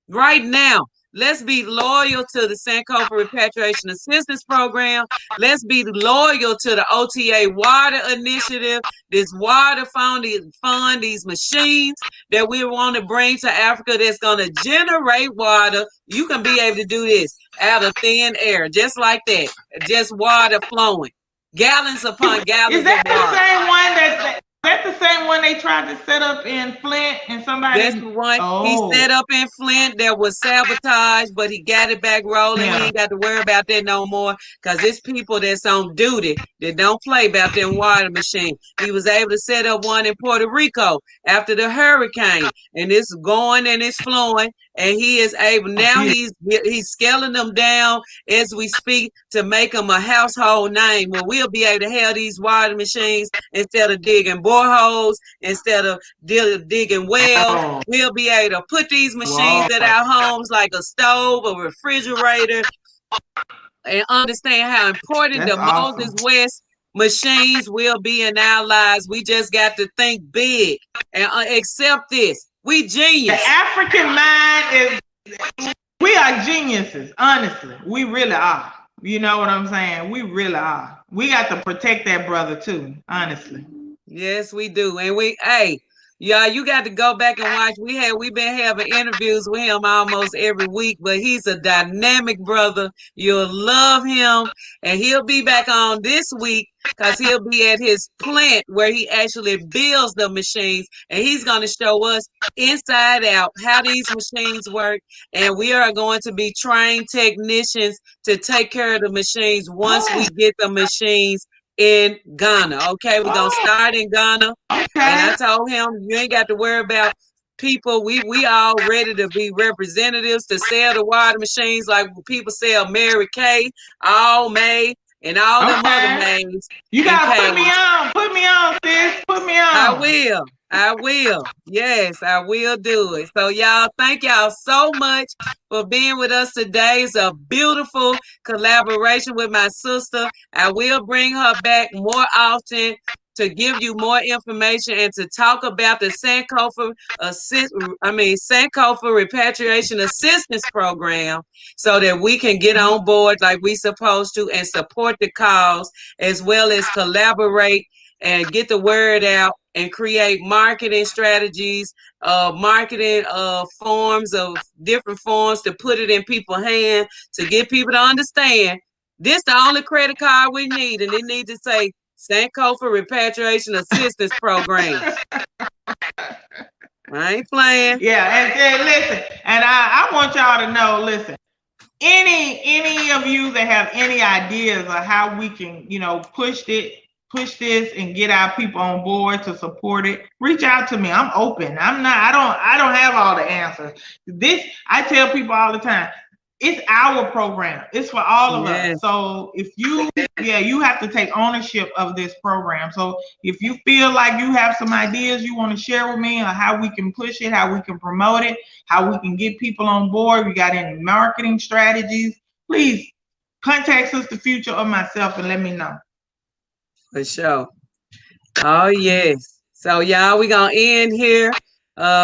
right now. Let's be loyal to the Sankofa Repatriation Assistance Program. Let's be loyal to the OTA Water Initiative, this water fund, these machines that we want to bring to Africa that's going to generate water. You can be able to do this out of thin air, just like that, just water flowing, gallons upon gallons of water. Is that the same one that's the same one they tried to set up in Flint and somebody? That's the one he set up in Flint that was sabotaged, but he got it back rolling. Yeah. We ain't got to worry about that no more because it's people that's on duty that don't play about them water machine. He was able to set up one in Puerto Rico after the hurricane, and it's going and it's flowing, and he is able, now he's scaling them down as we speak to make them a household name where we'll be able to have these water machines instead of digging boreholes, instead of digging wells. We'll be able to put these machines at our homes like a stove, a refrigerator, and understand how important the Moses West machines will be in our lives. We just got to think big and accept this. We genius. The African mind is, we are geniuses, honestly. We really are. You know what I'm saying? We really are. We got to protect that brother too, honestly. Yes, we do. And yeah, you got to go back and watch. We've been having interviews with him almost every week, but he's a dynamic brother. You'll love him, and he'll be back on this week because he'll be at his plant where he actually builds the machines, and he's going to show us inside out how these machines work, and we are going to be trained technicians to take care of the machines once we get the machines in Ghana. Okay, we're gonna start in Ghana. Okay. And I told him you ain't got to worry about people. We all ready to be representatives to sell the water machines like people sell Mary Kay, All May, and all them other names. You gotta put me on, sis. Put me on. I will. Yes, I will do it. So y'all, thank y'all so much for being with us today. It's a beautiful collaboration with my sister. I will bring her back more often to give you more information and to talk about the Sankofa Repatriation Assistance Program so that we can get on board like we supposed to and support the cause, as well as collaborate and get the word out and create marketing strategies, marketing forms of different forms to put it in people's hands to get people to understand this the only credit card we need, and it needs to say Sankofa Repatriation Assistance Program. I ain't playing. Yeah, and listen, and I want y'all to know, listen, any of you that have any ideas of how we can, push this and get our people on board to support it, reach out to me. I'm open. I don't have all the answers. I tell people all the time, it's our program. It's for all of us. So if you have to take ownership of this program. So if you feel like you have some ideas you want to share with me on how we can push it, how we can promote it, how we can get people on board, we got any marketing strategies, please contact Sister Future or myself and let me know. For sure. Oh, yes. So, y'all, we're going to end here.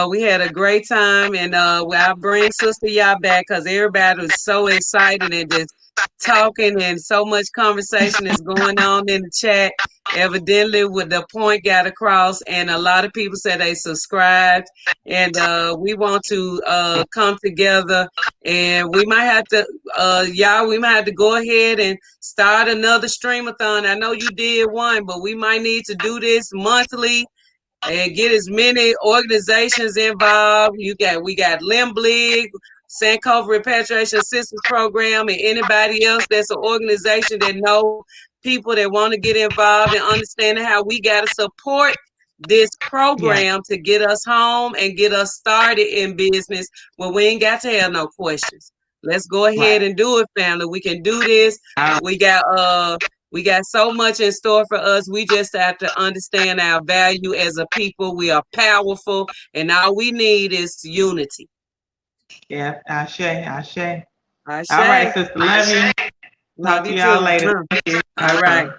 We had a great time, and I'll bring Sister Yaa back because everybody was so excited and just talking, and so much conversation is going on in the chat. Evidently, with the point got across, and a lot of people said they subscribed, and we want to come together, and we might have to, we might have to go ahead and start another streamathon. I know you did one, but we might need to do this monthly and get as many organizations involved. We got LMBLIG, Sankofa Repatriation Assistance Program, and anybody else that's an organization that know people that want to get involved and understanding how we got to support this program to get us home and get us started in business where we ain't got to have no questions. Let's go ahead and do it, family. We can do this. We got so much in store for us. We just have to understand our value as a people. We are powerful, and all we need is unity. Yeah, Ashe. Ashe. All right, sister. Love you. Love Talk you to y'all too. later. All right.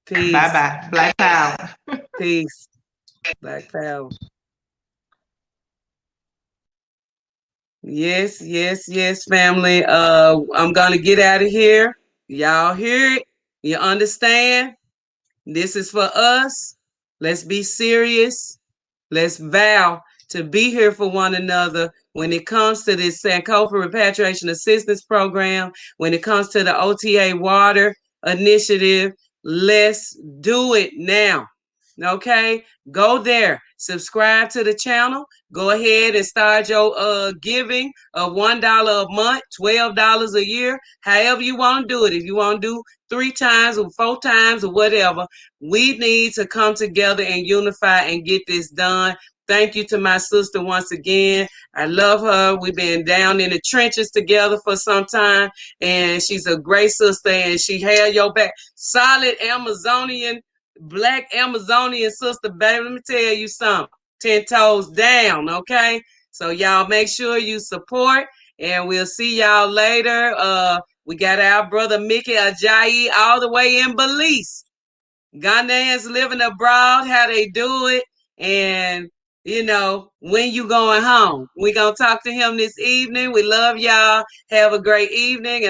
Peace. Bye-bye. Black power. Peace. Black power. Yes, yes, yes, family. I'm gonna get out of here. Y'all hear it? You understand? This is for us. Let's be serious. Let's vow to be here for one another when it comes to this Sankofa Repatriation Assistance Program, when it comes to the OTA Water Initiative. Let's do it now. Okay? Go there. Subscribe to the channel. Go ahead and start your giving of $1 a month, $12 a year, however you want to do it. If you want to do 3 times or 4 times or whatever, we need to come together and unify and get this done. Thank you to my sister once again. I love her. We've been down in the trenches together for some time, and she's a great sister, and she held your back. Solid Amazonian, black Amazonian sister, baby. Let me tell you something. 10 toes down, okay? So y'all make sure you support, and we'll see y'all later. We got our brother Mickey Ajayi all the way in Belize. Ghanaians living abroad, how they do it, and when you going home. We're going to talk to him this evening. We love y'all. Have a great evening. And